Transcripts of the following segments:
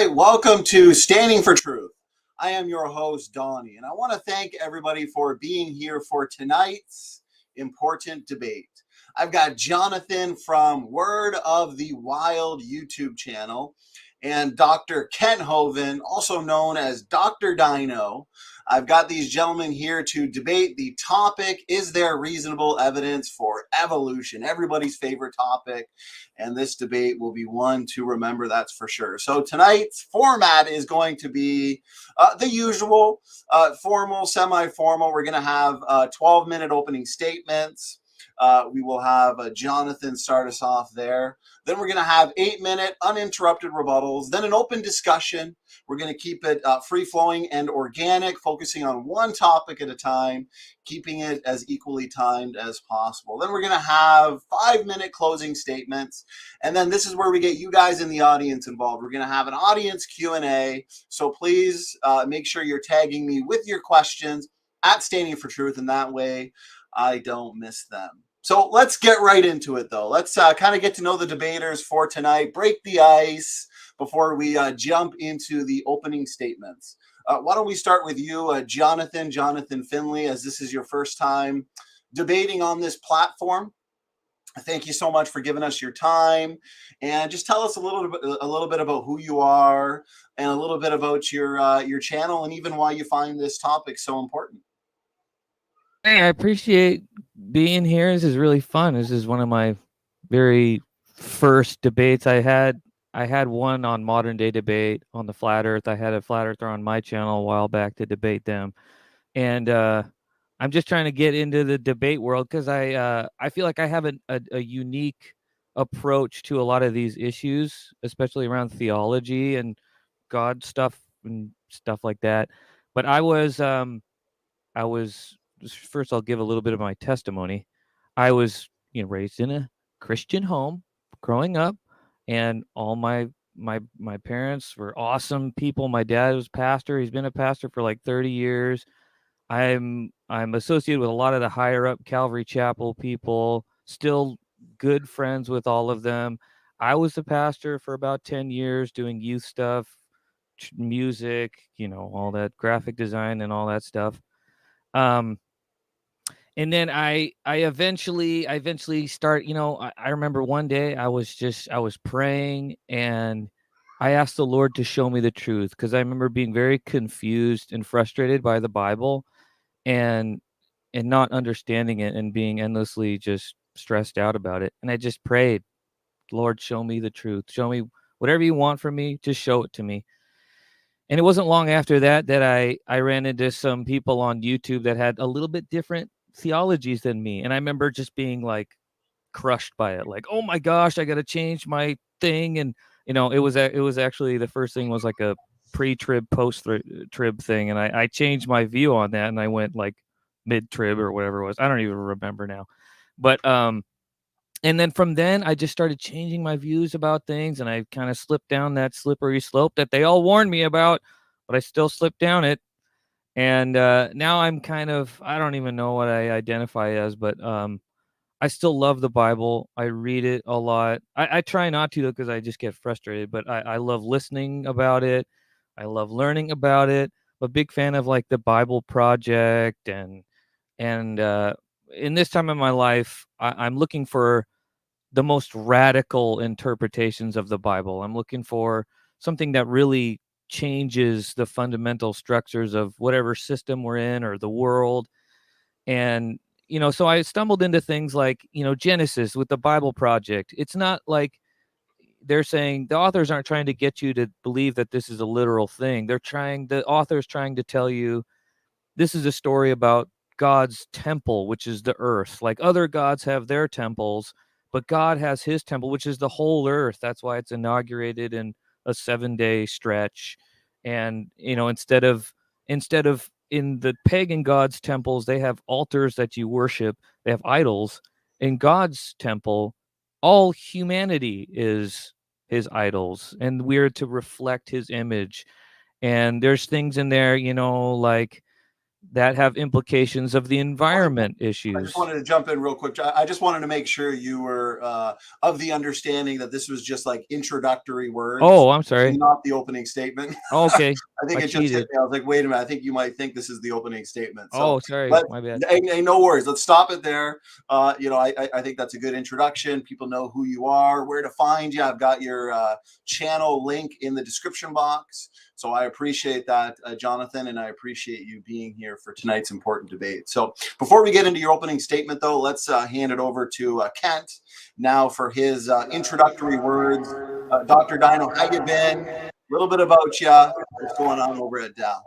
right, welcome to Standing for Truth. I am your host, Donnie, and I want to thank everybody for being here for tonight's important debate. I've got Jonathan from Word of the Wild YouTube channel and Dr. Kent Hovind, also known as Dr. Dino. I've got these gentlemen here to debate the topic, is there reasonable evidence for evolution? Everybody's favorite topic, and this debate will be one to remember, that's for sure. So tonight's format is going to be the usual, formal, semi-formal. We're going to have 12-minute opening statements. We will have Jonathan start us off there. Then we're going to have 8-minute uninterrupted rebuttals, then an open discussion. We're going to keep it free-flowing and organic, focusing on one topic at a time, keeping it as equally timed as possible. Then we're going to have 5-minute closing statements, and then this is where we get you guys in the audience involved. We're going to have an audience Q&A, so please make sure you're tagging me with your questions at Standing for Truth, and that way I don't miss them. So let's get right into it, though. Let's kind of get to know the debaters for tonight, break the ice before we jump into the opening statements. Why don't we start with you, Jonathan Finley, as this is your first time debating on this platform. Thank you so much for giving us your time, and just tell us a little bit about who you are and a little bit about your channel and even why you find this topic so important. Hey, I appreciate being here. This is really fun. This is one of my very first debates I had. I had one on modern day debate on the flat earth. I had a flat earther on my channel a while back to debate them. And I'm just trying to get into the debate world because I feel like I have a unique approach to a lot of these issues, especially around theology and God stuff and stuff like that. But I was first, I'll give a little bit of my testimony. I was, raised in a Christian home growing up, and all my parents were awesome people. My dad was pastor. He's been a pastor for like 30 years. I'm associated with a lot of the higher up Calvary Chapel people, still good friends with all of them. I was the pastor for about 10 years doing youth stuff, music, all that graphic design and all that stuff. And then I eventually start, I remember one day I was praying and I asked the Lord to show me the truth, because I remember being very confused and frustrated by the Bible and not understanding it and being endlessly just stressed out about it. And I just prayed, Lord, show me the truth. Show me whatever you want from me, just show it to me. And it wasn't long after that I ran into some people on YouTube that had a little bit different theologies than me. And I remember just being like crushed by it. Like, oh my gosh, I got to change my thing. And, it was actually, the first thing was like a pre-trib, post-trib thing. And I changed my view on that. And I went like mid-trib or whatever it was. I don't even remember now. But, and then from then, I just started changing my views about things, and I kind of slipped down that slippery slope that they all warned me about, but I still slipped down it. And now I'm kind of, I don't even know what I identify as, but I still love the Bible. I read it a lot. I try not to, because I just get frustrated, but I love listening about it. I love learning about it. I'm a big fan of like the Bible Project, and in this time of my life, I'm looking for the most radical interpretations of the Bible. I'm looking for something that really changes the fundamental structures of whatever system we're in or the world. And, so I stumbled into things like, Genesis with the Bible Project. It's not like they're saying, the authors aren't trying to get you to believe that this is a literal thing. The author's trying to tell you this is a story about God's temple, which is the earth. Like other gods have their temples, but God has his temple, which is the whole earth. That's why it's inaugurated in a 7-day stretch. And, instead of in the pagan gods' temples, they have altars that you worship. They have idols. In God's temple, all humanity is his idols, and we're to reflect his image. And there's things in there, like that have implications of the environment I issues. just wanted to jump in real quick. I just wanted to make sure you were of the understanding that this was just like introductory words. Oh, I'm sorry. Not the opening statement. Okay. I think it just hit me. I was like, wait a minute. I think you might think this is the opening statement. So, oh, sorry. My bad. Hey, no worries. Let's stop it there. I think that's a good introduction. People know who you are, where to find you. I've got your channel link in the description box. So I appreciate that, Jonathan, and I appreciate you being here for tonight's important debate. So before we get into your opening statement, though, let's hand it over to Kent now for his introductory words. Dr. Dino, how you been? A little bit about you. What's going on over at Dow?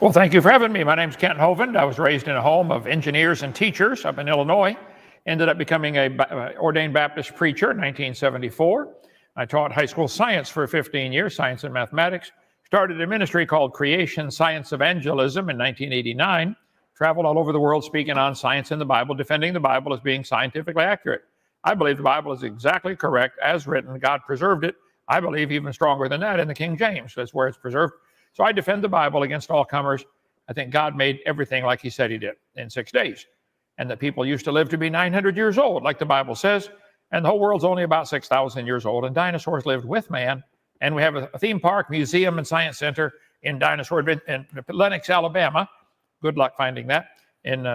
Well, thank you for having me. My name's Kent Hovind. I was raised in a home of engineers and teachers up in Illinois. Ended up becoming an ordained Baptist preacher in 1974. I taught high school science for 15 years, science and mathematics. Started a ministry called Creation Science Evangelism in 1989. Traveled all over the world speaking on science and the Bible, defending the Bible as being scientifically accurate. I believe the Bible is exactly correct as written. God preserved it. I believe even stronger than that in the King James. That's where it's preserved. So I defend the Bible against all comers. I think God made everything like he said he did in 6 days. And that people used to live to be 900 years old, like the Bible says. And the whole world's only about 6,000 years old. And dinosaurs lived with man. And we have a theme park, museum, and science center in Lenox, Alabama. Good luck finding that. In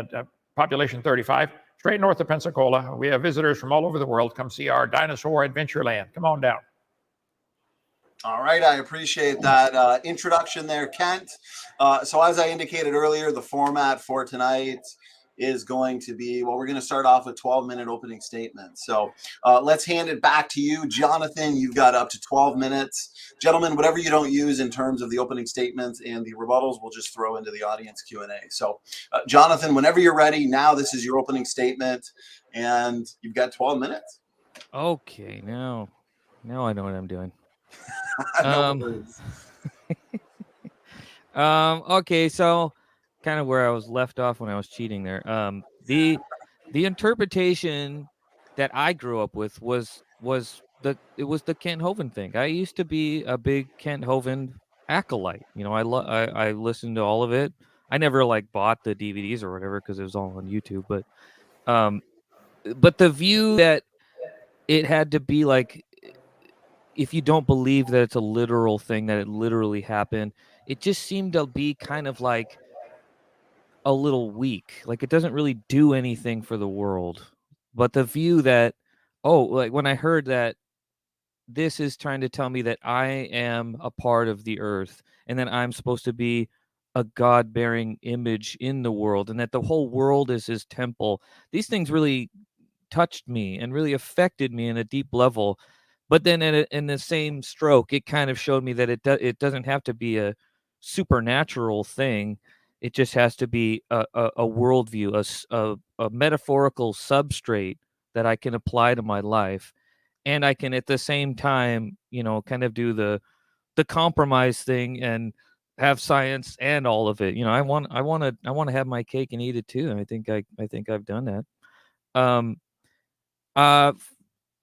population 35, straight north of Pensacola. We have visitors from all over the world come see our dinosaur adventure land. Come on down. All right, I appreciate that introduction there, Kent. So as I indicated earlier, the format for tonight is going to be, well, we're going to start off with 12-minute opening statements. So let's hand it back to you, Jonathan. You've got up to 12 minutes. Gentlemen, whatever you don't use in terms of the opening statements and the rebuttals, we'll just throw into the audience Q&A. So Jonathan, whenever you're ready, now this is your opening statement, and you've got 12 minutes. Okay, now I know what I'm doing. Okay, so kind of where I was left off when I was cheating there. The interpretation that I grew up with was the Kent Hovind thing. I used to be a big Kent Hovind acolyte. You know, I listened to all of it. I never like bought the DVDs or whatever because it was all on YouTube. But the view that it had to be like, if you don't believe that it's a literal thing, that it literally happened, it just seemed to be kind of like a little weak. Like it doesn't really do anything for the world. But the view that, like when I heard that this is trying to tell me that I am a part of the earth and that I'm supposed to be a God-bearing image in the world and that the whole world is his temple, these things really touched me and really affected me in a deep level. But then in the same stroke, it kind of showed me that it doesn't have to be a supernatural thing. It just has to be a worldview, a metaphorical substrate that I can apply to my life. And I can at the same time, kind of do the compromise thing and have science and all of it. I want to have my cake and eat it too. And I think I've done that.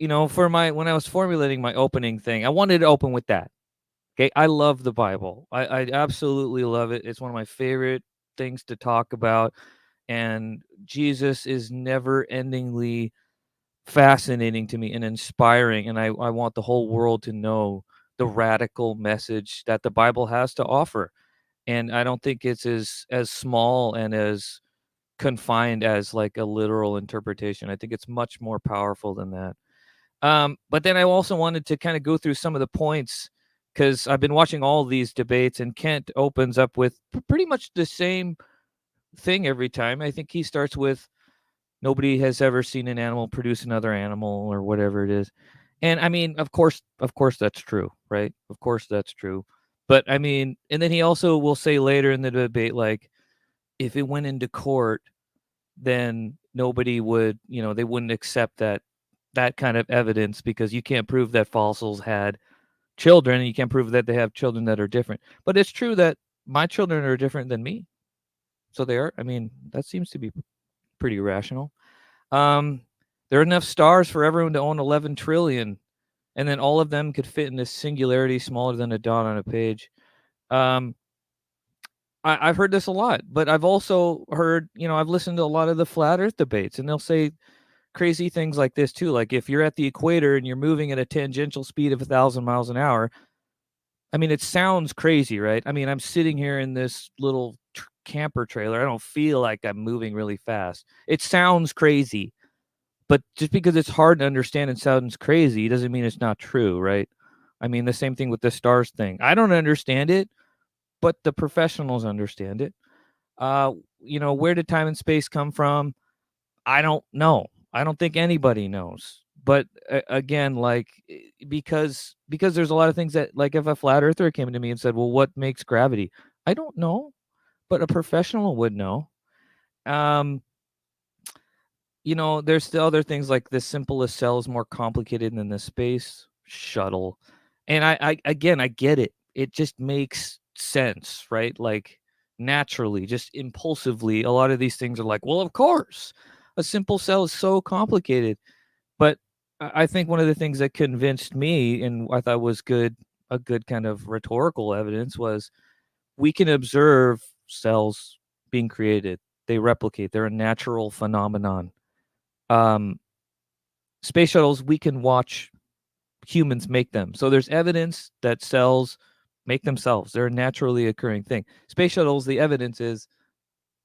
When I was formulating my opening thing, I wanted to open with that. Okay, I love the Bible. I absolutely love it. It's one of my favorite things to talk about. And Jesus is never-endingly fascinating to me and inspiring. And I want the whole world to know the radical message that the Bible has to offer. And I don't think it's as small and as confined as like a literal interpretation. I think it's much more powerful than that. But then I also wanted to kind of go through some of the points because I've been watching all these debates, and Kent opens up with pretty much the same thing every time. I think he starts with, nobody has ever seen an animal produce another animal or whatever it is. And I mean, of course that's true, right? Of course that's true. But I mean, and then he also will say later in the debate, like, if it went into court, then nobody would, they wouldn't accept that kind of evidence because you can't prove that fossils had children and you can't prove that they have children that are different. But it's true that my children are different than me. So they are. I mean, that seems to be pretty rational. There are enough stars for everyone to own 11 trillion, and then all of them could fit in this singularity smaller than a dot on a page. I've heard this a lot, but I've also heard, I've listened to a lot of the flat Earth debates, and they'll say crazy things like this too. Like if you're at the equator and you're moving at a tangential speed of 1,000 miles an hour, I mean, it sounds crazy, right? I mean, I'm sitting here in this little camper trailer. I don't feel like I'm moving really fast. It sounds crazy, but just because it's hard to understand and sounds crazy doesn't mean it's not true, right? I mean, the same thing with the stars thing. I don't understand it, but the professionals understand it. Where did time and space come from? I don't know. I don't think anybody knows. But again, like because there's a lot of things that, like, if a flat earther came to me and said, "Well, what makes gravity?" I don't know, but a professional would know. There's still other things like the simplest cell is more complicated than the space shuttle. And I again, I get it. It just makes sense, right? Like naturally, just impulsively, a lot of these things are like, well, of course, a simple cell is so complicated. But I think one of the things that convinced me, and I thought was a good kind of rhetorical evidence, was we can observe cells being created. They replicate. They're a natural phenomenon. Space shuttles, we can watch humans make them. So there's evidence that cells make themselves. They're a naturally occurring thing. Space shuttles, the evidence is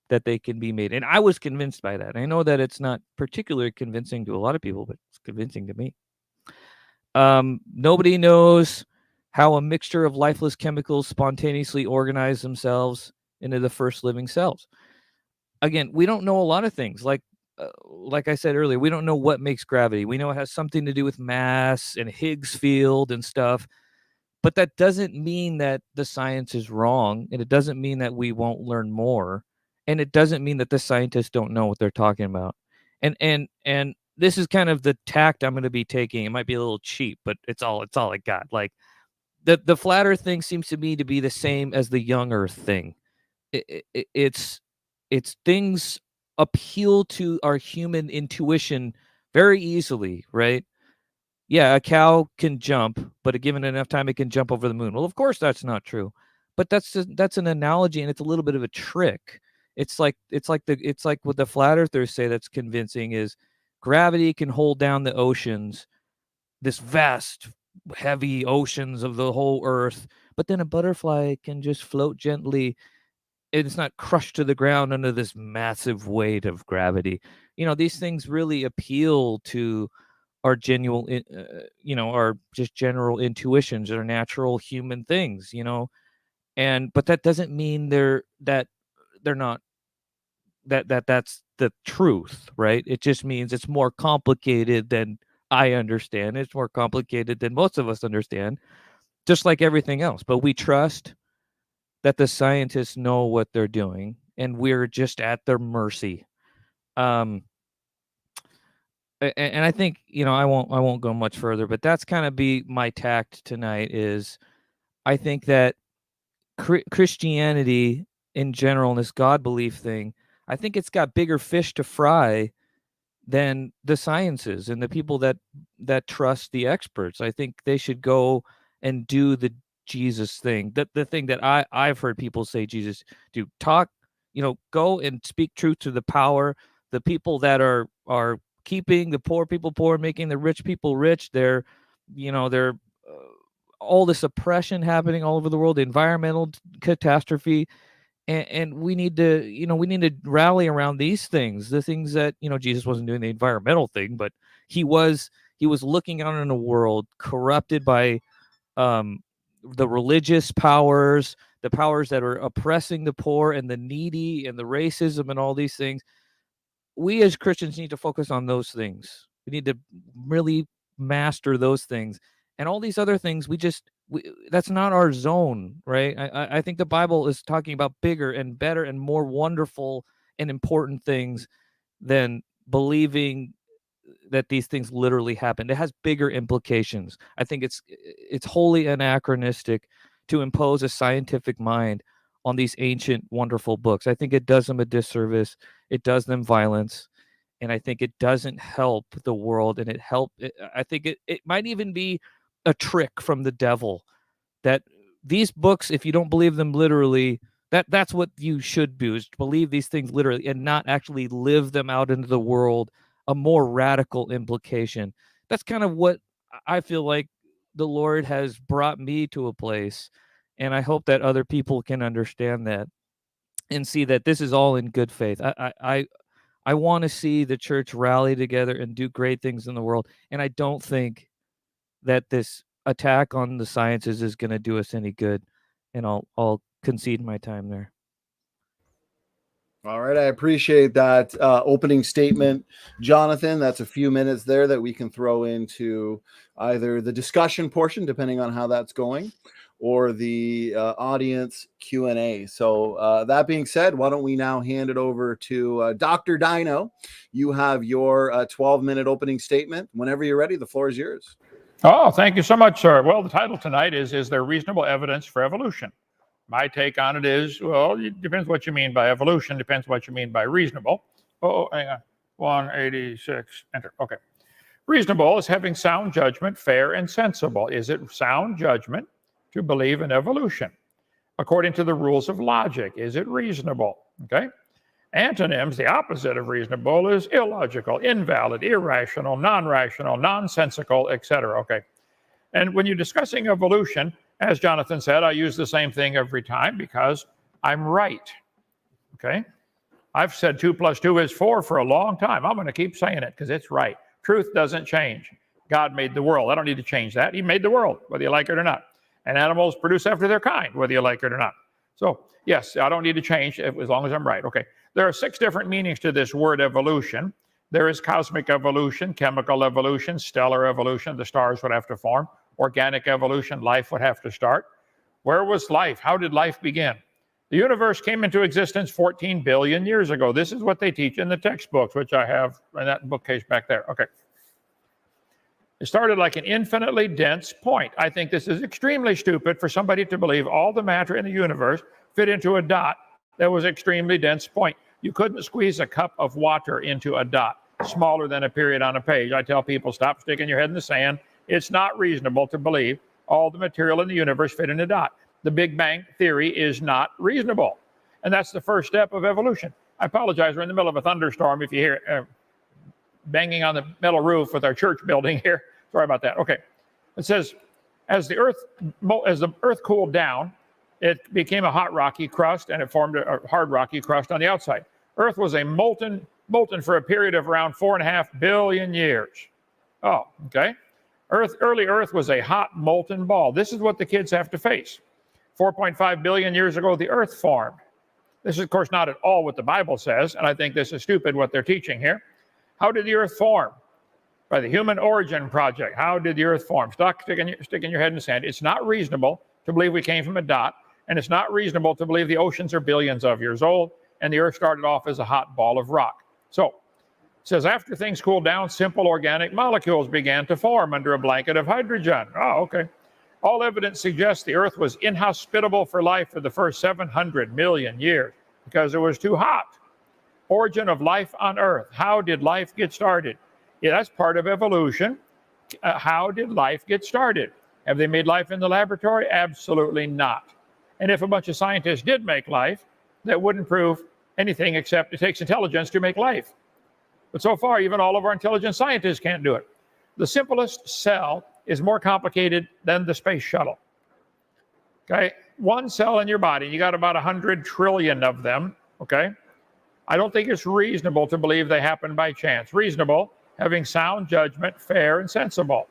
that they can be made. And I was convinced by that. I know that it's not particularly convincing to a lot of people, but it's convincing to me. Nobody knows how a mixture of lifeless chemicals spontaneously organize themselves into the first living cells. Again, we don't know a lot of things. Like I said earlier, we don't know what makes gravity. We know it has something to do with mass and Higgs field and stuff, but that doesn't mean that the science is wrong, and it doesn't mean that we won't learn more, and it doesn't mean that the scientists don't know what they're talking about. And this is kind of the tact I'm going to be taking. It might be a little cheap, but it's all I got. Like the flat Earth thing seems to me to be the same as the young Earth thing. It's things appeal to our human intuition very easily, right? Yeah, a cow can jump, but given enough time, it can jump over the moon. Well, of course, that's not true, but that's an analogy, and it's a little bit of a trick. It's like what the flat earthers say that's convincing is gravity can hold down the oceans, this vast, heavy oceans of the whole Earth, but then a butterfly can just float gently. It's not crushed to the ground under this massive weight of gravity. These things really appeal to our genuine, our just general intuitions, or natural human things, but that doesn't mean they're not that's the truth, right? It just means it's more complicated than I understand. It's more complicated than most of us understand, just like everything else. But we trust that the scientists know what they're doing, and we're just at their mercy. And I think, I won't go much further, but that's kind of be my tact tonight. Is I think that Christianity in general, and this God belief thing, I think it's got bigger fish to fry than the sciences and the people that trust the experts. I think they should go and do the Jesus thing. The thing that I've heard people say Jesus do. Talk, go and speak truth to the power. The people that are keeping the poor people poor, making the rich people rich. They're all this oppression happening all over the world, the environmental catastrophe. And we need to rally around these things, the things that Jesus wasn't doing the environmental thing, but he was looking out in a world corrupted by the religious powers, the powers that are oppressing the poor and the needy, and the racism and all these things. We as Christians need to focus on those things. We need to really master those things, and all these other things that's not our zone, right? I think the Bible is talking about bigger and better and more wonderful and important things than believing that these things literally happened. It has bigger implications. I think it's wholly anachronistic to impose a scientific mind on these ancient, wonderful books. I think it does them a disservice. It does them violence, and I think it doesn't help the world. And I think it might even be a trick from the devil, that these books, if you don't believe them literally, That's what you should do, is believe these things literally and not actually live them out into the world, a more radical implication. That's kind of what I feel like the Lord has brought me to a place, and I hope that other people can understand that and see that this is all in good faith. I want to see the church rally together and do great things in the world, and I don't think that this attack on the sciences is going to do us any good, and I'll concede my time there. All right, I appreciate that opening statement, Jonathan. That's a few minutes there that we can throw into either the discussion portion, depending on how that's going, or the audience Q&A. So that being said, why don't we now hand it over to Dr. Dino? You have your 12-minute opening statement. Whenever you're ready, the floor is yours. Oh, thank you so much, sir. Well, the title tonight is there reasonable evidence for evolution? My take on it is, well, it depends what you mean by evolution, depends what you mean by reasonable. Oh, hang on. 186, enter. Okay. Reasonable is having sound judgment, fair and sensible. Is it sound judgment to believe in evolution? According to the rules of logic, is it reasonable? Okay. Antonyms, the opposite of reasonable, is illogical, invalid, irrational, non-rational, nonsensical, etc. Okay. And when you're discussing evolution, as Jonathan said, I use the same thing every time because I'm right. Okay? I've said 2 + 2 is 4 for a long time. I'm going to keep saying it because it's right. Truth doesn't change. God made the world. I don't need to change that. He made the world, whether you like it or not. And animals produce after their kind, whether you like it or not. So, yes, I don't need to change as long as I'm right. Okay. There are 6 different meanings to this word evolution. There is cosmic evolution, chemical evolution, stellar evolution, the stars would have to form. Organic evolution, life would have to start. Where was life? How did life begin? The universe came into existence 14 billion years ago. This is what they teach in the textbooks, which I have in that bookcase back there. Okay. It started like an infinitely dense point. I think this is extremely stupid for somebody to believe all the matter in the universe fit into a dot that was extremely dense point. You couldn't squeeze a cup of water into a dot smaller than a period on a page. I tell people, stop sticking your head in the sand. It's not reasonable to believe all the material in the universe fit in a dot. The Big Bang theory is not reasonable. And that's the first step of evolution. I apologize, we're in the middle of a thunderstorm if you hear banging on the metal roof with our church building here. Sorry about that. Okay. It says, as the earth cooled down, it became a hot rocky crust and it formed a hard rocky crust on the outside. Earth was a molten for a period of around 4.5 billion years. Oh, okay. Early Earth was a hot molten ball. This is what the kids have to face. 4.5 billion years ago, the Earth formed. This is, of course, not at all what the Bible says, and I think this is stupid what they're teaching here. How did the Earth form? By the Human Origin Project. How did the Earth form? Stop sticking your head in the sand. It's not reasonable to believe we came from a dot, and it's not reasonable to believe the oceans are billions of years old, and the Earth started off as a hot ball of rock. So, it says, after things cooled down, simple organic molecules began to form under a blanket of hydrogen. Oh, okay. All evidence suggests the Earth was inhospitable for life for the first 700 million years because it was too hot. Origin of life on Earth. How did life get started? Yeah, that's part of evolution. How did life get started? Have they made life in the laboratory? Absolutely not. And if a bunch of scientists did make life, that wouldn't prove anything except it takes intelligence to make life. But so far, even all of our intelligent scientists can't do it. The simplest cell is more complicated than the space shuttle. Okay, one cell in your body, you got about 100 trillion of them, okay? I don't think it's reasonable to believe they happen by chance. Reasonable, having sound judgment, fair and sensible.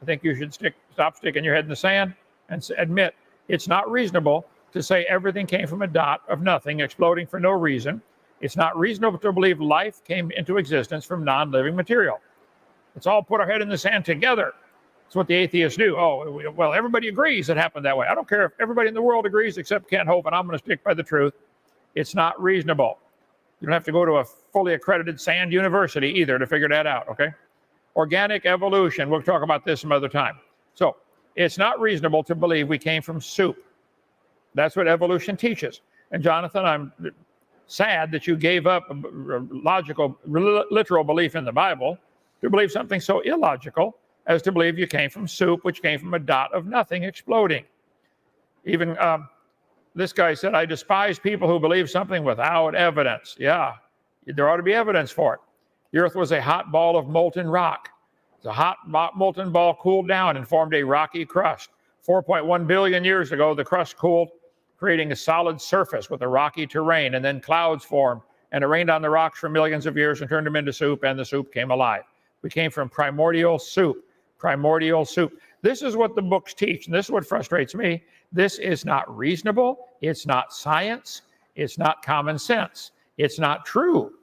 I think you should stop sticking your head in the sand and admit it's not reasonable to say everything came from a dot of nothing exploding for no reason. It's not reasonable to believe life came into existence from non-living material. Let's all put our head in the sand together. That's what the atheists do. Oh, well, everybody agrees it happened that way. I don't care if everybody in the world agrees except Kent Hovind. I'm going to stick by the truth. It's not reasonable. You don't have to go to a fully accredited sand university either to figure that out, okay? Organic evolution. We'll talk about this some other time. So it's not reasonable to believe we came from soup. That's what evolution teaches. And Jonathan, I'm sad that you gave up a logical, literal belief in the Bible to believe something so illogical as to believe you came from soup, which came from a dot of nothing exploding. Even This guy said, I despise people who believe something without evidence. Yeah, there ought to be evidence for it. The earth was a hot ball of molten rock. The hot molten ball cooled down and formed a rocky crust. 4.1 billion years ago, the crust cooled, creating a solid surface with a rocky terrain, and then clouds formed, and it rained on the rocks for millions of years and turned them into soup, and the soup came alive. We came from primordial soup. Primordial soup. This is what the books teach, and this is what frustrates me. This is not reasonable. It's not science. It's not common sense. It's not true.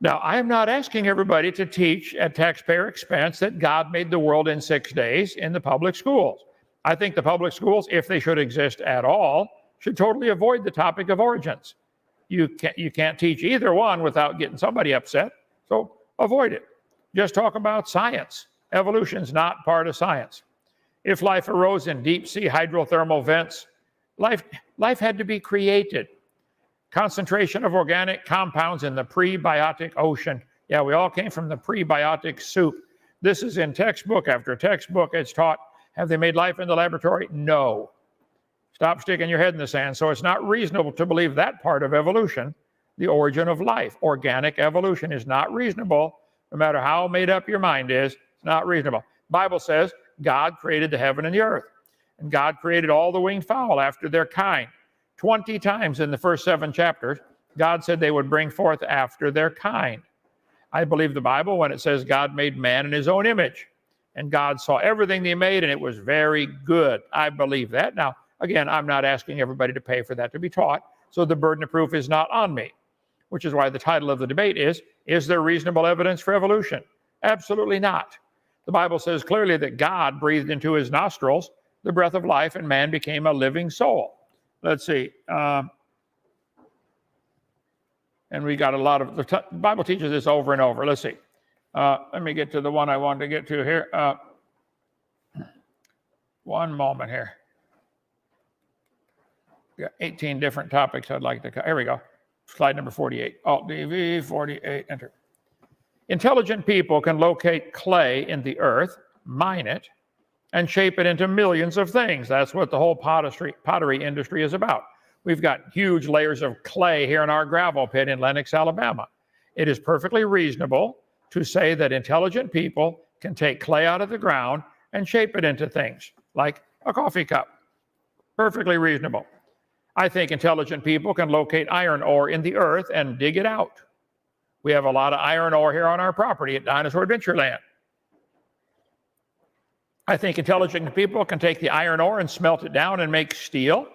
Now, I am not asking everybody to teach at taxpayer expense that God made the world in 6 days in the public schools. I think the public schools, if they should exist at all, should totally avoid the topic of origins. You can't teach either one without getting somebody upset, so avoid it. Just talk about science. Evolution's not part of science. If life arose in deep sea hydrothermal vents, life had to be created. Concentration of organic compounds in the prebiotic ocean. Yeah, we all came from the prebiotic soup. This is in textbook after textbook. It's taught. Have they made life in the laboratory? No. Stop sticking your head in the sand. So it's not reasonable to believe that part of evolution, the origin of life. Organic evolution is not reasonable. No matter how made up your mind is, it's not reasonable. Bible says God created the heaven and the earth. And God created all the winged fowl after their kind. 20 times in the first 7 chapters, God said they would bring forth after their kind. I believe the Bible when it says God made man in his own image. And God saw everything they made, and it was very good. I believe that. Now, again, I'm not asking everybody to pay for that to be taught, so the burden of proof is not on me, which is why the title of the debate is there reasonable evidence for evolution? Absolutely not. The Bible says clearly that God breathed into his nostrils the breath of life, and man became a living soul. Let's see. And we got a lot of, the Bible teaches this over and over. Let's see. Let me get to the one I wanted to get to here. One moment here. Got 18 different topics I'd like to cover. Here we go. Slide number 48. Alt-DV 48, enter. Intelligent people can locate clay in the earth, mine it, and shape it into millions of things. That's what the whole pottery industry is about. We've got huge layers of clay here in our gravel pit in Lenox, Alabama. It is perfectly reasonable to say that intelligent people can take clay out of the ground and shape it into things like a coffee cup. Perfectly reasonable. I think intelligent people can locate iron ore in the earth and dig it out. We have a lot of iron ore here on our property at Dinosaur Adventureland. I think intelligent people can take the iron ore and smelt it down and make steel.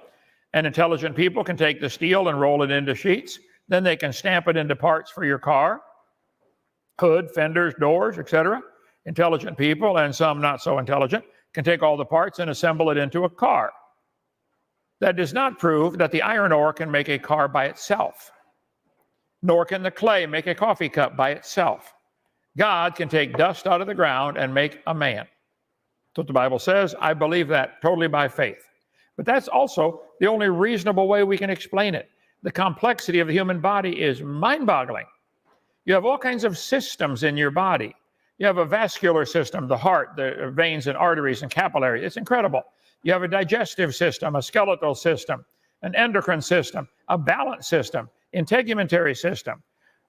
And intelligent people can take the steel and roll it into sheets. Then they can stamp it into parts for your car, hood, fenders, doors, etc. Intelligent people, and some not so intelligent, can take all the parts and assemble it into a car. That does not prove that the iron ore can make a car by itself, nor can the clay make a coffee cup by itself. God can take dust out of the ground and make a man. That's what the Bible says. I believe that totally by faith. But that's also the only reasonable way we can explain it. The complexity of the human body is mind-boggling. You have all kinds of systems in your body. You have a vascular system, the heart, the veins and arteries and capillaries. It's incredible. You have a digestive system, a skeletal system, an endocrine system, a balance system, integumentary system.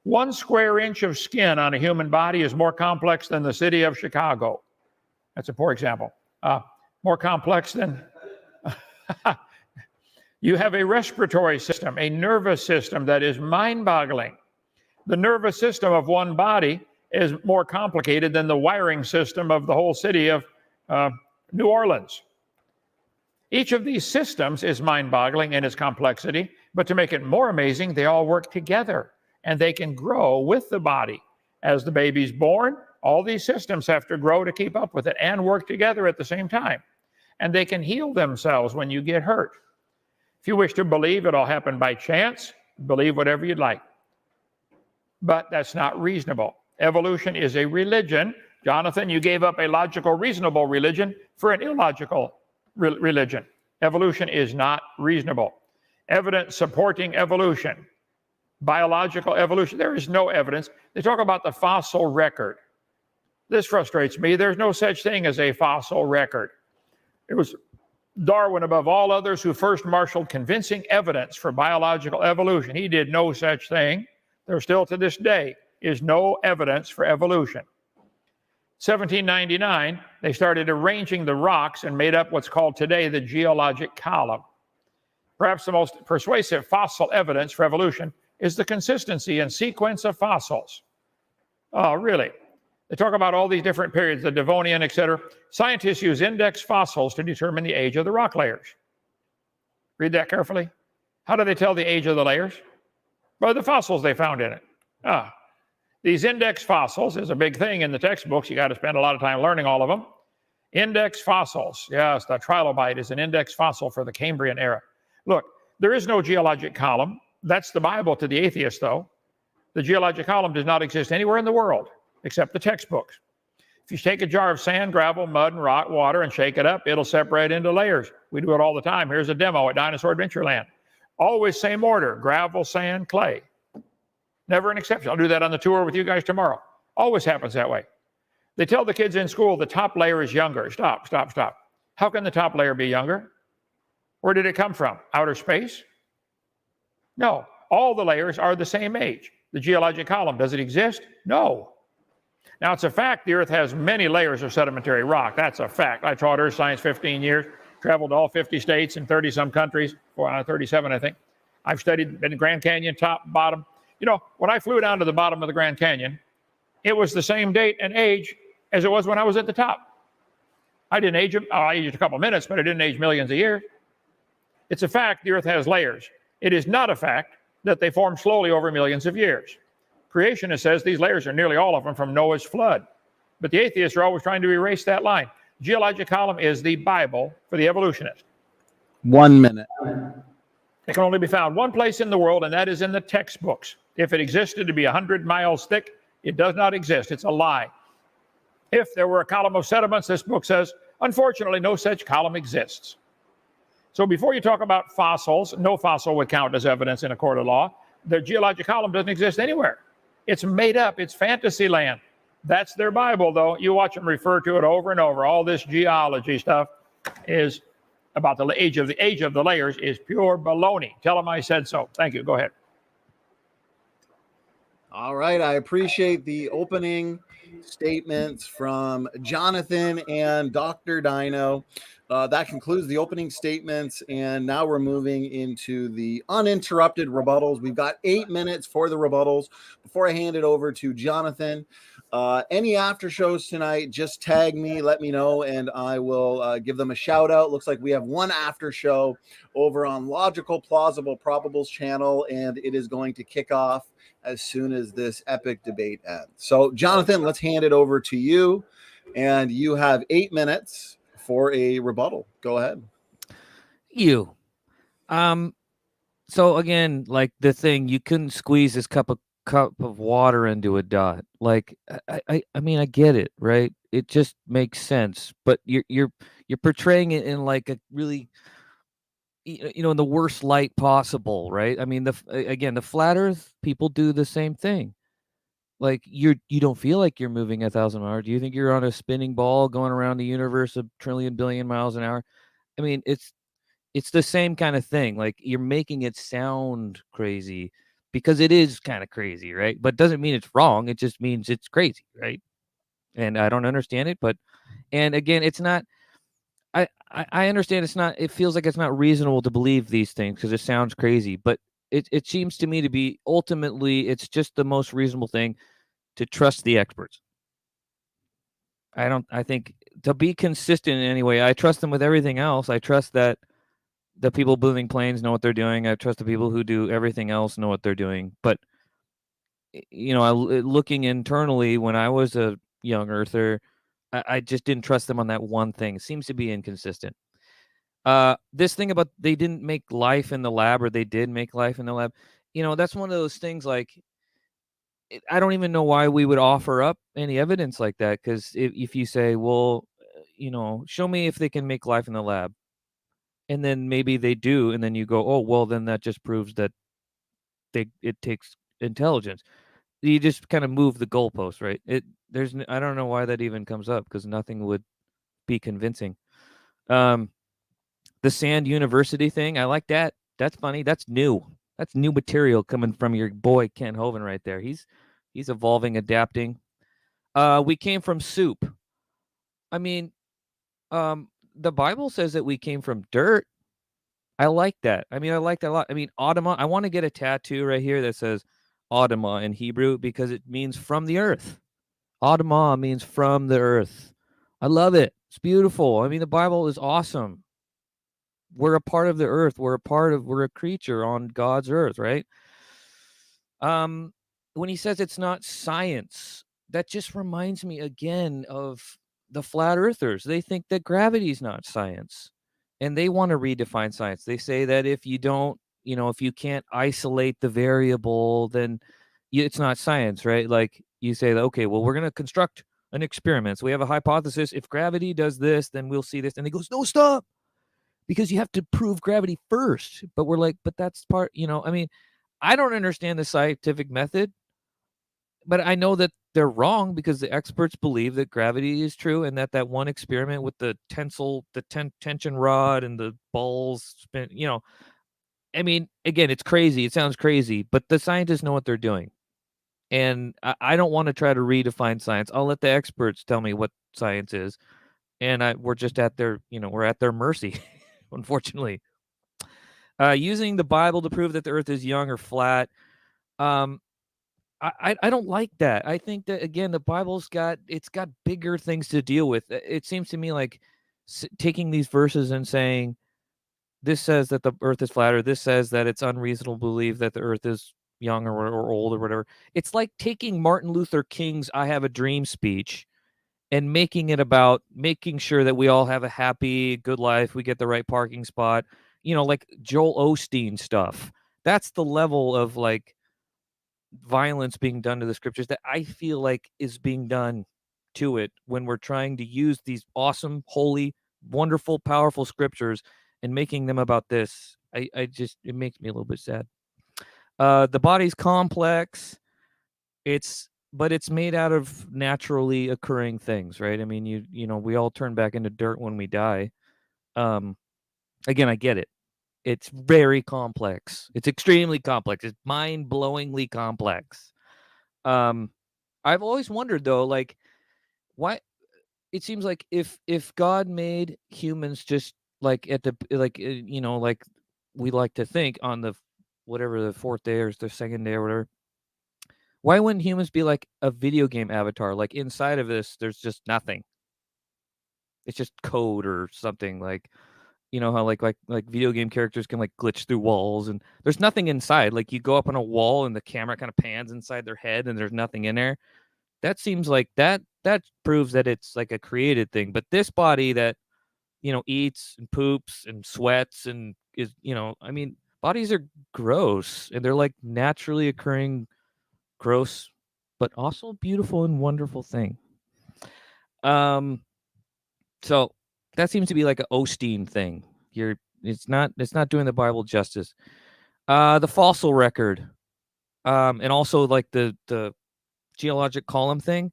1 square inch of skin on a human body is more complex than the city of Chicago. That's a poor example. More complex than... You have a respiratory system, a nervous system that is mind-boggling. The nervous system of one body is more complicated than the wiring system of the whole city of New Orleans. Each of these systems is mind-boggling in its complexity, but to make it more amazing, they all work together, and they can grow with the body. As the baby's born, all these systems have to grow to keep up with it and work together at the same time. And they can heal themselves when you get hurt. If you wish to believe it all happened by chance, believe whatever you'd like. But that's not reasonable. Evolution is a religion. Jonathan, you gave up a logical, reasonable religion for an illogical religion. Evolution is not reasonable. Evidence supporting evolution, biological evolution, there is no evidence. They talk about the fossil record. This frustrates me. There's no such thing as a fossil record. It was Darwin, above all others, who first marshaled convincing evidence for biological evolution. He did no such thing. There still to this day is no evidence for evolution. 1799, they started arranging the rocks and made up what's called today the geologic column. Perhaps the most persuasive fossil evidence for evolution is the consistency and sequence of fossils. Oh, really? They talk about all these different periods, the Devonian, etc. Scientists use index fossils to determine the age of the rock layers. Read that carefully. How do they tell the age of the layers? By the fossils they found in it. These index fossils is a big thing in the textbooks. You got to spend a lot of time learning all of them. Index fossils. Yes, the trilobite is an index fossil for the Cambrian era. Look, there is no geologic column. That's the Bible to the atheist, though. The geologic column does not exist anywhere in the world except the textbooks. If you take a jar of sand, gravel, mud, and rock, water, and shake it up, it'll separate into layers. We do it all the time. Here's a demo at Dinosaur Adventureland. Always same order: gravel, sand, clay. Never an exception. I'll do that on the tour with you guys tomorrow. Always happens that way. They tell the kids in school the top layer is younger. Stop. How can the top layer be younger? Where did it come from? Outer space? No. All the layers are the same age. The geologic column, does it exist? No. Now, it's a fact the Earth has many layers of sedimentary rock. That's a fact. I taught earth science 15 years, traveled to all 50 states and 30-some countries, 37, I think. I've studied in the Grand Canyon, top, bottom. You know, when I flew down to the bottom of the Grand Canyon, it was the same date and age as it was when I was at the top. I didn't age them. I aged a couple of minutes, but I didn't age millions of years. It's a fact the Earth has layers. It is not a fact that they form slowly over millions of years. Creationist says these layers are nearly all of them from Noah's flood. But the atheists are always trying to erase that line. Geologic column is the Bible for the evolutionist. 1 minute. It can only be found one place in the world, and that is in the textbooks. If it existed to be 100 miles thick, it does not exist. It's a lie. If there were a column of sediments, this book says, unfortunately, no such column exists. So before you talk about fossils, no fossil would count as evidence in a court of law. The geologic column doesn't exist anywhere. It's made up. It's fantasy land. That's their Bible, though. You watch them refer to it over and over. All this geology stuff is about the age of the layers is pure baloney. Tell them I said so. Thank you. Go ahead. All right. I appreciate the opening statements from Jonathan and Dr. Dino. That concludes the opening statements, and now we're moving into the uninterrupted rebuttals. We've got 8 minutes for the rebuttals. Before I hand it over to Jonathan, any after shows tonight, just tag me, let me know, and I will give them a shout out. Looks like we have one after show over on Logical Plausible Probables channel, and it is going to kick off as soon as this epic debate ends. So, Jonathan, let's hand it over to you, and you have 8 minutes for a rebuttal. Go ahead. So again, like the thing, you couldn't squeeze this cup of water into a dot. Like I mean, I get it, right? It just makes sense, but you're portraying it in like a really, in the worst light possible, right? I mean, the flat Earth people do the same thing. Like you don't feel like you're moving 1,000 miles. Do you think you're on a spinning ball going around the universe a trillion billion miles an hour? I mean, it's the same kind of thing. Like you're making it sound crazy because it is kind of crazy, right? But doesn't mean it's wrong. It just means it's crazy, right? And I don't understand it, and again, it's not. I understand it's not. It feels like it's not reasonable to believe these things because it sounds crazy, but it seems to me to be ultimately it's just the most reasonable thing to trust the experts. I think to be consistent in any way, I trust them with everything else. I trust that the people building planes know what they're doing. I trust the people who do everything else know what they're doing. But, looking internally when I was a young earther, I just didn't trust them on that one thing. It seems to be inconsistent. This thing about they didn't make life in the lab or they did make life in the lab, that's one of those things like, I don't even know why we would offer up any evidence like that. Because if you say, well, show me if they can make life in the lab. And then maybe they do. And then you go, oh, well, then that just proves that it takes intelligence. You just kind of move the goalpost, right? I don't know why that even comes up because nothing would be convincing. The Sand University thing, I like that. That's funny. That's new. That's new material coming from your boy Kent Hovind right there. He's evolving, adapting. We came from soup. I mean, the Bible says that we came from dirt. I like that. I mean, I like that a lot. I mean, Adamah, I want to get a tattoo right here that says Adamah in Hebrew because it means from the earth. Adamah means from the earth. I love it. It's beautiful. I mean, the Bible is awesome. We're a part of the earth. We're a creature on God's earth, right? When he says it's not science, that just reminds me again of the flat earthers. They think that gravity is not science, and they want to redefine science. They say that if you don't, if you can't isolate the variable, then it's not science, right? Like you say, okay, well, we're going to construct an experiment. So we have a hypothesis. If gravity does this, then we'll see this. And he goes, no, stop. Because you have to prove gravity first. But we're like, but that's part, I mean, I don't understand the scientific method, but I know that they're wrong because the experts believe that gravity is true and that one experiment with the tension rod and the balls spin, I mean, again, it's crazy. It sounds crazy, but the scientists know what they're doing. And I don't want to try to redefine science. I'll let the experts tell me what science is. And we're just at their, we're at their mercy, unfortunately. Using the Bible to prove that the earth is young or flat. I don't like that. I think that, again, the Bible's got bigger things to deal with. It seems to me like taking these verses and saying, this says that the earth is flat, or this says that it's unreasonable to believe that the earth is young or old or whatever. It's like taking Martin Luther King's I Have a Dream speech and making it about making sure that we all have a happy, good life, we get the right parking spot, like Joel Osteen stuff. That's the level of like violence being done to the scriptures that I feel like is being done to it when we're trying to use these awesome, holy, wonderful, powerful scriptures and making them about this. I just, it makes me a little bit sad. The body's complex. But it's made out of naturally occurring things, right? I mean, we all turn back into dirt when we die. Again, I get it. It's very complex. It's extremely complex. It's mind-blowingly complex. I've always wondered though, like, why it seems like if God made humans just like at the like like we like to think on the whatever the fourth day or the second day or whatever, why wouldn't humans be like a video game avatar? Like inside of this, there's just nothing. It's just code or something. Like, how like video game characters can like glitch through walls and there's nothing inside. Like you go up on a wall and the camera kind of pans inside their head and there's nothing in there. That seems like that proves that it's like a created thing. But this body that, eats and poops and sweats and is, I mean, bodies are gross and they're like naturally occurring gross, but also beautiful and wonderful thing. So that seems to be like an Osteen thing. It's not doing the Bible justice. The fossil record, and also like the geologic column thing.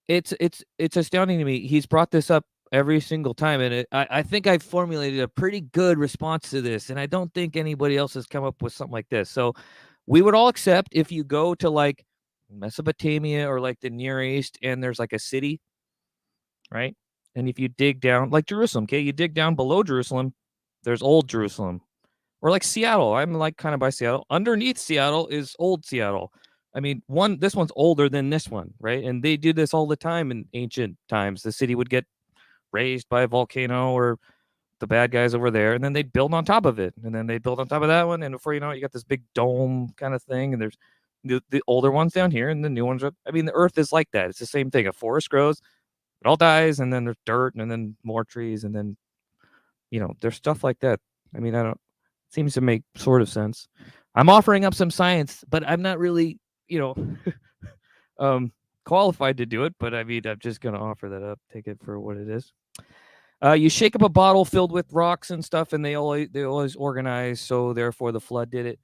It's astounding to me. He's brought this up every single time, and I think I've formulated a pretty good response to this, and I don't think anybody else has come up with something like this. So we would all accept if you go to like Mesopotamia or like the Near East and there's like a city, right? And if you dig down, like Jerusalem, okay, you dig down below Jerusalem, there's old Jerusalem. Or like Seattle. I'm like kind of by Seattle. Underneath Seattle is old Seattle. I mean, this one's older than this one, right? And they do this all the time in ancient times. The city would get raised by a volcano or the bad guys over there, and then they'd build on top of it. And then they'd build on top of that one. And before you know it, you got this big dome kind of thing. And there's the older ones down here and the new ones are, I mean, the earth is like that. It's the same thing. A forest grows, it all dies, and then there's dirt, and then more trees, and then, there's stuff like that. I mean, seems to make sort of sense. I'm offering up some science, but I'm not really, qualified to do it. But I mean, I'm just going to offer that up. Take it for what it is. You shake up a bottle filled with rocks and stuff, and they always organize. So therefore, the flood did it.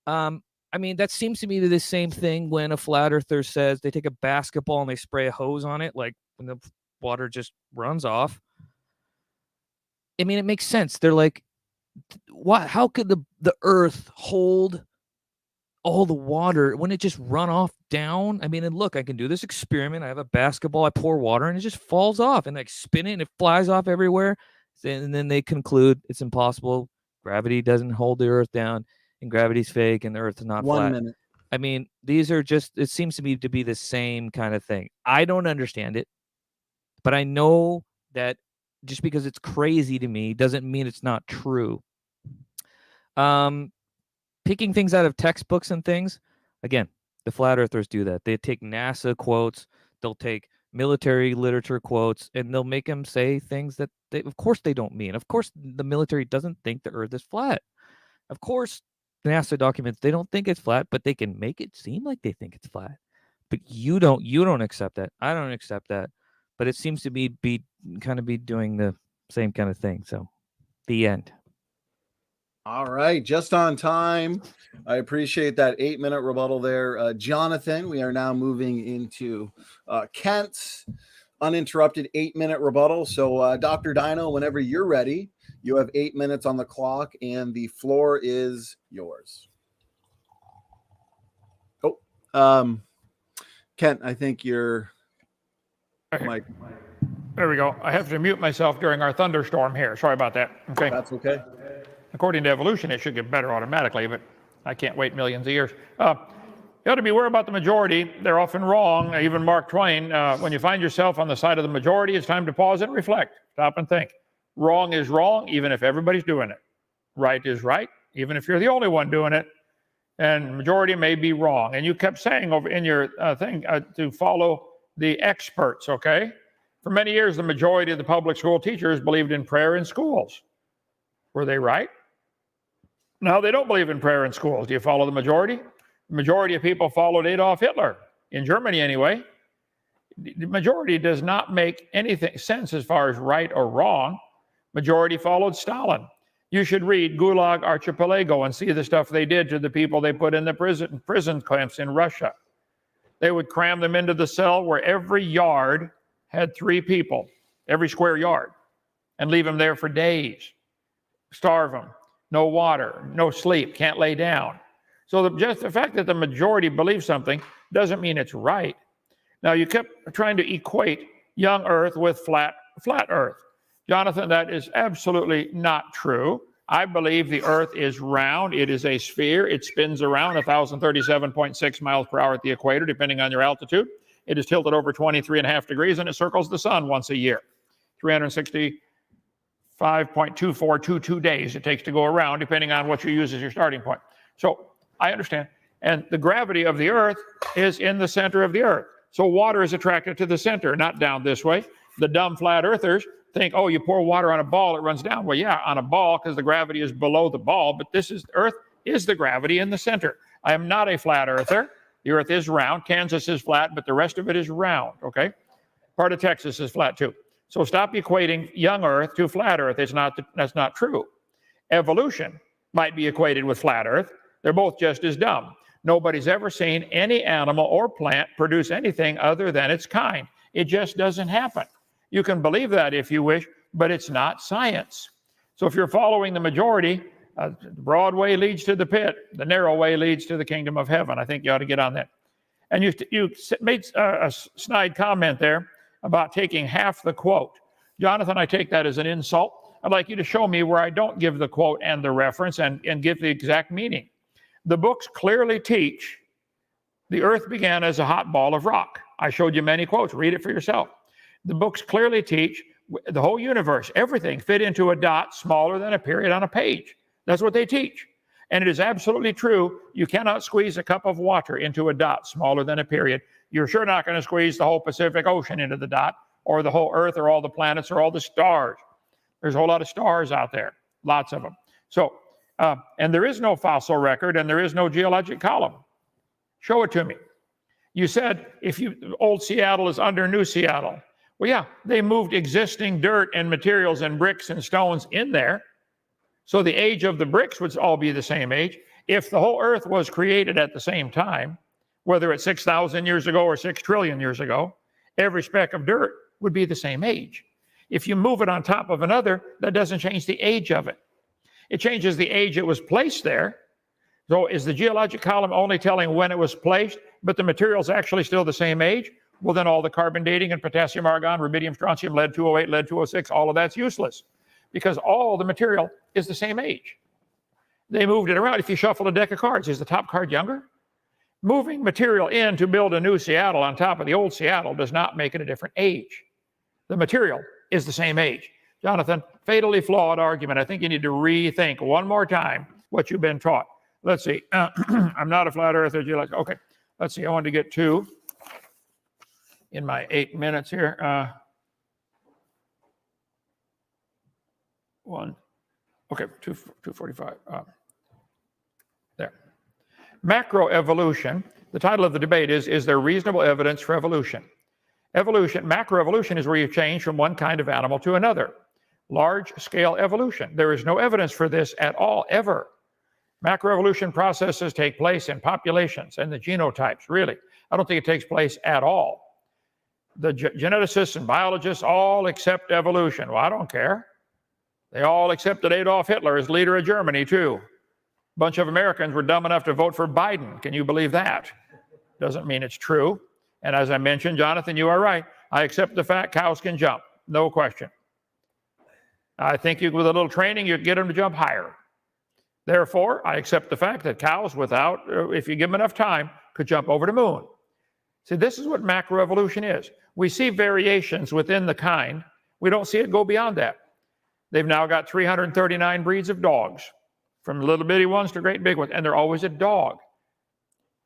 I mean, that seems to me to the same thing when a flat earther says they take a basketball and they spray a hose on it, like when the water just runs off. I mean, it makes sense. They're like, what? How could the Earth hold all the water when it just run off down? I mean, and look, I can do this experiment. I have a basketball, I pour water, and it just falls off, and I spin it, and it flies off everywhere. And then they conclude it's impossible. Gravity doesn't hold the Earth down, and gravity's fake, and the Earth is not 1 flat. minute. I mean, these are just, it seems to me to be the same kind of thing. I don't understand it, but I know that just because it's crazy to me doesn't mean it's not true. Picking things out of textbooks and things, again, the flat earthers do that. They take NASA quotes, they'll take military literature quotes, and they'll make them say things that they, of course, they don't mean. Of course, the military doesn't think the Earth is flat. Of course, NASA documents, they don't think it's flat, but they can make it seem like they think it's flat. But you don't accept that. I don't accept that. But it seems to be doing the same kind of thing. So, the end. All right, just on time. I appreciate that 8-minute rebuttal there, Jonathan. We are now moving into Kent's uninterrupted 8-minute rebuttal. So, Dr. Dino, whenever you're ready, you have 8 minutes on the clock, and the floor is yours. Oh, Kent, I think you're. Mike. There we go. I have to mute myself during our thunderstorm here. Sorry about that. Okay. That's okay. According to evolution, it should get better automatically, but I can't wait millions of years. You ought to beware about the majority. They're often wrong. Even Mark Twain, when you find yourself on the side of the majority, it's time to pause and reflect. Stop and think. Wrong is wrong, even if everybody's doing it. Right is right, even if you're the only one doing it. And majority may be wrong. And you kept saying over in your thing to follow the experts, okay? For many years, the majority of the public school teachers believed in prayer in schools. Were they right? Now they don't believe in prayer in schools. Do you follow the majority? The majority of people followed Adolf Hitler, in Germany anyway. The majority does not make anything sense as far as right or wrong. Majority followed Stalin. You should read Gulag Archipelago and see the stuff they did to the people they put in the prison camps in Russia. They would cram them into the cell where every yard had 3 people, every square yard, and leave them there for days. Starve them. No water, no sleep, can't lay down. So just the fact that the majority believes something doesn't mean it's right. Now, you kept trying to equate young Earth with flat Earth. Jonathan, that is absolutely not true. I believe the Earth is round. It is a sphere. It spins around 1,037.6 miles per hour at the equator, depending on your altitude. It is tilted over 23.5 degrees, and it circles the sun once a year. 365.2422 days it takes to go around, depending on what you use as your starting point. So I understand. And the gravity of the Earth is in the center of the Earth. So water is attracted to the center, not down this way. The dumb flat earthers think, oh, you pour water on a ball, it runs down. Well, yeah, on a ball, because the gravity is below the ball, but Earth is the gravity in the center. I am not a flat earther. The Earth is round. Kansas is flat, but the rest of it is round, okay? Part of Texas is flat too. So stop equating young Earth to flat Earth. That's not true. Evolution might be equated with flat Earth. They're both just as dumb. Nobody's ever seen any animal or plant produce anything other than its kind. It just doesn't happen. You can believe that if you wish, but it's not science. So if you're following the majority, the broad way leads to the pit. The narrow way leads to the kingdom of heaven. I think you ought to get on that. And you made a snide comment there about taking half the quote. Jonathan, I take that as an insult. I'd like you to show me where I don't give the quote and the reference and give the exact meaning. The books clearly teach the Earth began as a hot ball of rock. I showed you many quotes. Read it for yourself. The books clearly teach the whole universe, everything fit into a dot smaller than a period on a page. That's what they teach. And it is absolutely true. You cannot squeeze a cup of water into a dot smaller than a period. You're sure not going to squeeze the whole Pacific Ocean into the dot, or the whole Earth, or all the planets, or all the stars. There's a whole lot of stars out there, lots of them. So, and there is no fossil record, and there is no geologic column. Show it to me. You said old Seattle is under new Seattle. Well, yeah, they moved existing dirt and materials and bricks and stones in there. So the age of the bricks would all be the same age. If the whole Earth was created at the same time, whether it's 6,000 years ago or 6 trillion years ago, every speck of dirt would be the same age. If you move it on top of another, that doesn't change the age of it. It changes the age it was placed there. So is the geologic column only telling when it was placed, but the material is actually still the same age? Well, then all the carbon dating and potassium, argon, rubidium, strontium, lead 208, lead 206, all of that's useless because all the material is the same age. They moved it around. If you shuffle a deck of cards, is the top card younger? Moving material in to build a new Seattle on top of the old Seattle does not make it a different age. The material is the same age. Jonathan, fatally flawed argument. I think you need to rethink one more time what you've been taught. Let's see. I'm not a flat earther. Okay. Let's see. I wanted to get to in my 8 minutes here. Okay, 245. There. Macroevolution. The title of the debate is there reasonable evidence for evolution? Macroevolution is where you change from one kind of animal to another. Large-scale evolution. There is no evidence for this at all, ever. Macroevolution processes take place in populations and the genotypes, really. I don't think it takes place at all. The geneticists and biologists all accept evolution. Well, I don't care. They all accepted Adolf Hitler as leader of Germany, too. A bunch of Americans were dumb enough to vote for Biden. Can you believe that? Doesn't mean it's true. And as I mentioned, Jonathan, you are right. I accept the fact cows can jump. No question. I think with a little training, you get them to jump higher. Therefore, I accept the fact that cows, if you give them enough time, could jump over the moon. See, this is what macroevolution is. We see variations within the kind. We don't see it go beyond that. They've now got 339 breeds of dogs, from little bitty ones to great big ones, and they're always a dog.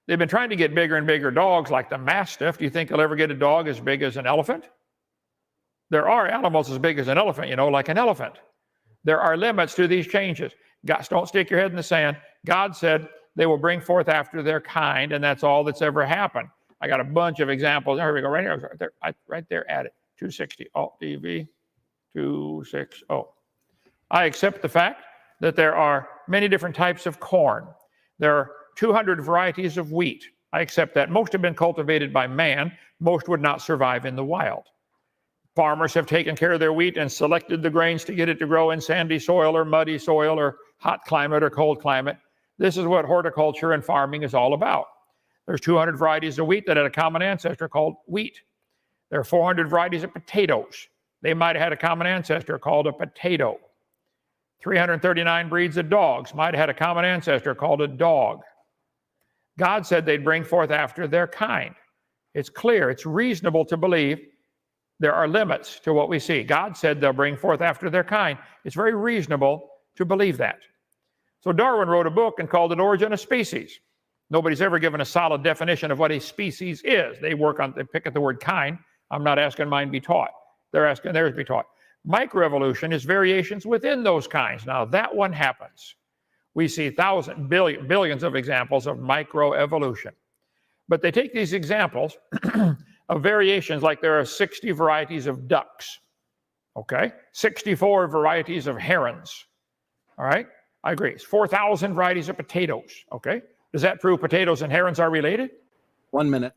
They've been trying to get bigger and bigger dogs like the Mastiff. Do you think they'll ever get a dog as big as an elephant? There are animals as big as an elephant, like an elephant. There are limits to these changes. Guys, don't stick your head in the sand. God said they will bring forth after their kind, and that's all that's ever happened. I got a bunch of examples. Here we go, right here, right there at it. 260, Alt-DV, 260. I accept the fact that there are many different types of corn. There are 200 varieties of wheat. I accept that. Most have been cultivated by man. Most would not survive in the wild. Farmers have taken care of their wheat and selected the grains to get it to grow in sandy soil or muddy soil or hot climate or cold climate. This is what horticulture and farming is all about. There's 200 varieties of wheat that had a common ancestor called wheat. There are 400 varieties of potatoes. They might have had a common ancestor called a potato. 339 breeds of dogs might have had a common ancestor called a dog. God said they'd bring forth after their kind. It's clear, it's reasonable to believe there are limits to what we see. God said they'll bring forth after their kind. It's very reasonable to believe that. So Darwin wrote a book and called it Origin of Species. Nobody's ever given a solid definition of what a species is. They pick at the word kind. I'm not asking mine be taught. They're asking theirs be taught. Microevolution is variations within those kinds. Now that one happens. We see billions of examples of microevolution. But they take these examples of variations, like there are 60 varieties of ducks, okay? 64 varieties of herons, all right? I agree. 4,000 varieties of potatoes, okay? Does that prove potatoes and herons are related? 1 minute.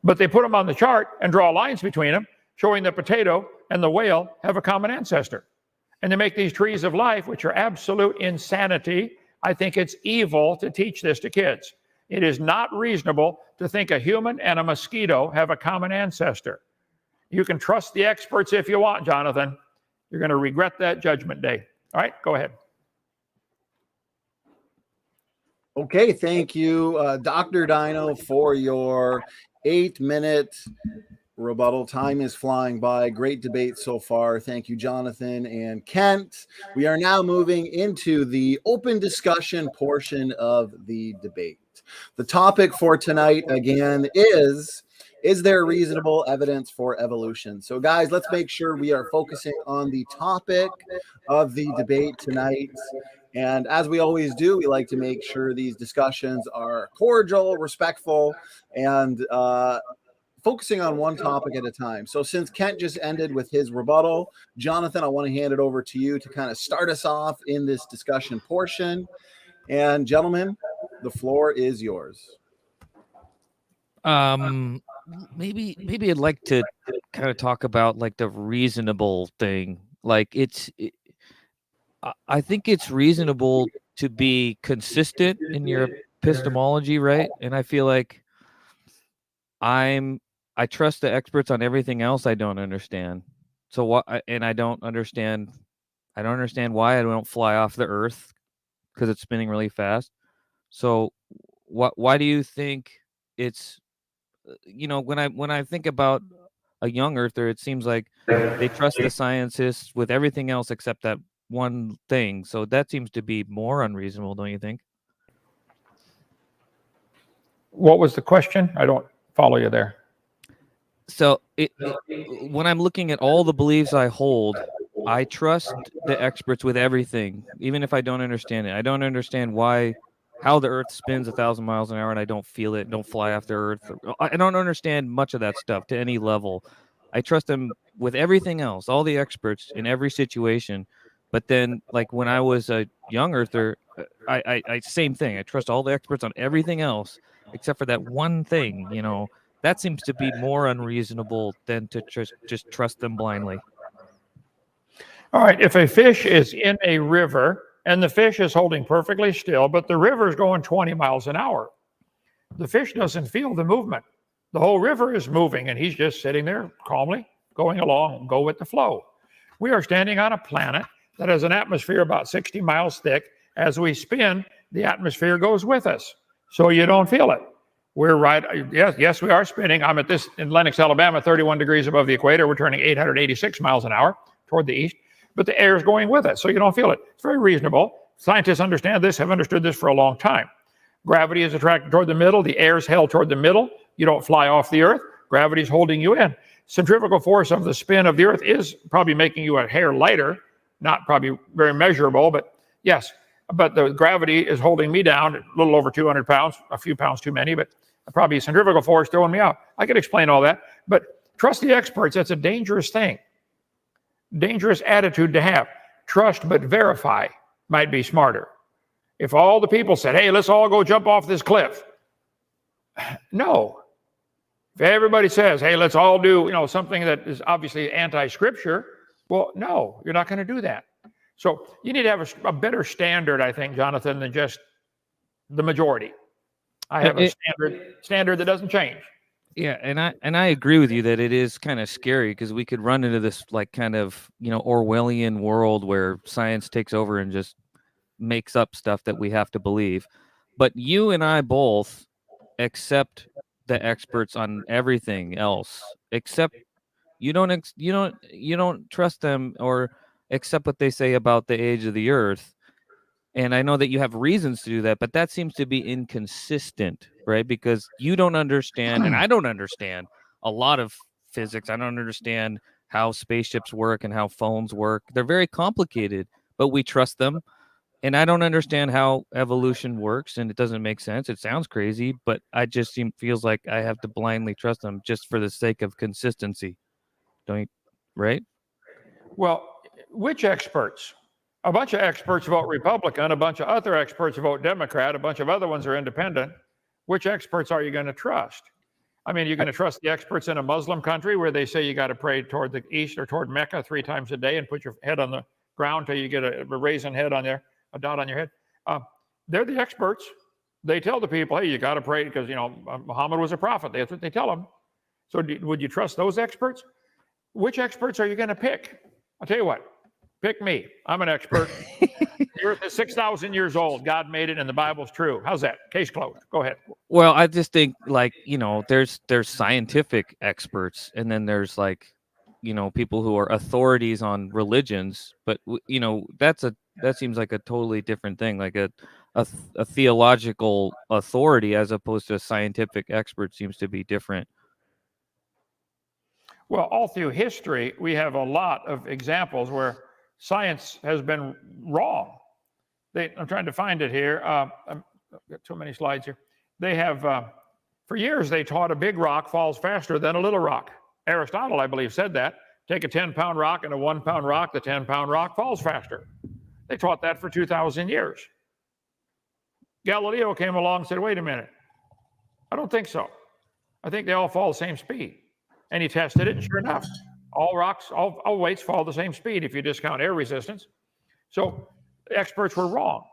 But they put them on the chart and draw lines between them, showing the potato and the whale have a common ancestor. And they make these trees of life, which are absolute insanity. I think it's evil to teach this to kids. It is not reasonable to think a human and a mosquito have a common ancestor. You can trust the experts if you want, Jonathan. You're going to regret that judgment day. All right, go ahead. Okay, thank you, Dr. Dino, for your 8-minute rebuttal. Time is flying by. Great debate so far. Thank you, Jonathan and Kent. We are now moving into the open discussion portion of the debate. The topic for tonight, again, is there reasonable evidence for evolution? So, guys, let's make sure we are focusing on the topic of the debate tonight. And as we always do, we like to make sure these discussions are cordial, respectful, and focusing on one topic at a time. So since Kent just ended with his rebuttal, Jonathan, I want to hand it over to you to kind of start us off in this discussion portion. And gentlemen, the floor is yours. Maybe I'd like to kind of talk about like the reasonable thing. Like I think it's reasonable to be consistent in your epistemology, right? And I feel like I trust the experts on everything else I don't understand. So I don't understand why I don't fly off the earth because it's spinning really fast. So why do you think it's when I think about a young earther, it seems like they trust the scientists with everything else except that one thing. So that seems to be more unreasonable, don't you think? What was the question? I don't follow you there. So when I'm looking at all the beliefs I hold, I trust the experts with everything, even if I don't understand it. I don't understand how the earth spins 1,000 miles an hour and I don't feel it, don't fly off the earth. I don't understand much of that stuff to any level. I trust them with everything else, all the experts in every situation. But then, like when I was a young earther, I same thing. I trust all the experts on everything else except for that one thing. That seems to be more unreasonable than to just trust them blindly. All right, if a fish is in a river and the fish is holding perfectly still, but the river is going 20 miles an hour, the fish doesn't feel the movement. The whole river is moving and he's just sitting there calmly going along, go with the flow. We are standing on a planet that has an atmosphere about 60 miles thick. As we spin, the atmosphere goes with us, so you don't feel it. We're right. Yes, we are spinning. I'm at this in Lenox, Alabama, 31 degrees above the equator. We're turning 886 miles an hour toward the east, but the air is going with us, so you don't feel it. It's very reasonable. Scientists understand this, have understood this for a long time. Gravity is attracted toward the middle. The air is held toward the middle. You don't fly off the earth. Gravity is holding you in. Centrifugal force of the spin of the earth is probably making you a hair lighter, not probably very measurable, but yes. But the gravity is holding me down a little over 200 pounds, a few pounds too many, but probably centrifugal force throwing me out. I could explain all that, but trust the experts. That's a dangerous thing. Dangerous attitude to have. Trust but verify might be smarter. If all the people said, hey, let's all go jump off this cliff. No. If everybody says, hey, let's all do something that is obviously anti-scripture, well, no, you're not going to do that. So you need to have a better standard, I think, Jonathan, than just the majority. I have a standard that doesn't change. Yeah, and I agree with you that it is kind of scary because we could run into this like kind of Orwellian world where science takes over and just makes up stuff that we have to believe. But you and I both accept the experts on everything else, except you don't trust them or accept what they say about the age of the earth. And I know that you have reasons to do that, but that seems to be inconsistent, right? Because you don't understand, and I don't understand a lot of physics. I don't understand how spaceships work and how phones work. They're very complicated, but we trust them. And I don't understand how evolution works, and it doesn't make sense. It sounds crazy, but feels like I have to blindly trust them just for the sake of consistency. Don't you, right? Well, which experts? A bunch of experts vote Republican, a bunch of other experts vote Democrat, a bunch of other ones are independent. Which experts are you going to trust? I mean, you're going to trust the experts in a Muslim country where they say you got to pray toward the east or toward Mecca 3 times a day and put your head on the ground till you get a raisin head on there, a dot on your head. They're the experts. They tell the people, hey, you got to pray because, Muhammad was a prophet. That's what they tell them. So would you trust those experts? Which experts are you going to pick? I'll tell you what. Pick me. I'm an expert. The earth is 6,000 years old. God made it and the Bible's true. How's that? Case closed. Go ahead. Well, I just think there's scientific experts and then there's people who are authorities on religions, but that seems like a totally different thing, like a theological authority as opposed to a scientific expert seems to be different. Well, all through history, we have a lot of examples where science has been wrong. I'm trying to find it here. I've got too many slides here. They have, for years, they taught a big rock falls faster than a little rock. Aristotle, I believe, said that. Take a 10-pound rock and a 1-pound rock, the 10-pound rock falls faster. They taught that for 2,000 years. Galileo came along and said, wait a minute. I don't think so. I think they all fall the same speed. And he tested it, and sure enough, all weights fall the same speed if you discount air resistance. So the experts were wrong.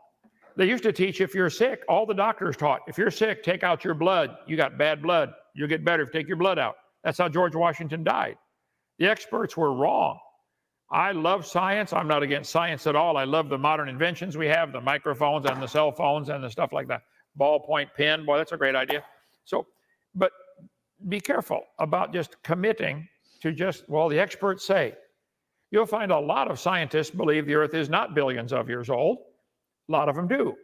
They used to teach if you're sick, all the doctors taught, if you're sick, take out your blood. You got bad blood. You'll get better if you take your blood out. That's how George Washington died. The experts were wrong. I love science. I'm not against science at all. I love the modern inventions we have, the microphones and the cell phones and the stuff like that. Ballpoint pen, boy, that's a great idea. So, but be careful about just committing to just, well, the experts say. You'll find a lot of scientists believe the Earth is not billions of years old. A lot of them do.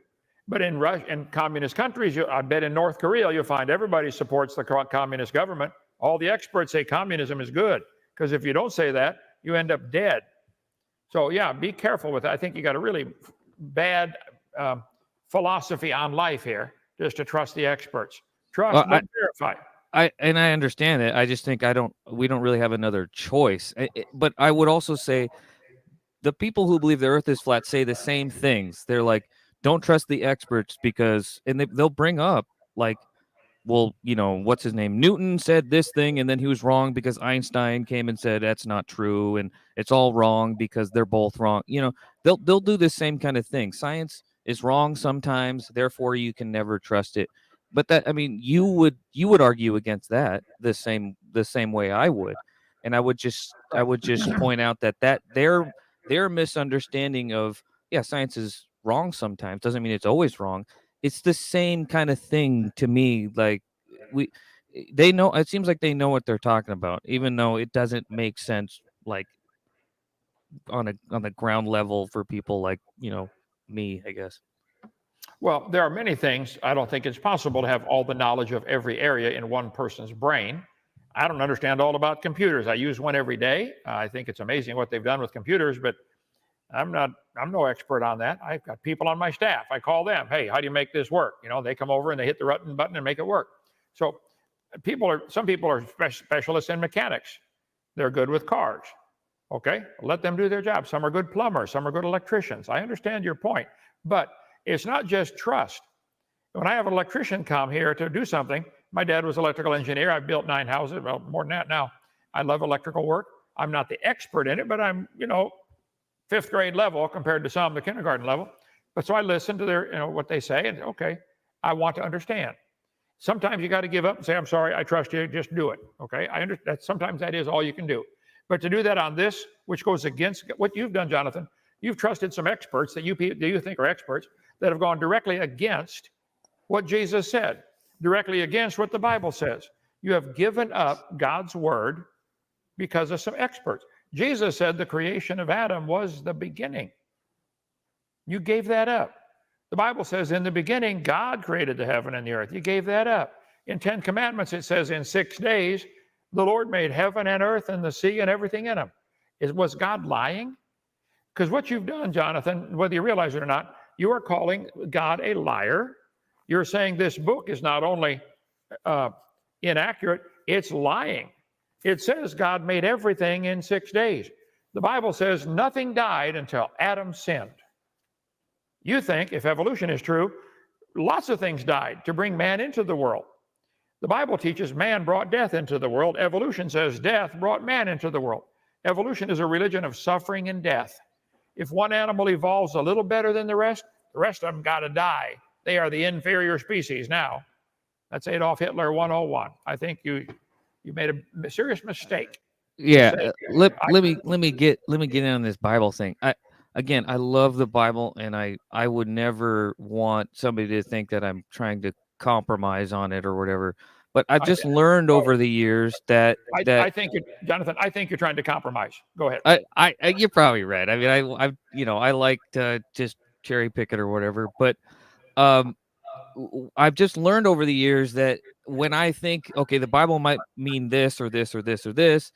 But in Russia, in communist countries, I bet in North Korea, you'll find everybody supports the communist government. All the experts say communism is good, because if you don't say that, you end up dead. So yeah, be careful with that. I think you got a really bad philosophy on life here, just to trust the experts. Trust but verify. I understand it. I just think we don't really have another choice. But I would also say the people who believe the Earth is flat say the same things. They're like, don't trust the experts because, and they'll bring up like, well, you know, what's his name? Newton said this thing, and then he was wrong because Einstein came and said that's not true, and it's all wrong because they're both wrong. You know, they'll do the same kind of thing. Science is wrong sometimes, therefore you can never trust it. But that, I mean, you would argue against that the same way I would, and I would just point out that their misunderstanding of, yeah, science is wrong sometimes doesn't mean it's always wrong. It's the same kind of thing to me. Like they know, it seems like they know what they're talking about, even though it doesn't make sense, like on the ground level for people like, you know, me, I guess. Well, there are many things. I don't think it's possible to have all the knowledge of every area in one person's brain. I don't understand all about computers. I use one every day. I think it's amazing what they've done with computers, but I'm no expert on that. I've got people on my staff. I call them, hey, how do you make this work? You know, they come over and they hit the button and make it work. So some people are specialists in mechanics. They're good with cars. Okay, let them do their job. Some are good plumbers. Some are good electricians. I understand your point, but it's not just trust. When I have an electrician come here to do something, my dad was an electrical engineer. I've built 9 houses, well, more than that now. I love electrical work. I'm not the expert in it, but I'm, you know, 5th grade level compared to some the kindergarten level. But so I listen to their, you know, what they say, and okay, I want to understand. Sometimes you got to give up and say, I'm sorry, I trust you, just do it. Okay, I understand that sometimes that is all you can do. But to do that on this, which goes against what you've done, Jonathan, you've trusted some experts that you think are experts that have gone directly against what Jesus said, directly against what the Bible says. You have given up God's word because of some experts. Jesus said the creation of Adam was the beginning. You gave that up. The Bible says in the beginning, God created the heaven and the earth. You gave that up. In 10 Commandments, it says in 6 days, the Lord made heaven and earth and the sea and everything in them. Was God lying? Because what you've done, Jonathan, whether you realize it or not, you are calling God a liar. You're saying this book is not only inaccurate, it's lying. It says God made everything in 6 days. The Bible says nothing died until Adam sinned. You think, if evolution is true, lots of things died to bring man into the world. The Bible teaches man brought death into the world. Evolution says death brought man into the world. Evolution is a religion of suffering and death. If one animal evolves a little better than the rest of them got to die. They are the inferior species now. That's Adolf Hitler 101. I think you made a serious mistake. Yeah, let me get in on this Bible thing. I love the Bible, and I would never want somebody to think that I'm trying to compromise on it or whatever. But I've just learned over the years that I think Jonathan, I think you're trying to compromise. Go ahead. You're probably right. I mean, I like to just cherry pick it or whatever. But I've just learned over the years that when I think, okay, the Bible might mean this or this or this or this,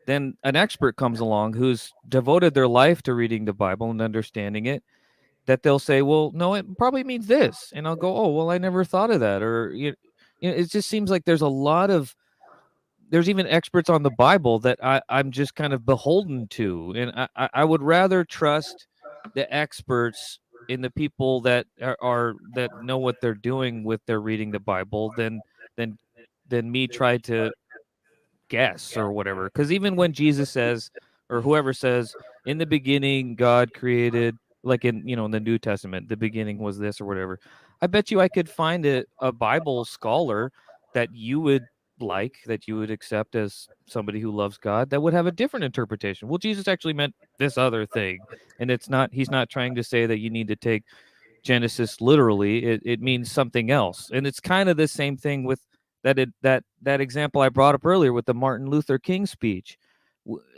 then an expert comes along who's devoted their life to reading the Bible and understanding it, that they'll say, well, no, it probably means this. And I'll go, oh, well, I never thought of that. Or, it just seems like there's even experts on the Bible that I'm just kind of beholden to. And I would rather trust the experts in the people that that know what they're doing with their reading the Bible than me try to guess or whatever. Because even when Jesus says, or whoever says, in the beginning God created, like in in the New Testament, the beginning was this or whatever, I bet you I could find a Bible scholar that you would that you would accept as somebody who loves God, that would have a different interpretation. Well, Jesus actually meant this other thing, and he's not trying to say that you need to take Genesis literally. It means something else, and it's kind of the same thing with that example I brought up earlier with the Martin Luther King speech.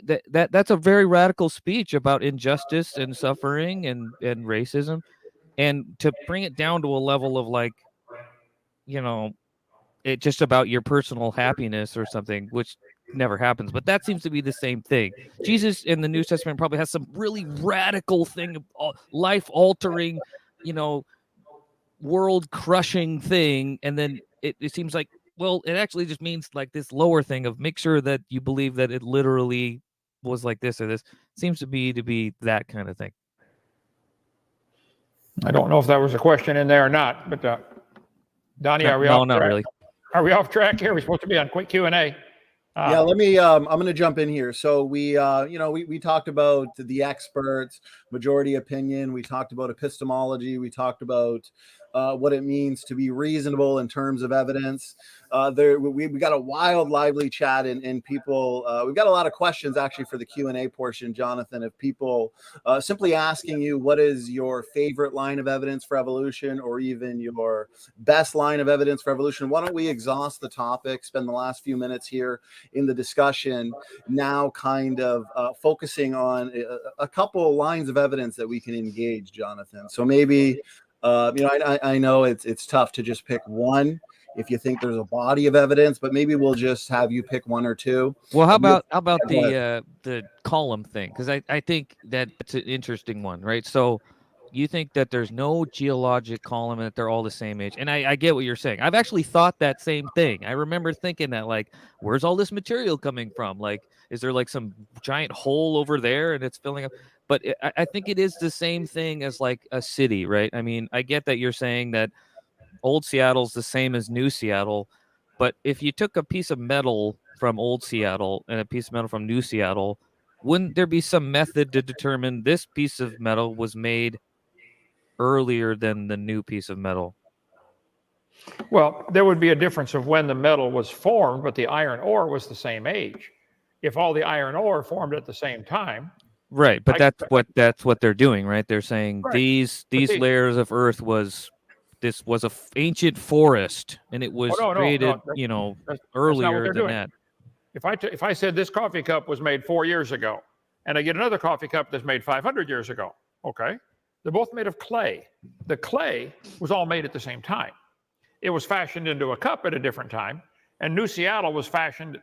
That's a very radical speech about injustice and suffering and racism, and to bring it down to a level of like, it just about your personal happiness or something, which never happens. But that seems to be the same thing. Jesus in the New Testament probably has some really radical thing, life altering, world crushing thing, and then it seems like, well, it actually just means like this lower thing of make sure that you believe that it literally was like this or this. Seems to be that kind of thing. I don't know if that was a question in there or not, but Donnie, are we off track? No, not really. Are we off track here? We're supposed to be on quick Q&A. Yeah, let me. I'm going to jump in here. So we talked about the experts, majority opinion. We talked about epistemology. We talked about what it means to be reasonable in terms of evidence. We got a wild, lively chat, and people. We've got a lot of questions actually for the Q&A portion, Jonathan. Of people simply asking you what is your favorite line of evidence for evolution, or even your best line of evidence for evolution. Why don't we exhaust the topic? Spend the last few minutes here in the discussion now, kind of focusing on a couple of lines of evidence that we can engage, Jonathan. So maybe. I know it's tough to just pick one if you think there's a body of evidence, but maybe we'll just have you pick one or two. Well, how about the column thing? Because I think that's an interesting one, right? So you think that there's no geologic column and that they're all the same age. And I get what you're saying. I've actually thought that same thing. I remember thinking that, like, where's all this material coming from? Like, is there like some giant hole over there and it's filling up? But I think it is the same thing as like a city, right? I mean, I get that you're saying that old Seattle's the same as new Seattle, but if you took a piece of metal from old Seattle and a piece of metal from new Seattle, wouldn't there be some method to determine this piece of metal was made earlier than the new piece of metal? Well, there would be a difference of when the metal was formed, but the iron ore was the same age. If all the iron ore formed at the same time, right? But that's what they're doing, right? They're saying right. these layers of Earth was a ancient forest, and it was created, earlier than that. If I said this coffee cup was made 4 years ago, and I get another coffee cup that's made 500 years ago, okay, they're both made of clay. The clay was all made at the same time. It was fashioned into a cup at a different time, and New Seattle was fashioned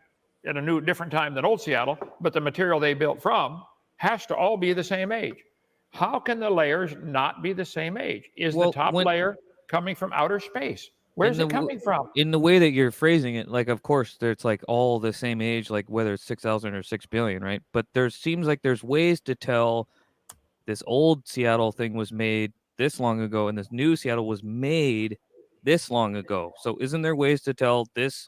at a different time than Old Seattle, but the material they built from has to all be the same age. How can the layers not be the same age? Is the top layer coming from outer space? Where's it coming from? In the way that you're phrasing it, like, of course, it's like all the same age, like whether it's 6,000 or 6 billion, right? But seems like there's ways to tell this old Seattle thing was made this long ago and this new Seattle was made this long ago. So isn't there ways to tell this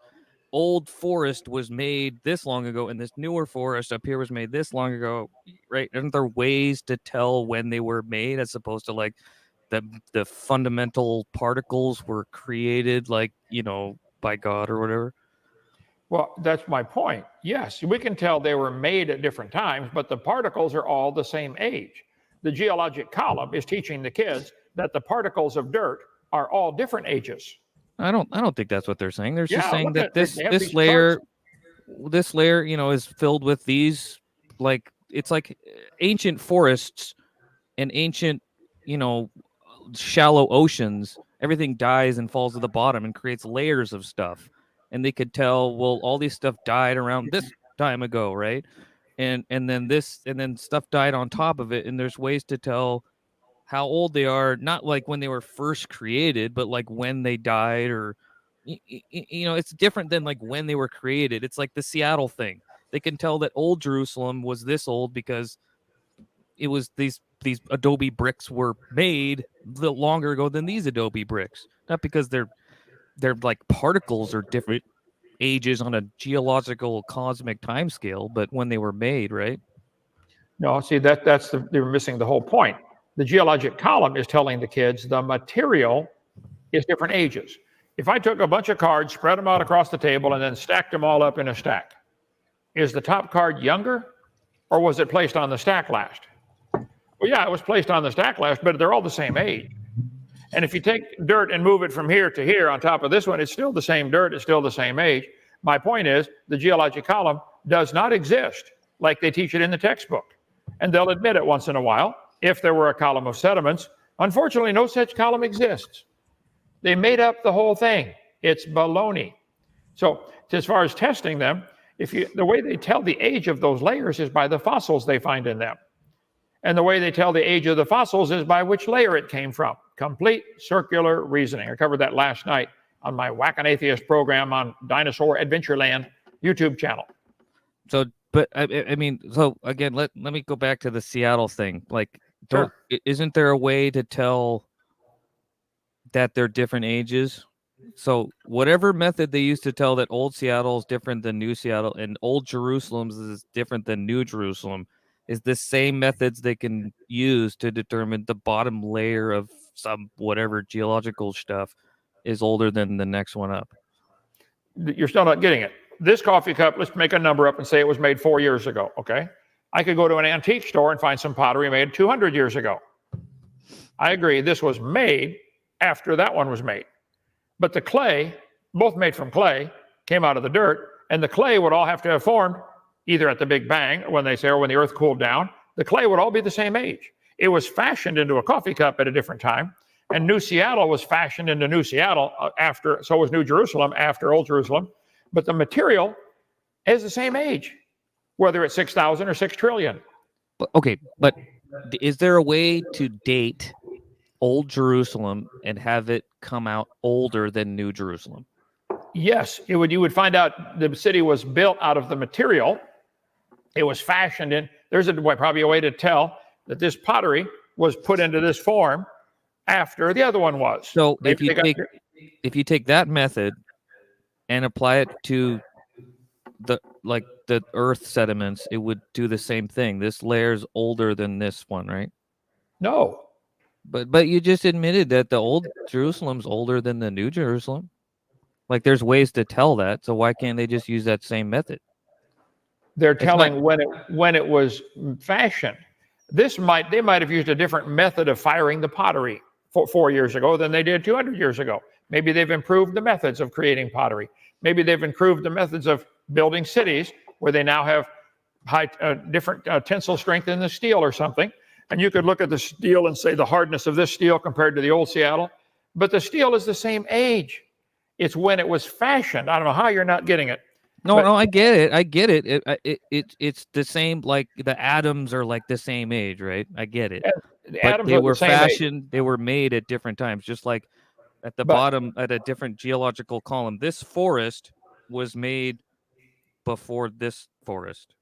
old forest was made this long ago and this newer forest up here was made this long ago, right? Aren't there ways to tell when they were made, as opposed to like the fundamental particles were created, like, by God or whatever? Well, that's my point. Yes, we can tell they were made at different times, but the particles are all the same age. The geologic column is teaching the kids that the particles of dirt are all different ages. I don't think that's what they're saying. They're just saying that this layer, is filled with these, like, it's like ancient forests and ancient, shallow oceans. Everything dies and falls to the bottom and creates layers of stuff. And they could tell, well, all these stuff died around this time ago, right? And then stuff died on top of it. And there's ways to tell how old they are, not like when they were first created, but like when they died, or it's different than like when they were created. It's like the Seattle thing. They can tell that old Jerusalem was this old because it was these adobe bricks were made longer ago than these adobe bricks, not because they're like particles are different ages on a geological cosmic timescale, but when they were made, right? No, see, they're missing the whole point. The geologic column is telling the kids the material is different ages. If I took a bunch of cards, spread them out across the table, and then stacked them all up in a stack, is the top card younger, or was it placed on the stack last? Well, yeah, it was placed on the stack last, but they're all the same age. And if you take dirt and move it from here to here on top of this one, it's still the same dirt, it's still the same age. My point is, the geologic column does not exist like they teach it in the textbook. And they'll admit it once in a while, if there were a column of sediments. Unfortunately, no such column exists. They made up the whole thing. It's baloney. So as far as testing them, the way they tell the age of those layers is by the fossils they find in them. And the way they tell the age of the fossils is by which layer it came from. Complete circular reasoning. I covered that last night on my Whack an Atheist program on Dinosaur Adventureland YouTube channel. So, but I mean, so again, let me go back to the Seattle thing. Like, Sure. Isn't there a way to tell that they're different ages? So whatever method they use to tell that old Seattle is different than new Seattle and old Jerusalem is different than new Jerusalem is the same methods they can use to determine the bottom layer of some whatever geological stuff is older than the next one up. You're still not getting it. This coffee cup, let's make a number up and say it was made 4 years ago, okay? I could go to an antique store and find some pottery made 200 years ago. I agree, this was made after that one was made. But the clay, both made from clay, came out of the dirt, and the clay would all have to have formed either at the Big Bang, when they say, or when the Earth cooled down. The clay would all be the same age. It was fashioned into a coffee cup at a different time, and New Seattle was fashioned into New Seattle after, so was New Jerusalem after Old Jerusalem. But the material is the same age, whether it's 6,000 or 6 trillion. Okay, but is there a way to date Old Jerusalem and have it come out older than New Jerusalem? Yes, you would find out the city was built out of the material. It was fashioned in. There's probably a way to tell that this pottery was put into this form after the other one was. So if you take that method and apply it to the Earth sediments, it would do the same thing. This layer's older than this one, right? No. But you just admitted that the old Jerusalem's older than the New Jerusalem. Like, there's ways to tell that, so why can't they just use that same method? They're telling when it was fashioned. They might have used a different method of firing the pottery 4 years ago than they did 200 years ago. Maybe they've improved the methods of creating pottery. Maybe they've improved the methods of building cities where they now have different tensile strength in the steel or something. And you could look at the steel and say the hardness of this steel compared to the old Seattle, but the steel is the same age. It's when it was fashioned. I don't know how you're not getting it. No, I get it. It's the same. Like, the atoms are like the same age, right? I get it. But they were fashioned. They were made at different times. Just like at the bottom, at a different geological column. This forest was made before this forest.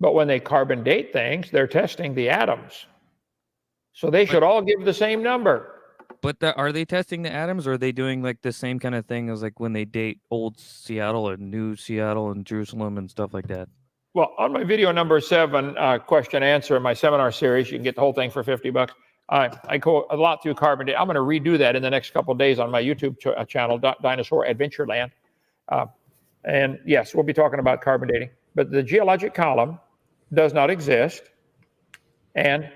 But when they carbon date things, they're testing the atoms. So they should all give the same number. But are they testing the atoms, or are they doing like the same kind of thing as like when they date old Seattle and new Seattle and Jerusalem and stuff like that? Well, on my video number 7, question answer in my seminar series, you can get the whole thing for $50. I go a lot through carbon date. I'm going to redo that in the next couple of days on my YouTube channel, Dinosaur Adventureland. And yes, we'll be talking about carbon dating. But the geologic column does not exist, and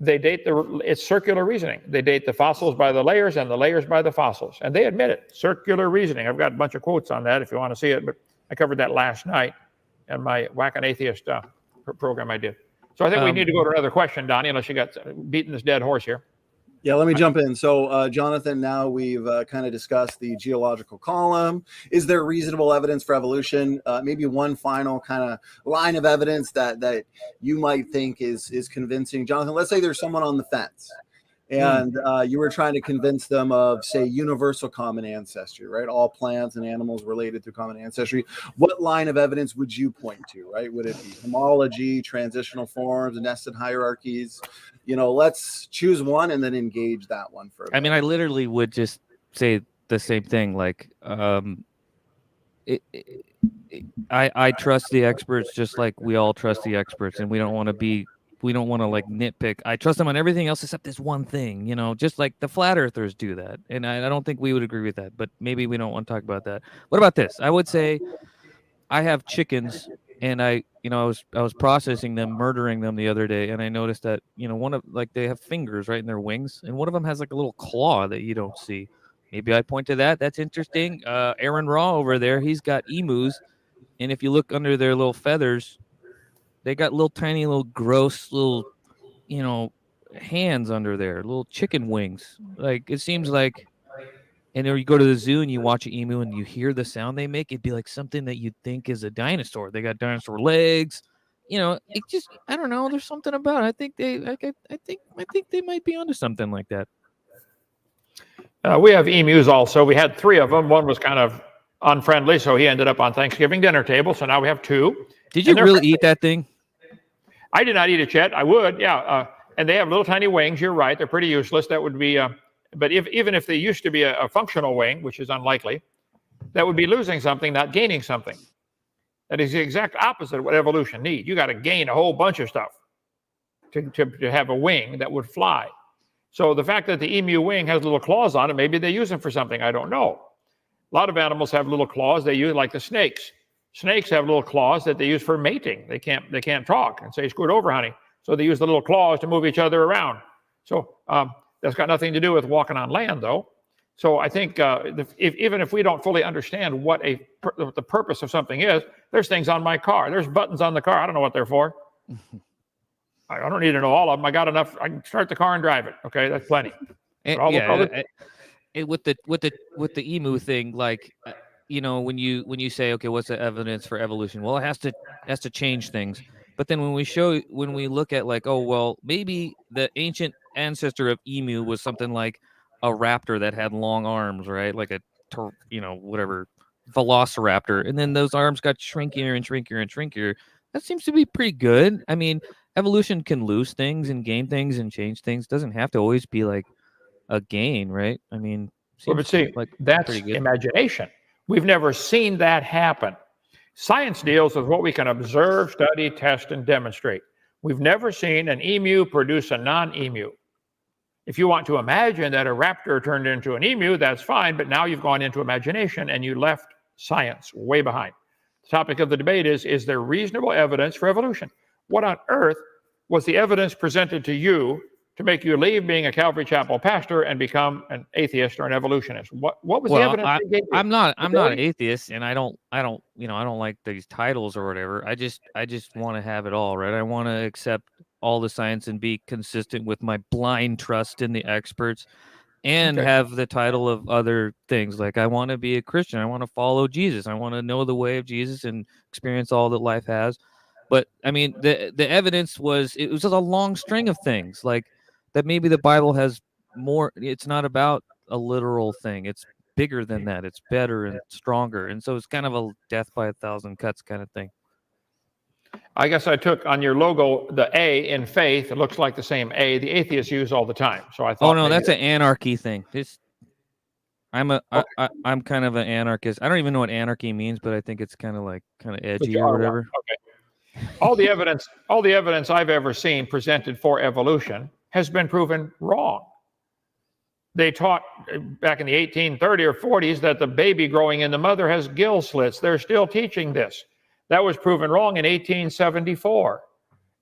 they date it's circular reasoning. They date the fossils by the layers and the layers by the fossils. And they admit it, circular reasoning. I've got a bunch of quotes on that if you want to see it, but I covered that last night in my Whack an Atheist program I did. So I think we need to go to another question, Donnie, unless you got beating this dead horse here. Yeah, let me jump in. So, Jonathan, now we've kind of discussed the geological column. Is there reasonable evidence for evolution? Maybe one final kind of line of evidence that you might think is convincing. Jonathan, let's say there's someone on the fence, and you were trying to convince them of, say, universal common ancestry, right? All plants and animals related to common ancestry. What line of evidence would you point to, right? Would it be homology, transitional forms, nested hierarchies? Let's choose one and then engage that one further. I mean, I literally would just say the same thing. Like, I trust the experts just like we all trust the experts, and we don't want to like nitpick. I trust them on everything else except this one thing, just like the flat earthers do that. And I don't think we would agree with that, but maybe we don't want to talk about that. What about this? I would say I have chickens, and I was processing them, murdering them the other day, and I noticed that, one of like they have fingers right in their wings, and one of them has like a little claw that you don't see. Maybe I point to that. That's interesting. Aaron Raw over there, he's got emus. And if you look under their little feathers, they got little tiny little gross little, hands under there, little chicken wings. Like it seems like, and then you go to the zoo and you watch an emu and you hear the sound they make, it'd be like something that you'd think is a dinosaur. They got dinosaur legs. It just, I don't know. There's something about it. I think they might be onto something like that. We have emus also. We had 3 of them. One was kind of unfriendly, so he ended up on Thanksgiving dinner table. So now we have 2. Did you really eat that thing? I did not eat it yet. I would, yeah. And they have little tiny wings. You're right. They're pretty useless. That would be, but even if they used to be a functional wing, which is unlikely, that would be losing something, not gaining something. That is the exact opposite of what evolution needs. You got to gain a whole bunch of stuff to have a wing that would fly. So the fact that the emu wing has little claws on it, maybe they use them for something. I don't know. A lot of animals have little claws they use, like the snakes. Snakes have little claws that they use for mating. They can't talk and say, "Scoot over, honey." So they use the little claws to move each other around. So that's got nothing to do with walking on land, though. So I think even if we don't fully understand what the purpose of something is, there's things on my car. There's buttons on the car. I don't know what they're for. I don't need to know all of them. I got enough. I can start the car and drive it. Okay, that's plenty. With the emu thing, like when you say, okay, what's the evidence for evolution? Well, it has to change things. But then when we look at like, oh well, maybe the ancient ancestor of emu was something like a raptor that had long arms, right? Like a whatever velociraptor, and then those arms got shrinkier and shrinkier and shrinkier. That seems to be pretty good. I mean, evolution can lose things and gain things and change things. It doesn't have to always be like a gain, right? I mean, but see, like that's imagination. We've never seen that happen. Science deals with what we can observe, study, test, and demonstrate. We've never seen an emu produce a non-emu. If you want to imagine that a raptor turned into an emu, that's fine, but now you've gone into imagination and you left science way behind. The topic of the debate is there reasonable evidence for evolution? What on earth was the evidence presented to you to make you leave being a Calvary Chapel pastor and become an atheist or an evolutionist? What was the evidence they gave you? I'm not an atheist, and I don't like these titles or whatever. I just want to have it all, right? I want to accept all the science and be consistent with my blind trust in the experts, and have the title of other things. Like I want to be a Christian. I want to follow Jesus. I want to know the way of Jesus and experience all that life has. But I mean, the evidence was just a long string of things, like that maybe the Bible has more. It's not about a literal thing. It's bigger than that. It's better and stronger. And so it's kind of a death by 1,000 cuts kind of thing. I guess I took on your logo the A in faith. It looks like the same A the atheists use all the time. So I thought. Oh no, that's an anarchy thing. I'm kind of an anarchist. I don't even know what anarchy means, but I think it's kind of edgy or whatever. Okay. All the evidence I've ever seen presented for evolution has been proven wrong. They taught back in the 1830s or 40s that the baby growing in the mother has gill slits. They're still teaching this. That was proven wrong in 1874.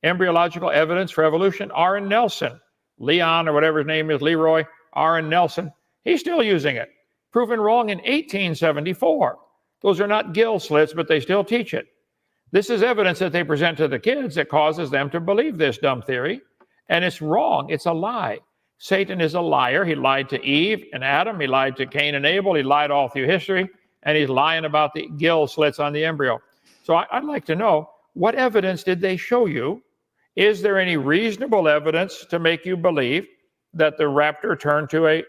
Embryological evidence for evolution, Aaron Nelson, Leon or whatever his name is, Leroy, Aaron Nelson, he's still using it. Proven wrong in 1874. Those are not gill slits, but they still teach it. This is evidence that they present to the kids that causes them to believe this dumb theory. And it's wrong. It's a lie. Satan is a liar. He lied to Eve and Adam. He lied to Cain and Abel. He lied all through history. And he's lying about the gill slits on the embryo. So I'd like to know, what evidence did they show you? Is there any reasonable evidence to make you believe that the raptor turned to a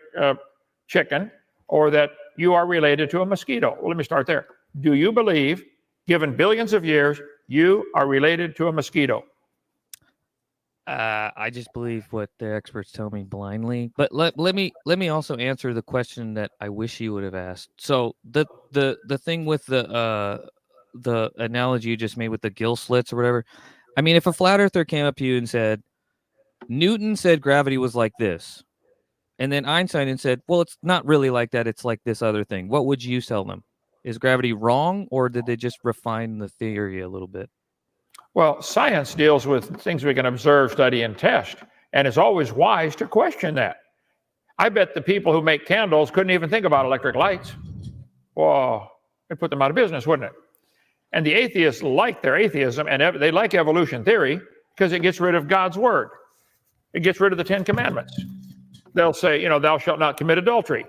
chicken, or that you are related to a mosquito? Well, let me start there. Do you believe, given billions of years, you are related to a mosquito? I just believe what the experts tell me blindly. But let me also answer the question that I wish you would have asked. So the thing with the analogy you just made with the gill slits or whatever. I mean, if a flat earther came up to you and said, Newton said gravity was like this, and then Einstein said, well, it's not really like that. It's like this other thing. What would you tell them? Is gravity wrong, or did they just refine the theory a little bit? Well, science deals with things we can observe, study, and test, and it's always wise to question that. I bet the people who make candles couldn't even think about electric lights. Well, it'd put them out of business, wouldn't it? And the atheists like their atheism, and they like evolution theory because it gets rid of God's word. It gets rid of the 10 Commandments. They'll say, thou shalt not commit adultery.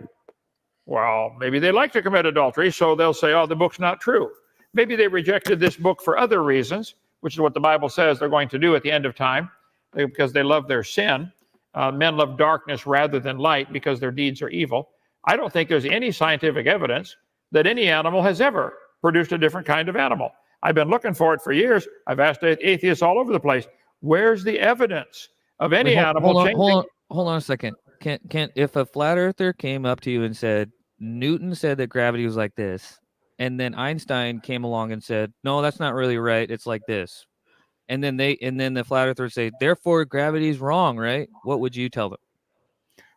Well, maybe they like to commit adultery, so they'll say, oh, the book's not true. Maybe they rejected this book for other reasons, which is what the Bible says they're going to do at the end of time, because they love their sin. Men love darkness rather than light because their deeds are evil. I don't think there's any scientific evidence that any animal has ever produced a different kind of animal. I've been looking for it for years. I've asked atheists all over the place, where's the evidence of any animal changing? Hold on a second. Kent, if a flat earther came up to you and said, Newton said that gravity was like this, and then Einstein came along and said, no, that's not really right. It's like this. And then the flat earthers say, therefore gravity is wrong, right? What would you tell them?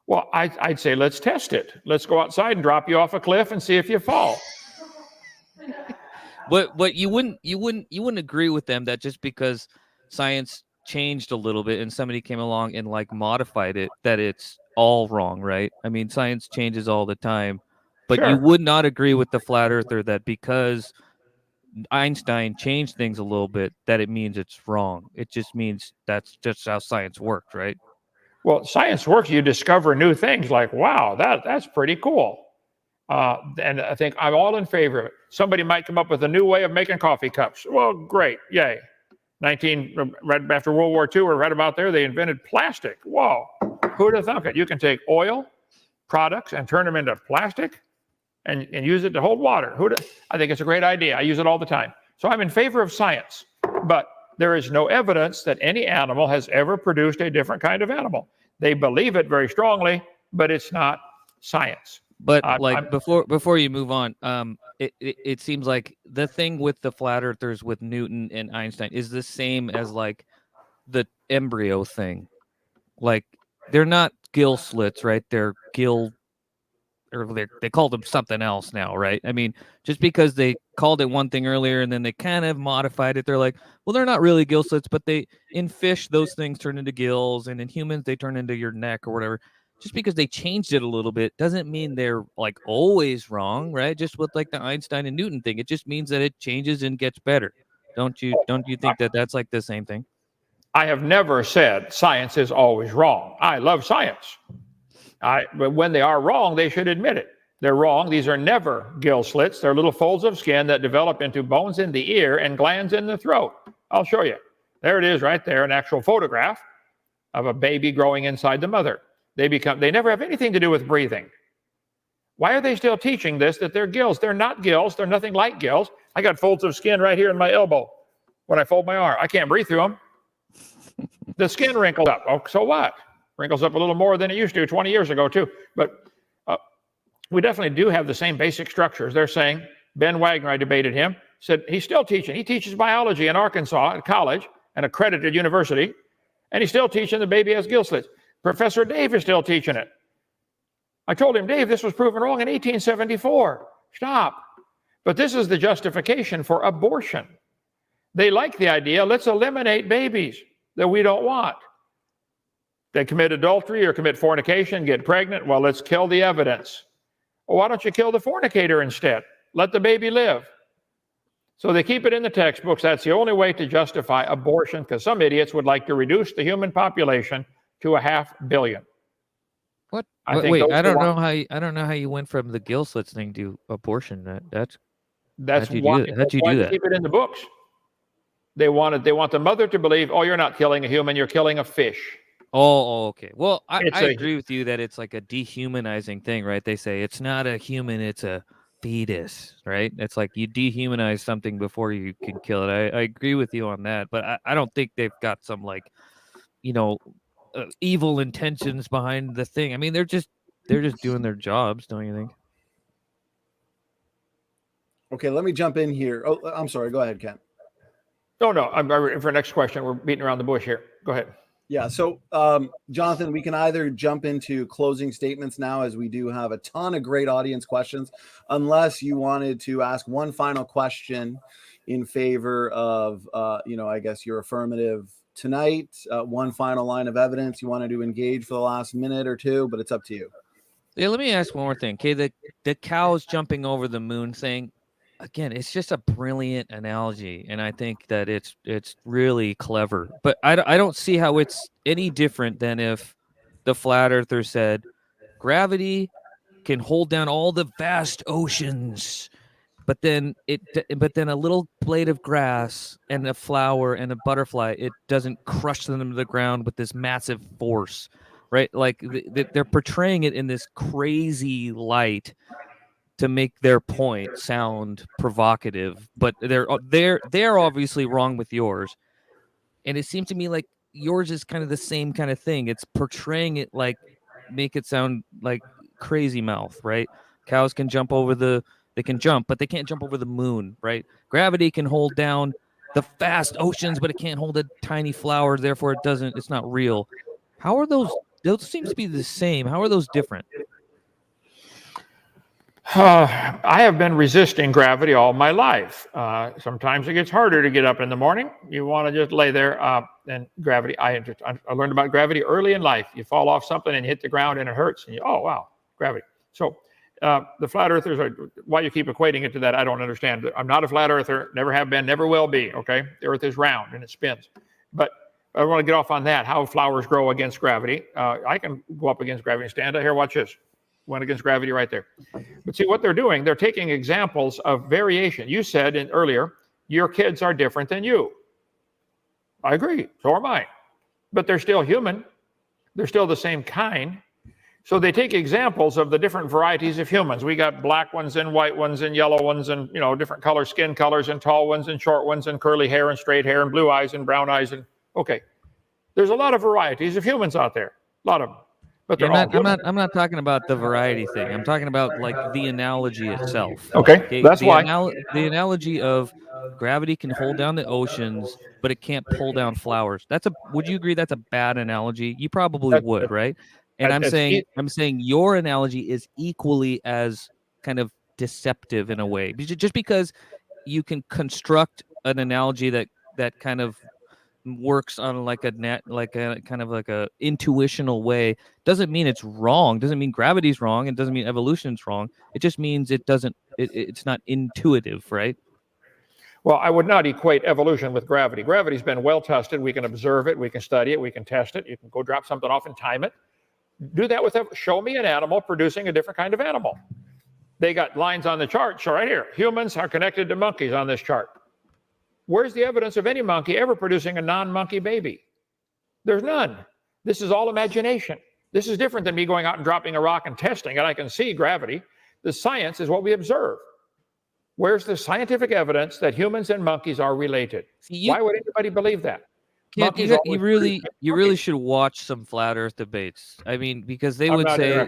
Well, I'd say, let's test it. Let's go outside and drop you off a cliff and see if you fall. But you wouldn't agree with them that just because science changed a little bit and somebody came along and like modified it, that it's all wrong, right? I mean, science changes all the time, but Sure. You would not agree with the flat earther that because Einstein changed things a little bit, that it means it's wrong. It just means that's just how science worked, right? Well, science works. You discover new things like, wow, that's pretty cool. And I think I'm all in favor of it. Somebody might come up with a new way of making coffee cups. Well, great, yay. Right after World War II, or right about there, they invented plastic. Whoa, who'd have thunk it? You can take oil products and turn them into plastic and use it to hold water. I think it's a great idea. I use it all the time. So I'm in favor of science, but there is no evidence that any animal has ever produced a different kind of animal. They believe it very strongly, but it's not science. But before you move on, it seems like the thing with the flat earthers with Newton and Einstein is the same as like the embryo thing. Like they're not gill slits, right? They're gill, or they called them something else now, right? I mean, just because they called it one thing earlier and then they kind of modified it, they're like, well, they're not really gill slits, but in fish those things turn into gills, and in humans they turn into your neck or whatever. Just because they changed it a little bit doesn't mean they're like always wrong, right? Just with like the Einstein and Newton thing, it just means that it changes and gets better. Don't you think that that's like the same thing? I have never said science is always wrong. I love science. But when they are wrong, they should admit it. They're wrong. These are never gill slits. They're little folds of skin that develop into bones in the ear and glands in the throat. I'll show you. There it is right there, an actual photograph of a baby growing inside the mother. They never have anything to do with breathing. Why are they still teaching this, that they're gills? They're not gills. They're nothing like gills. I got folds of skin right here in my elbow when I fold my arm. I can't breathe through them. The skin wrinkles up. Oh, so what? Wrinkles up a little more than it used to 20 years ago, too. But we definitely do have the same basic structures. They're saying, Ben Wagner, I debated him, said he's still teaching. He teaches biology in Arkansas at college, an accredited university, and he's still teaching the baby has gill slits. Professor Dave is still teaching it. I told him, Dave, this was proven wrong in 1874. Stop. But this is the justification for abortion. They like the idea, let's eliminate babies that we don't want. They commit adultery or commit fornication, get pregnant. Well, let's kill the evidence. Well, why don't you kill the fornicator instead? Let the baby live. So they keep it in the textbooks. That's the only way to justify abortion, because some idiots would like to reduce the human population to 500 million. What? I don't know how you went from the gill slits thing to abortion. How'd you do that? Keep it in the books. They want the mother to believe, oh, you're not killing a human, you're killing a fish. Oh, okay. Well, I agree with you that it's like a dehumanizing thing, right? They say it's not a human, it's a fetus, right? It's like you dehumanize something before you can kill it. I agree with you on that, but I don't think they've got some like evil intentions behind the thing. I mean, they're just doing their jobs, don't you think? Okay, let me jump in here. Oh, I'm sorry. Go ahead, Kent. No. I'm ready for the next question. We're beating around the bush here. Go ahead. Yeah. So, Jonathan, we can either jump into closing statements now, as we do have a ton of great audience questions, unless you wanted to ask one final question in favor of, I guess your affirmative tonight. One final line of evidence you wanted to engage for the last minute or two, but it's up to you. Yeah, let me ask one more thing. Okay, the cows jumping over the moon thing. Again, it's just a brilliant analogy, and I think that it's really clever. But I don't see how it's any different than if the flat earther said gravity can hold down all the vast oceans, but then a little blade of grass and a flower and a butterfly, it doesn't crush them to the ground with this massive force, right? Like they're portraying it in this crazy light to make their point sound provocative, but they're obviously wrong with yours. And it seemed to me like yours is kind of the same kind of thing. It's portraying it like, make it sound like crazy mouth, right? Cows can jump they can jump, but they can't jump over the moon, right? Gravity can hold down the vast oceans, but it can't hold a tiny flower, therefore it's not real. How are those seems to be the same. How are those different? I have been resisting gravity all my life. Sometimes it gets harder to get up in the morning. You want to just lay there. And gravity, I learned about gravity early in life. You fall off something and hit the ground and it hurts. And oh, wow, gravity. So the flat earthers, why you keep equating it to that, I don't understand. I'm not a flat earther, never have been, never will be, okay? The earth is round and it spins. But I want to get off on that, how flowers grow against gravity. I can go up against gravity and stand out here, watch this. Went against gravity right there. But see what they're doing, they're taking examples of variation. You said earlier, your kids are different than you. I agree, so are mine. But they're still human. They're still the same kind. So they take examples of the different varieties of humans. We got black ones and white ones and yellow ones and different color skin colors and tall ones and short ones and curly hair and straight hair and blue eyes and brown eyes and okay. There's a lot of varieties of humans out there. A lot of them. But I'm not talking about the variety thing. I'm talking about like the analogy itself. Okay, that's why. The analogy of gravity can hold down the oceans, but it can't pull down flowers. Would you agree that's a bad analogy? You probably would, right? And I'm saying your analogy is equally as kind of deceptive in a way. Just because you can construct an analogy that kind of works on like a kind of like a intuitional way doesn't mean it's wrong. Doesn't mean gravity's wrong. It doesn't mean evolution's wrong. It just means it's not intuitive, right? Well, I would not equate evolution with gravity. Gravity's been well tested. We can observe it. We can study it. We can test it. You can go drop something off and time it. Do that with show me an animal producing a different kind of animal. They got lines on the chart. So right here, humans are connected to monkeys on this chart. Where's the evidence of any monkey ever producing a non-monkey baby? There's none. This is all imagination. This is different than me going out and dropping a rock and testing it. I can see gravity. The science is what we observe. Where's the scientific evidence that humans and monkeys are related? Why would anybody believe that? You really should watch some flat Earth debates. I mean, because they would say,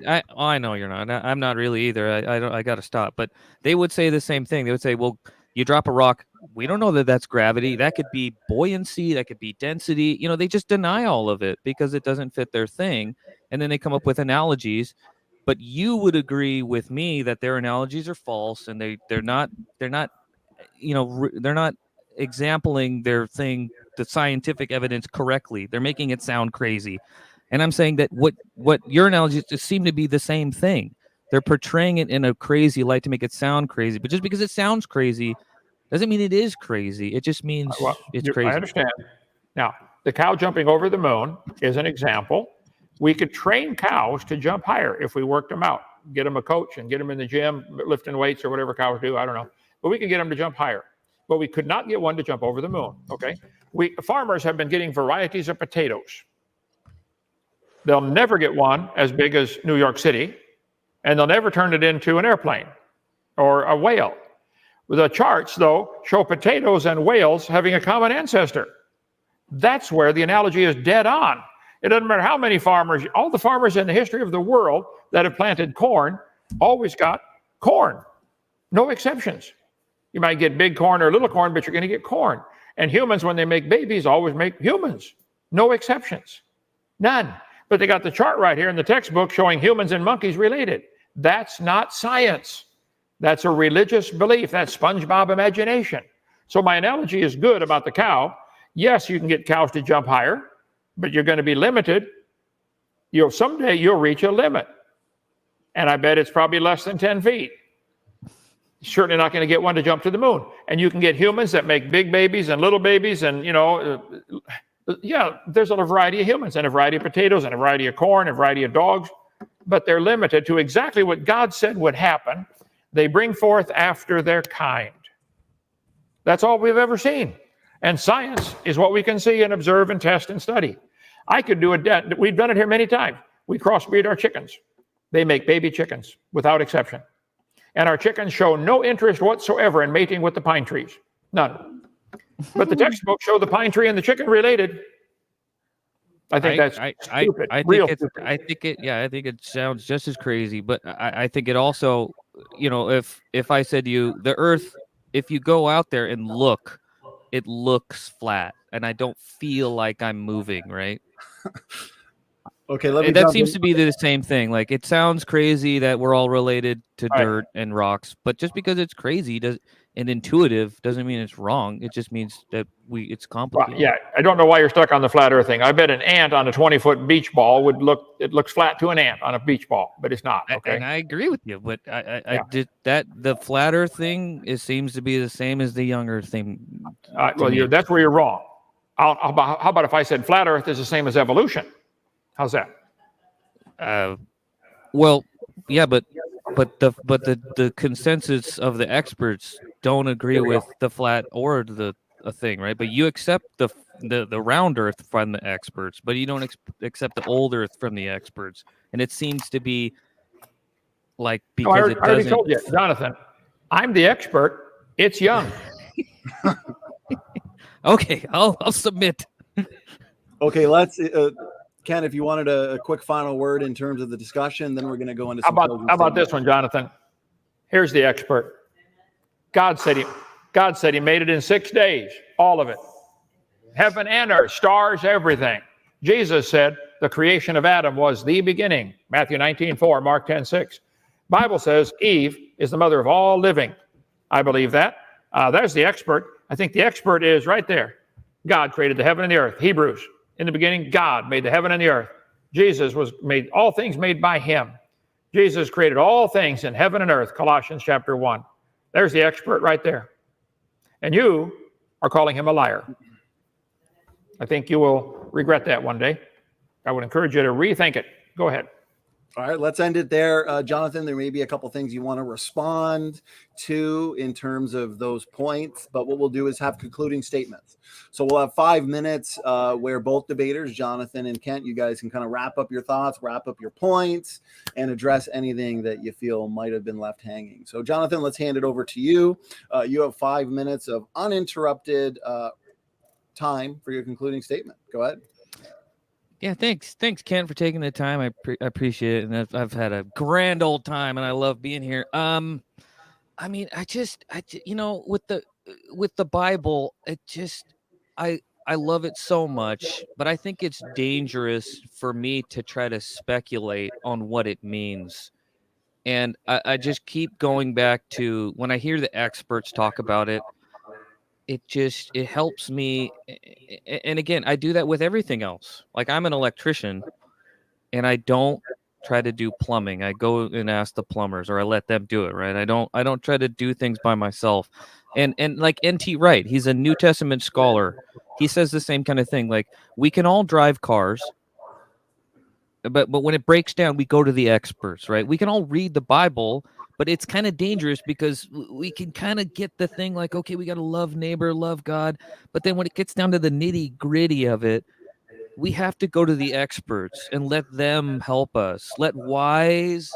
I know you're not. I'm not really either. I got to stop. But they would say the same thing. They would say, well, you drop a rock. We don't know that that's gravity. That could be buoyancy. That could be density. They just deny all of it because it doesn't fit their thing. And then they come up with analogies. But you would agree with me that their analogies are false and they're not exempling their thing, the scientific evidence correctly. They're making it sound crazy. And I'm saying that what your analogies just seem to be the same thing. They're portraying it in a crazy light to make it sound crazy. But just because it sounds crazy doesn't mean it is crazy. It just means it's crazy. I understand. Now, the cow jumping over the moon is an example. We could train cows to jump higher if we worked them out. Get them a coach and get them in the gym, lifting weights or whatever cows do. I don't know. But we could get them to jump higher. But we could not get one to jump over the moon. Okay? Farmers have been getting varieties of potatoes. They'll never get one as big as New York City, and they'll never turn it into an airplane or a whale. The charts, though, show potatoes and whales having a common ancestor. That's where the analogy is dead on. It doesn't matter how many farmers, all the farmers in the history of the world that have planted corn always got corn. No exceptions. You might get big corn or little corn, but you're going to get corn. And humans, when they make babies, always make humans. No exceptions. None. But they got the chart right here in the textbook showing humans and monkeys related. That's not science. That's a religious belief. That's SpongeBob imagination. So my analogy is good about the cow. Yes, you can get cows to jump higher, but you're going to be limited. Someday you'll reach a limit. And I bet it's probably less than 10 feet. Certainly not going to get one to jump to the moon. And you can get humans that make big babies and little babies and, there's a variety of humans and a variety of potatoes and a variety of corn, a variety of dogs, but they're limited to exactly what God said would happen. They bring forth after their kind. That's all we've ever seen. And science is what we can see and observe and test and study. I could do it. We've done it here many times. We crossbreed our chickens. They make baby chickens without exception. And our chickens show no interest whatsoever in mating with the pine trees. None. But the textbook show the pine tree and the chicken related. I think that's stupid. I think it sounds just as crazy, but I think it also, if I said to you, the Earth, if you go out there and look, it looks flat, and I don't feel like I'm moving, right? Okay, let me. That seems to be the same thing. Like, it sounds crazy that we're all related to dirt and rocks, but just because it's crazy and intuitive doesn't mean it's wrong. It just means that it's complicated. Well, I don't know why you're stuck on the flat Earth thing. I bet an ant on a 20-foot beach ball it looks flat to an ant on a beach ball, but it's not. Okay, and I agree with you, but I did that. The flat Earth thing seems to be the same as the young Earth thing. That's where you're wrong. How about if I said flat Earth is the same as evolution? How's that? Well, yeah, but the consensus of the experts don't agree with the flat or the thing, right? But you accept the round Earth from the experts, but you don't accept the old Earth from the experts, and it seems to be like because I already told you, Jonathan. I'm the expert. It's young. Okay, I'll submit. Okay, let's. Ken, if you wanted a quick final word in terms of the discussion, then we're going to go into some. How about this one, Jonathan? Here's the expert. God said he made it in 6 days, all of it. Heaven and earth, stars, everything. Jesus said the creation of Adam was the beginning. Matthew 19:4, Mark 10:6. Bible says Eve is the mother of all living. I believe that. There's the expert. I think the expert is right there. God created the heaven and the earth. Hebrews. In the beginning, God made the heaven and the earth. Jesus made all things made by him. Jesus created all things in heaven and earth, Colossians chapter 1. There's the expert right there. And you are calling him a liar. I think you will regret that one day. I would encourage you to rethink it. Go ahead. All right, let's end it there. Jonathan, there may be a couple things you want to respond to in terms of those points, but what we'll do is have concluding statements. So we'll have 5 minutes where both debaters, Jonathan and Kent, you guys can kind of wrap up your thoughts, wrap up your points, and address anything that you feel might have been left hanging. So Jonathan, let's hand it over to you. You have 5 minutes of uninterrupted time for your concluding statement. Go ahead. Yeah, thanks, Ken, for taking the time. I appreciate it, and I've had a grand old time, and I love being here. I mean, I with the Bible, I love it so much, but I think it's dangerous for me to try to speculate on what it means, and I just keep going back to when I hear the experts talk about it. It helps me. And again, I do that with everything else. Like, I'm an electrician and I don't try to do plumbing. I go and ask the plumbers, or I let them do it. Right. I don't try to do things by myself. And like N.T. Wright, he's a New Testament scholar. He says the same kind of thing. Like, we can all drive cars, but when it breaks down, we go to the experts, right? We can all read the Bible, but it's kind of dangerous because we can kind of get the thing like, okay, we got to love neighbor, love God. But then when it gets down to the nitty gritty of it, we have to go to the experts and let them help us. Let wise,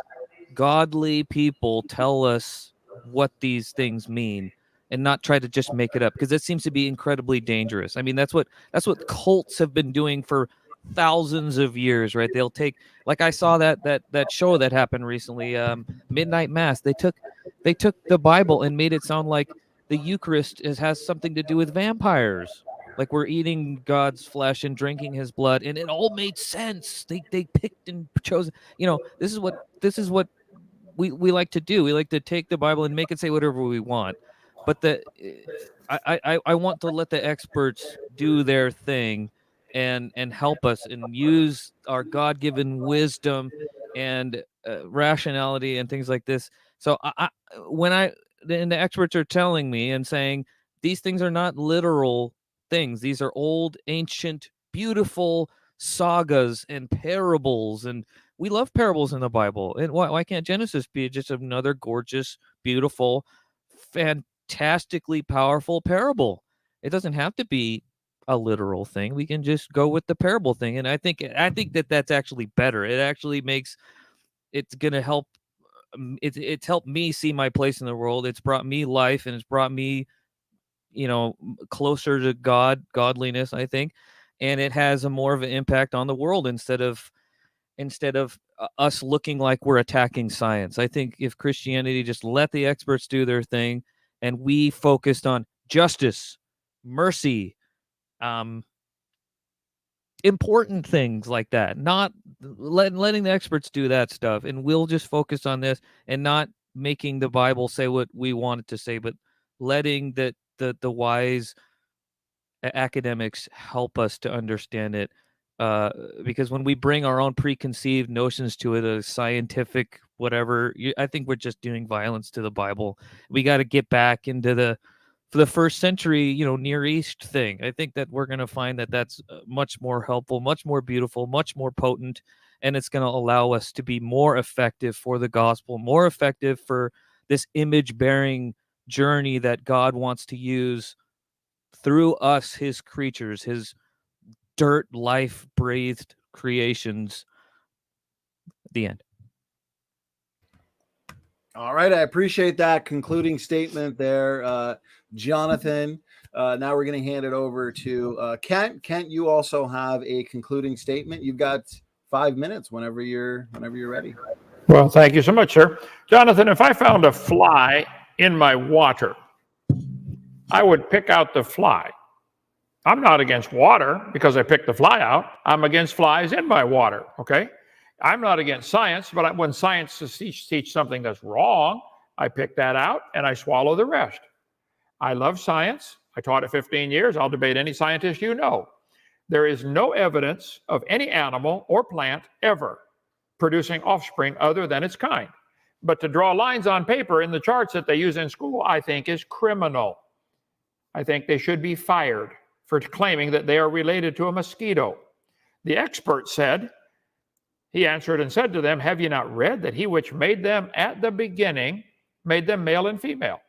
godly people tell us what these things mean. and not try to just make it up, because it seems to be incredibly dangerous. I mean, that's what cults have been doing for thousands of years, right? They'll take, like I saw that show that happened recently, Midnight Mass. They took the Bible and made it sound like the Eucharist has something to do with vampires, like we're eating God's flesh and drinking his blood, and it all made sense. They picked and chose, this is what we like to do. We like to take the Bible and make it say whatever we want. But I want to let the experts do their thing and help us and use our God-given wisdom and rationality and things like this. So when the experts are telling me and saying these things are not literal things, these are old, ancient, beautiful sagas and parables, and we love parables in the Bible. And why can't Genesis be just another gorgeous, beautiful, fantastically powerful parable? It doesn't have to be a literal thing. We can just go with the parable thing. And I think that's actually better. It actually it's going to help. It's helped me see my place in the world. It's brought me life, and it's brought me, closer to godliness, I think. And it has a more of an impact on the world instead of us looking like we're attacking science. I think if Christianity just let the experts do their thing and we focused on justice, mercy, important things like that, not letting the experts do that stuff, and we'll just focus on this and not making the Bible say what we want it to say, but letting the wise academics help us to understand it. Because when we bring our own preconceived notions to it, a scientific whatever, I think we're just doing violence to the Bible. We got to get back into for the first century, Near East thing. I think that we're going to find that that's much more helpful, much more beautiful, much more potent, and it's going to allow us to be more effective for the gospel, more effective for this image-bearing journey that God wants to use through us, his creatures, his dirt, life-breathed creations. The end. All right, I appreciate that concluding statement there, Jonathan. Now we're going to hand it over to Kent. Kent, you also have a concluding statement. You've got 5 minutes whenever you're ready. Well, thank you so much, sir. Jonathan, if I found a fly in my water, I would pick out the fly. I'm not against water because I picked the fly out. I'm against flies in my water, okay? I'm not against science, but when scientists teach something that's wrong, I pick that out and I swallow the rest. I love science. I taught it 15 years. I'll debate any scientist you know. There is no evidence of any animal or plant ever producing offspring other than its kind. But to draw lines on paper in the charts that they use in school, I think is criminal. I think they should be fired for claiming that they are related to a mosquito. The expert said, he answered and said to them, have you not read that he which made them at the beginning made them male and female?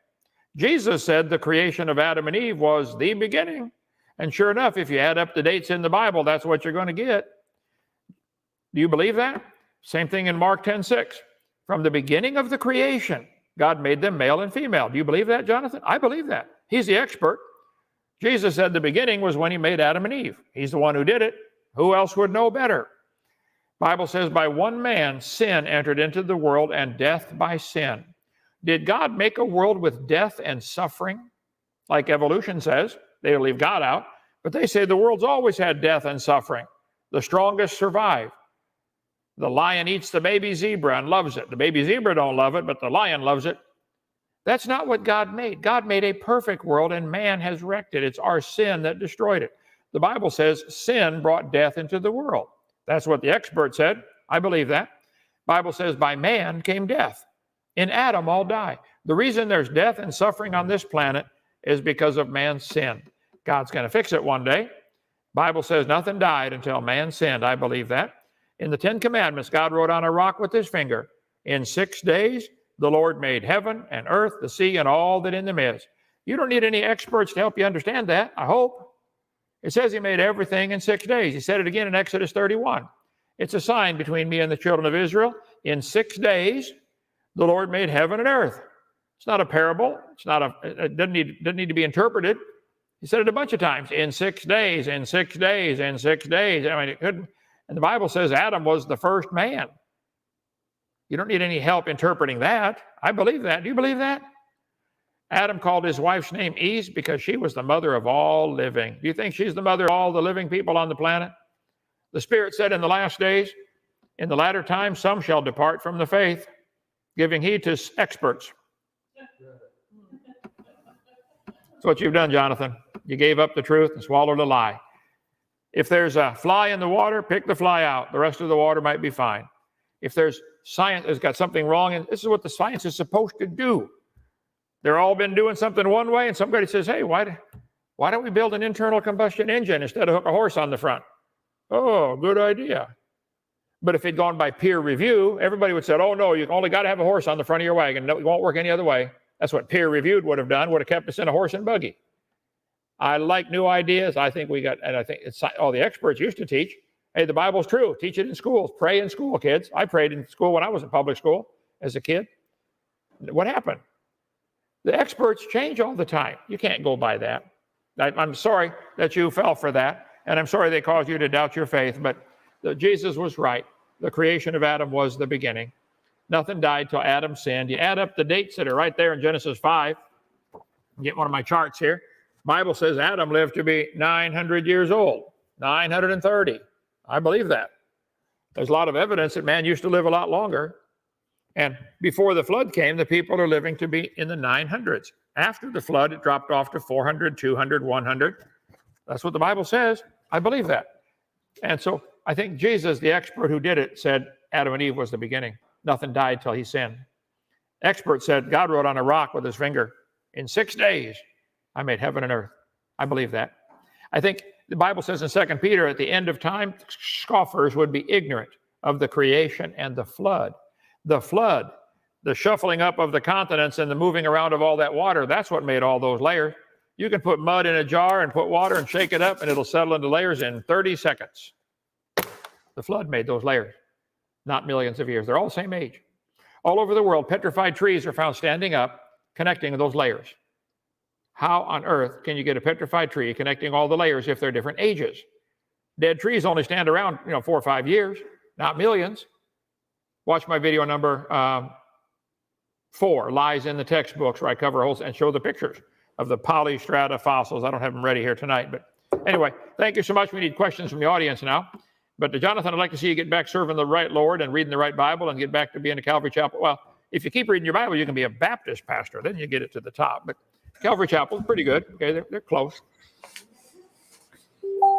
Jesus said the creation of Adam and Eve was the beginning. And sure enough, if you add up the dates in the Bible, that's what you're going to get. Do you believe that? Same thing in Mark 10:6. From the beginning of the creation, God made them male and female. Do you believe that, Jonathan? I believe that. He's the expert. Jesus said the beginning was when he made Adam and Eve. He's the one who did it. Who else would know better? Bible says by one man sin entered into the world, and death by sin. Did God make a world with death and suffering? Like evolution says, they leave God out, but they say the world's always had death and suffering. The strongest survive. The lion eats the baby zebra and loves it. The baby zebra don't love it, but the lion loves it. That's not what God made. God made a perfect world, and man has wrecked it. It's our sin that destroyed it. The Bible says sin brought death into the world. That's what the expert said. I believe that. Bible says by man came death. In Adam all die. The reason there's death and suffering on this planet is because of man's sin. God's going to fix it one day. Bible says nothing died until man sinned. I believe that. In the 10 Commandments, God wrote on a rock with his finger, in 6 days, the Lord made heaven and earth, the sea, and all that in them is. You don't need any experts to help you understand that, I hope. It says he made everything in 6 days. He said it again in Exodus 31. It's a sign between me and the children of Israel. In 6 days, the Lord made heaven and earth. It's not a parable. It didn't need to be interpreted. He said it a bunch of times. In 6 days, in 6 days, in 6 days. I mean, it couldn't. And the Bible says Adam was the first man. You don't need any help interpreting that. I believe that. Do you believe that? Adam called his wife's name Eve because she was the mother of all living. Do you think she's the mother of all the living people on the planet? The Spirit said in the last days, in the latter times, some shall depart from the faith, giving heed to experts. That's what you've done, Jonathan. You gave up the truth and swallowed a lie. If there's a fly in the water, pick the fly out. The rest of the water might be fine. If there's science has got something wrong, and this is what the science is supposed to do. They're all been doing something one way, and somebody says, hey, why don't we build an internal combustion engine instead of hook a horse on the front? Oh, good idea. But if it'd gone by peer review, everybody would say, oh, no, you only got to have a horse on the front of your wagon. No, it won't work any other way. That's what peer reviewed would have done, would have kept us in a horse and buggy. I like new ideas. I think all the experts used to teach, hey, the Bible's true. Teach it in schools. Pray in school, kids. I prayed in school when I was in public school as a kid. What happened? The experts change all the time. You can't go by that. I'm sorry that you fell for that, and I'm sorry they caused you to doubt your faith, but Jesus was right. The creation of Adam was the beginning. Nothing died till Adam sinned. You add up the dates that are right there in Genesis 5. Get one of my charts here. Bible says Adam lived to be 900 years old, 930. I believe that. There's a lot of evidence that man used to live a lot longer. And before the flood came, the people are living to be in the 900s. After the flood, it dropped off to 400, 200, 100. That's what the Bible says. I believe that. And so I think Jesus, the expert who did it, said Adam and Eve was the beginning. Nothing died till he sinned. Expert said God wrote on a rock with his finger, in 6 days, I made heaven and earth. I believe that. I think the Bible says in 2 Peter, at the end of time, scoffers would be ignorant of the creation and the flood. The flood, the shuffling up of the continents and the moving around of all that water, that's what made all those layers. You can put mud in a jar and put water and shake it up, and it'll settle into layers in 30 seconds. The flood made those layers, not millions of years. They're all the same age. All over the world, petrified trees are found standing up, connecting those layers. How on earth can you get a petrified tree connecting all the layers if they're different ages? Dead trees only stand around, 4 or 5 years, not millions. Watch my video number 4, Lies in the Textbooks, where I cover holes and show the pictures of the polystrata fossils. I don't have them ready here tonight, but anyway, thank you so much. We need questions from the audience now. But Jonathan, I'd like to see you get back serving the right Lord and reading the right Bible and get back to being a Calvary Chapel. Well, if you keep reading your Bible, you can be a Baptist pastor. Then you get it to the top. But Calvary Chapel is pretty good. Okay, they're close.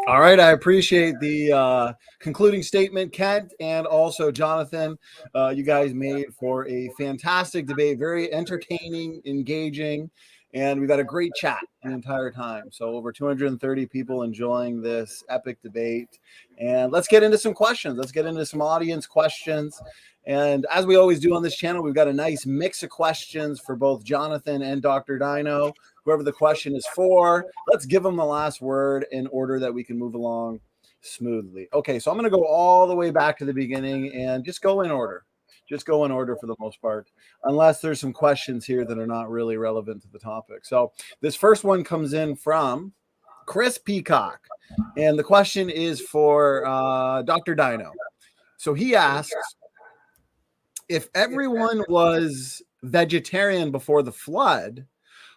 All right, I appreciate the concluding statement, Kent, and also Jonathan. You guys made for a fantastic debate, very entertaining, engaging, and we've had a great chat the entire time. So over 230 people enjoying this epic debate. And let's get into some questions. Let's get into some audience questions. And as we always do on this channel, we've got a nice mix of questions for both Jonathan and Dr. Dino. Whoever the question is for, let's give them the last word in order that we can move along smoothly. Okay, so I'm going to go all the way back to the beginning and just go in order. Just go in order for the most part, unless there's some questions here that are not really relevant to the topic. So this first one comes in from Chris Peacock, and the question is for Dr. Dino. So he asks, if everyone was vegetarian before the flood,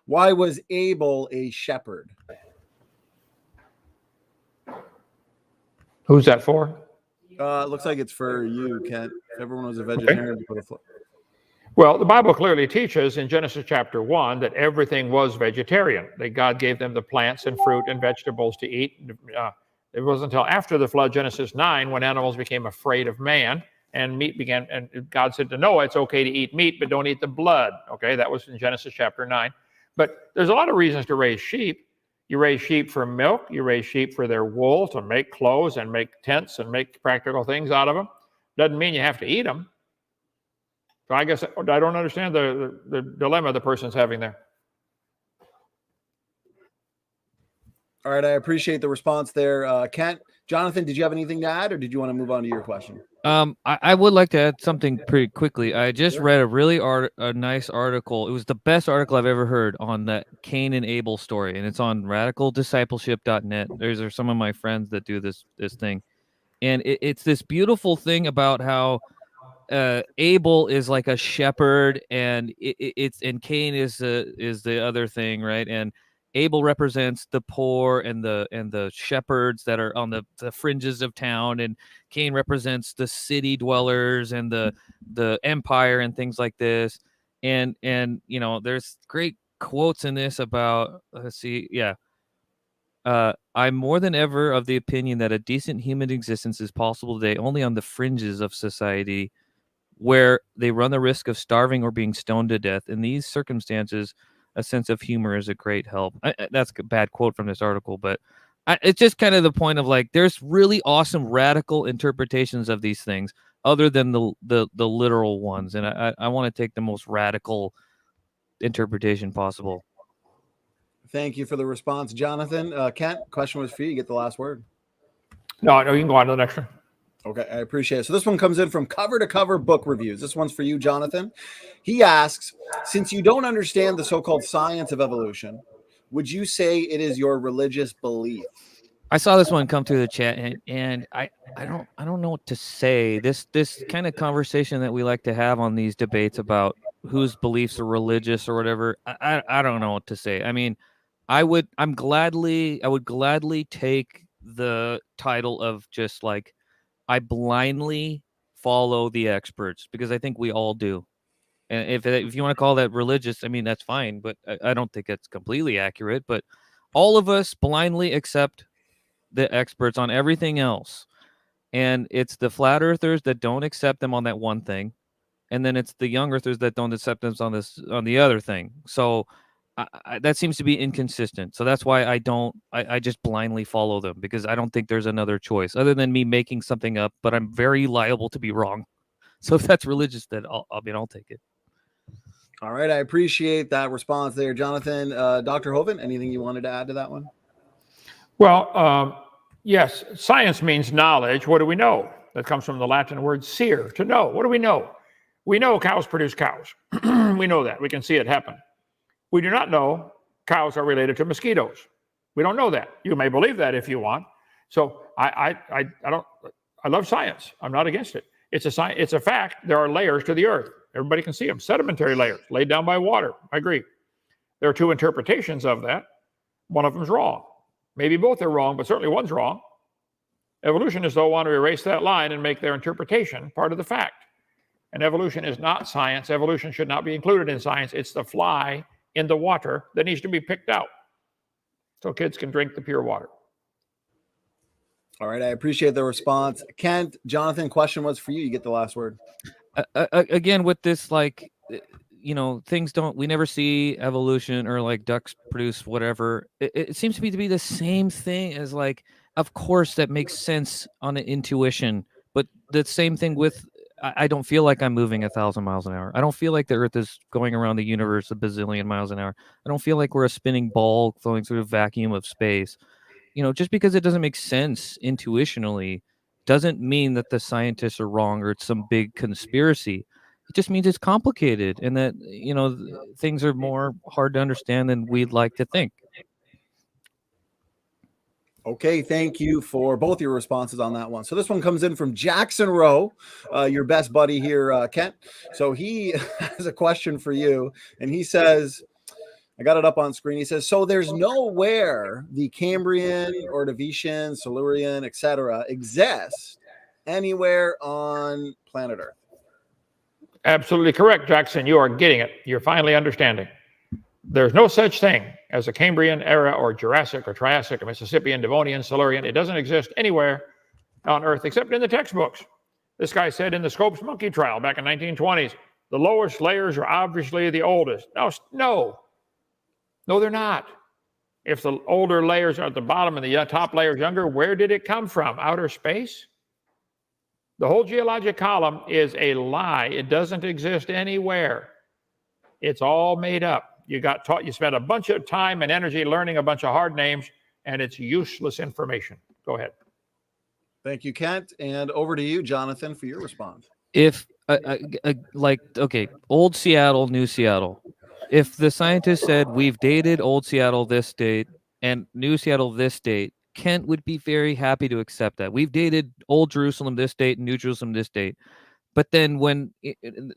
why was Abel a shepherd? Who's that for? It looks like it's for you, Kent. Everyone was a vegetarian before the flood. Well, the Bible clearly teaches in Genesis chapter 1 that everything was vegetarian, that God gave them the plants and fruit and vegetables to eat. It wasn't until after the flood, Genesis 9, when animals became afraid of man and meat began, and God said to Noah, it's okay to eat meat, but don't eat the blood. Okay, that was in Genesis chapter 9. But there's a lot of reasons to raise sheep. You raise sheep for milk. You raise sheep for their wool, to make clothes and make tents and make practical things out of them. Doesn't mean you have to eat them. So I guess I don't understand the dilemma the person's having there. All right, I appreciate the response there. Kent, Jonathan, did you have anything to add, or did you want to move on to your question? I would like to add something pretty quickly. I just read a nice article. It was the best article I've ever heard on that Cain and Abel story, and it's on radicaldiscipleship.net. Those are some of my friends that do this thing, and it's this beautiful thing about how Abel is like a shepherd, and and Cain is the other thing, right? And Abel represents the poor and the shepherds that are on the fringes of town, and Cain represents the city dwellers and the empire and things like this. And you know, there's great quotes in this about I'm more than ever of the opinion that a decent human existence is possible today only on the fringes of society, where they run the risk of starving or being stoned to death. In these circumstances, a sense of humor is a great help. That's a bad quote from this article, but it's just kind of the point of like, there's really awesome radical interpretations of these things other than the literal ones. And I want to take the most radical interpretation possible. Thank you for the response, Jonathan. Kent, question was for you. You get the last word. No, you can go on to the next one. Okay, I appreciate it. So this one comes in from Cover to Cover Book Reviews. This one's for you, Jonathan. He asks, since you don't understand the so-called science of evolution, would you say it is your religious belief? I saw this one come through the chat, and I don't know what to say. This kind of conversation that we like to have on these debates about whose beliefs are religious or whatever. I don't know what to say. I mean, I would gladly take the title of just like, I blindly follow the experts, because I think we all do. And if you want to call that religious, I mean, that's fine, but I don't think it's completely accurate. But all of us blindly accept the experts on everything else. And it's the flat earthers that don't accept them on that one thing. And then it's the young earthers that don't accept them on the other thing. So that seems to be inconsistent. So that's why I just blindly follow them, because I don't think there's another choice other than me making something up, but I'm very liable to be wrong. So if that's religious, then I'll take it. All right. I appreciate that response there, Jonathan. Dr. Hovind, anything you wanted to add to that one? Well, yes, science means knowledge. What do we know? That comes from the Latin word "seer," to know. What do we know? We know cows produce cows. We know that. We can see it happen. We do not know cows are related to mosquitoes. We don't know that. You may believe that if you want. So I love science. I'm not against it. It's a fact. There are layers to the earth. Everybody can see them. Sedimentary layers laid down by water. I agree. There are two interpretations of that. One of them is wrong. Maybe both are wrong, but certainly one's wrong. Evolutionists, though, want to erase that line and make their interpretation part of the fact. And evolution is not science. Evolution should not be included in science. It's the fly in the water that needs to be picked out so kids can drink the pure water. All right. I appreciate the response. Kent, Jonathan, question was for you. You get the last word. Again, with this, like, you know, we never see evolution or like ducks produce whatever. It seems to be the same thing as like, of course, that makes sense on an intuition, but the same thing with, I don't feel like I'm moving 1,000 miles an hour. I don't feel like the Earth is going around the universe a bazillion miles an hour. I don't feel like we're a spinning ball flowing through a vacuum of space. You know, just because it doesn't make sense intuitionally doesn't mean that the scientists are wrong or it's some big conspiracy. It just means it's complicated and that, you know, things are more hard to understand than we'd like to think. Okay, thank you for both your responses on that one. So this one comes in from Jackson Rowe, your best buddy here, Kent. So he has a question for you, and he says, I got it up on screen. He says, so there's nowhere the Cambrian, Ordovician, Silurian, etc. exist anywhere on planet Earth. Absolutely correct, Jackson. You are getting it. You're finally understanding. There's no such thing as a Cambrian era or Jurassic or Triassic or Mississippian, Devonian, Silurian. It doesn't exist anywhere on Earth except in the textbooks. This guy said in the Scopes monkey trial back in 1920s, the lowest layers are obviously the oldest. No, they're not. If the older layers are at the bottom and the top layer is younger, where did it come from? Outer space? The whole geologic column is a lie. It doesn't exist anywhere. It's all made up. You spent a bunch of time and energy learning a bunch of hard names, and it's useless information. Go ahead. Thank you, Kent. And over to you, Jonathan, for your response. If like, okay, old Seattle, new Seattle. If the scientists said we've dated old Seattle this date and new Seattle this date, Kent would be very happy to accept that. We've dated old Jerusalem this date and new Jerusalem this date. But then when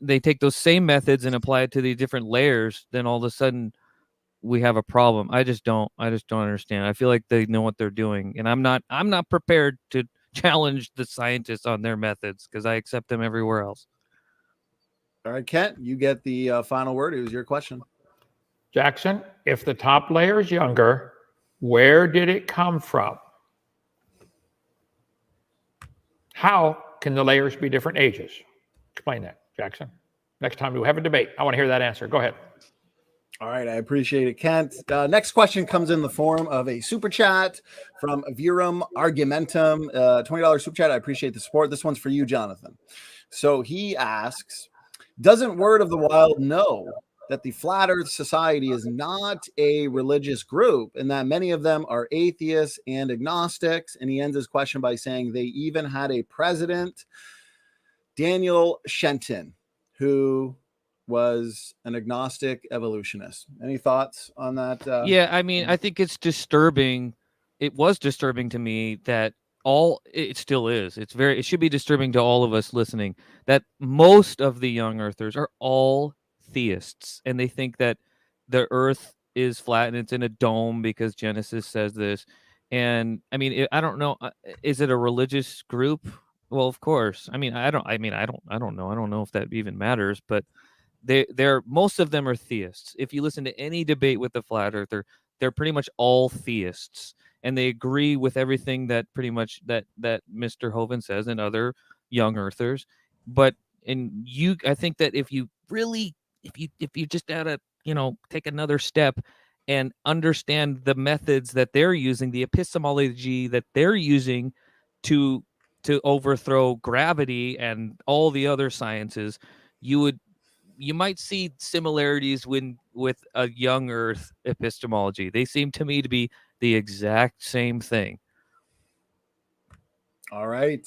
they take those same methods and apply it to the different layers, then all of a sudden we have a problem. I just don't understand. I feel like they know what they're doing, and I'm not prepared to challenge the scientists on their methods because I accept them everywhere else. All right, Kent, you get the final word. It was your question. Jackson, if the top layer is younger, where did it come from? How can the layers be different ages? Explain that, Jackson. Next time we have a debate, I want to hear that answer. Go ahead. All right, I appreciate it, Kent. Next question comes in the form of a super chat from Virum Argumentum, $20 super chat. I appreciate the support. This one's for you, Jonathan. So he asks, doesn't Word of the Wild know that the Flat Earth Society is not a religious group and that many of them are atheists and agnostics? And he ends his question by saying they even had a president, Daniel Shenton, who was an agnostic evolutionist. Any thoughts on that? Yeah, I mean, I think it's disturbing. It was disturbing to me that it still is. It should be disturbing to all of us listening that most of the young earthers are all theists and they think that the earth is flat and it's in a dome because Genesis says this. And I mean, I don't know. Is it a religious group? Well, of course. I don't know. I don't know if that even matters, but they're most of them are theists. If you listen to any debate with the flat earther, they're pretty much all theists, and they agree with everything that pretty much that Mr. Hovind says and other young earthers. But I think that if you just had to, take another step and understand the methods that they're using, the epistemology that they're using to overthrow gravity and all the other sciences, you might see similarities with a young Earth epistemology. They seem to me to be the exact same thing. All right.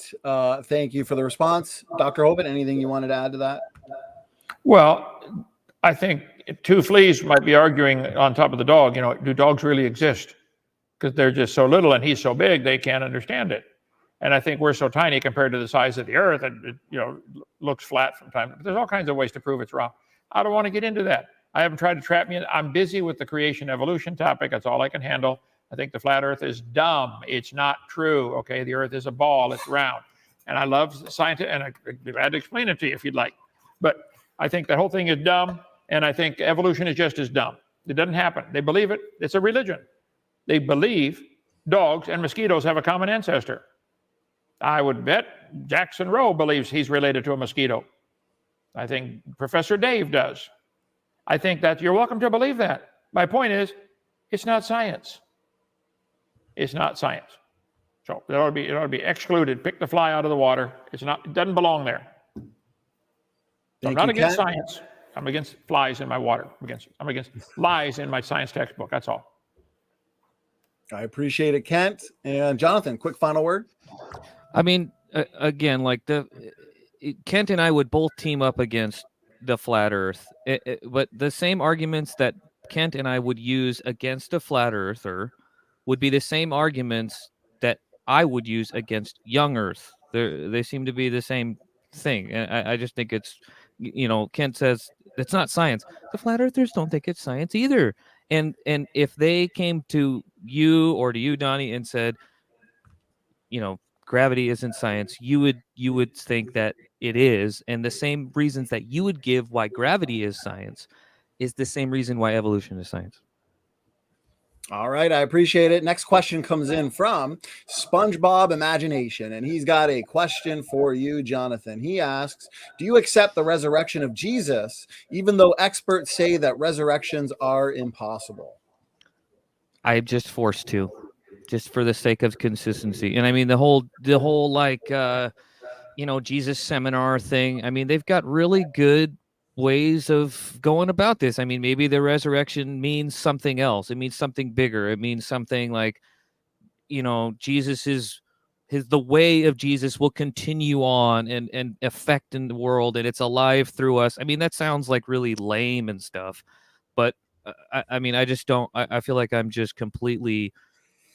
Thank you for the response. Dr. Hovind, anything you wanted to add to that? Well, I think two fleas might be arguing on top of the dog. Do dogs really exist? Because they're just so little and he's so big, they can't understand it. And I think we're so tiny compared to the size of the earth, and it looks flat from time to time. But there's all kinds of ways to prove it's wrong. I don't want to get into that. I haven't tried to trap me in. I'm busy with the creation evolution topic. That's all I can handle. I think the flat earth is dumb. It's not true. Okay, the earth is a ball. It's round. And I love science, and I'd be glad to explain it to you if you'd like. But I think the whole thing is dumb, and I think evolution is just as dumb. It doesn't happen. They believe it. It's a religion. They believe dogs and mosquitoes have a common ancestor. I would bet Jackson Rowe believes he's related to a mosquito. I think Professor Dave does. I think that you're welcome to believe that. My point is, it's not science. It's not science. So it ought to be excluded. Pick the fly out of the water. It doesn't belong there. I'm not against science. I'm against flies in my water. I'm against lies in my science textbook. That's all. I appreciate it, Kent. And Jonathan, quick final word. I mean, again, like Kent and I would both team up against the flat earth, but the same arguments that Kent and I would use against a flat earther would be the same arguments that I would use against young earth. They seem to be the same thing. And I just think it's, Kent says it's not science. The flat earthers don't think it's science either. And if they came to you or to you, Donnie, and said, gravity isn't science, you would think that it is, and the same reasons that you would give why gravity is science is the same reason why evolution is science. All right, I appreciate it. Next question comes in from SpongeBob Imagination, and he's got a question for you, Jonathan. He asks, do you accept the resurrection of Jesus, even though experts say that resurrections are impossible? I'm just forced to, just for the sake of consistency. And I mean, the whole like, Jesus seminar thing. I mean, they've got really good ways of going about this. I mean, maybe the resurrection means something else. It means something bigger. It means something like, Jesus' the way of Jesus will continue on and affect in the world, and it's alive through us. I mean, that sounds like really lame and stuff, but I mean, I just don't. I feel like I'm just completely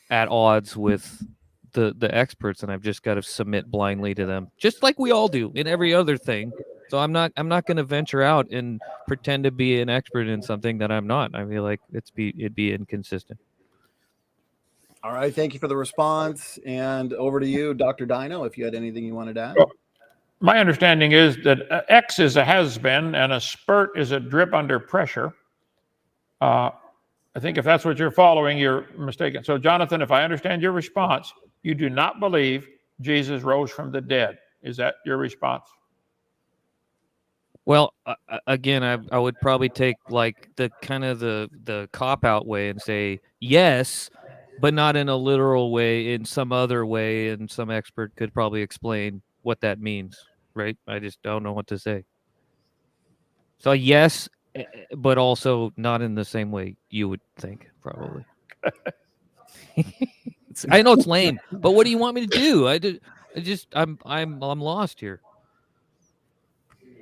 at odds with the experts, and I've just got to submit blindly to them, just like we all do in every other thing. So I'm not going to venture out and pretend to be an expert in something that I'm not. I feel like it'd be inconsistent. All right, thank you for the response, and over to you, Dr. Dino, if you had anything you wanted to add. Well, my understanding is that X is a has-been and a spurt is a drip under pressure. I think if that's what you're following, you're mistaken. So, Jonathan, if I understand your response, you do not believe Jesus rose from the dead. Is that your response? Well, again, I would probably take like the kind of the cop-out way and say yes, but not in a literal way, in some other way, and some expert could probably explain what that means, right? I just don't know what to say. So yes, but also not in the same way you would think, probably. I know it's lame, but what do you want me to do? I'm lost here.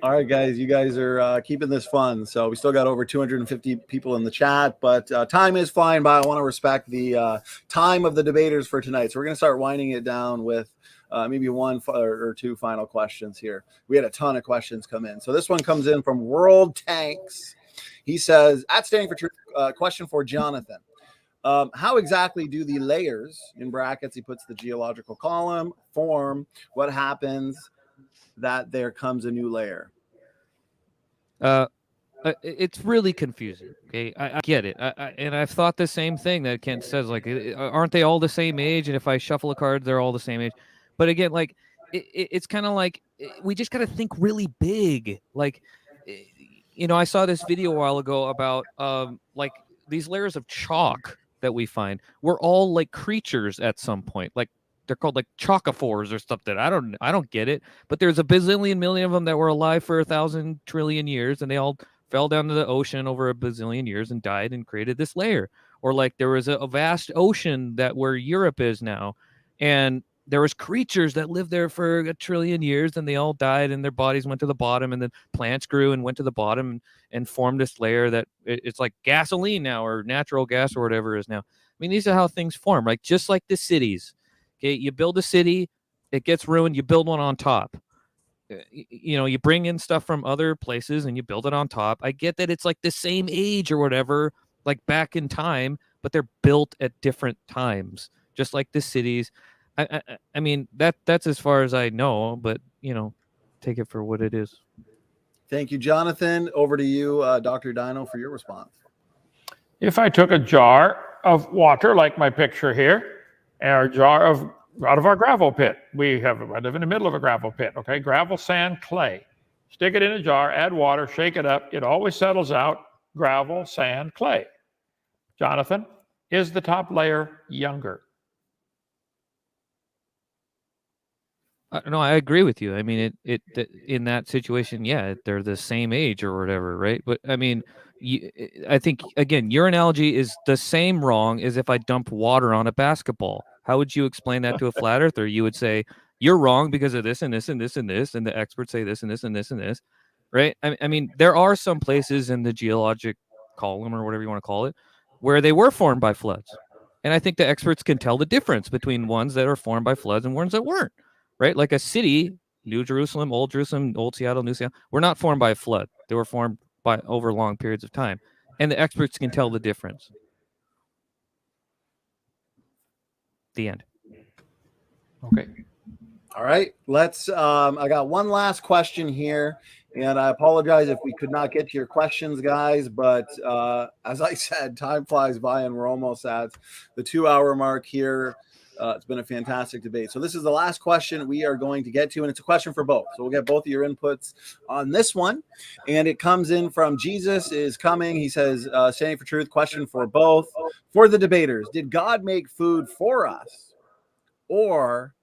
All right, guys, you guys are keeping this fun. So we still got over 250 people in the chat, but time is flying by. I want to respect the time of the debaters for tonight. So we're going to start winding it down with maybe one or two final questions here. We had a ton of questions come in. So this one comes in from World Tanks. He says, at Standing for Truth, question for Jonathan. How exactly do the layers, in brackets, he puts the geological column, form? What happens that there comes a new layer? It's really confusing. Okay, I get it, and I've thought the same thing that Kent says. Like, aren't they all the same age? And if I shuffle a card, they're all the same age. But again, like, it's kind of like we just got to think really big. Like, you know, I saw this video a while ago about like these layers of chalk that we find. We're all like creatures at some point. Like, they're called like chalkophores or something. I don't get it. But there's a bazillion million of them that were alive for 1,000 trillion years, and they all fell down to the ocean over a bazillion years and died and created this layer. Or like there was a vast ocean that where Europe is now, and there was creatures that lived there for 1 trillion years, and they all died and their bodies went to the bottom, and then plants grew and went to the bottom and formed this layer that it's like gasoline now, or natural gas, or whatever it is now. I mean, these are how things form, right? Just like the cities. Okay, you build a city, it gets ruined, you build one on top. You know, you bring in stuff from other places and you build it on top. I get that it's like the same age or whatever, like back in time, but they're built at different times, just like the cities. I mean, that's as far as I know, but, you know, take it for what it is. Thank you, Jonathan. Over to you, Dr. Dino, for your response. If I took a jar of water, like my picture here, or a jar of out of our gravel pit. I live in the middle of a gravel pit, okay? Gravel, sand, clay. Stick it in a jar, add water, shake it up. It always settles out. Gravel, sand, clay. Jonathan, is the top layer younger? No, I agree with you. I mean, in that situation, yeah, they're the same age or whatever, right? But I mean, I think, again, your analogy is the same wrong as if I dump water on a basketball. How would you explain that to a flat earther? You would say, you're wrong because of this and this and this and this, and the experts say this and this and this and this, right? I mean, there are some places in the geologic column, or whatever you want to call it, where they were formed by floods. And I think the experts can tell the difference between ones that are formed by floods and ones that weren't, right? Like a city, New Jerusalem, Old Seattle, New Seattle, were not formed by a flood. They were formed by over long periods of time. And the experts can tell the difference. The end. Okay. All right. Let's, I got one last question here, and I apologize if we could not get to your questions, guys, but as I said, time flies by and we're almost at the 2-hour mark here. It's been a fantastic debate. So this is the last question we are going to get to, and it's a question for both. So we'll get both of your inputs on this one. And it comes in from Jesus is Coming. He says, Standing for Truth, question for both. For the debaters, did God make food for us or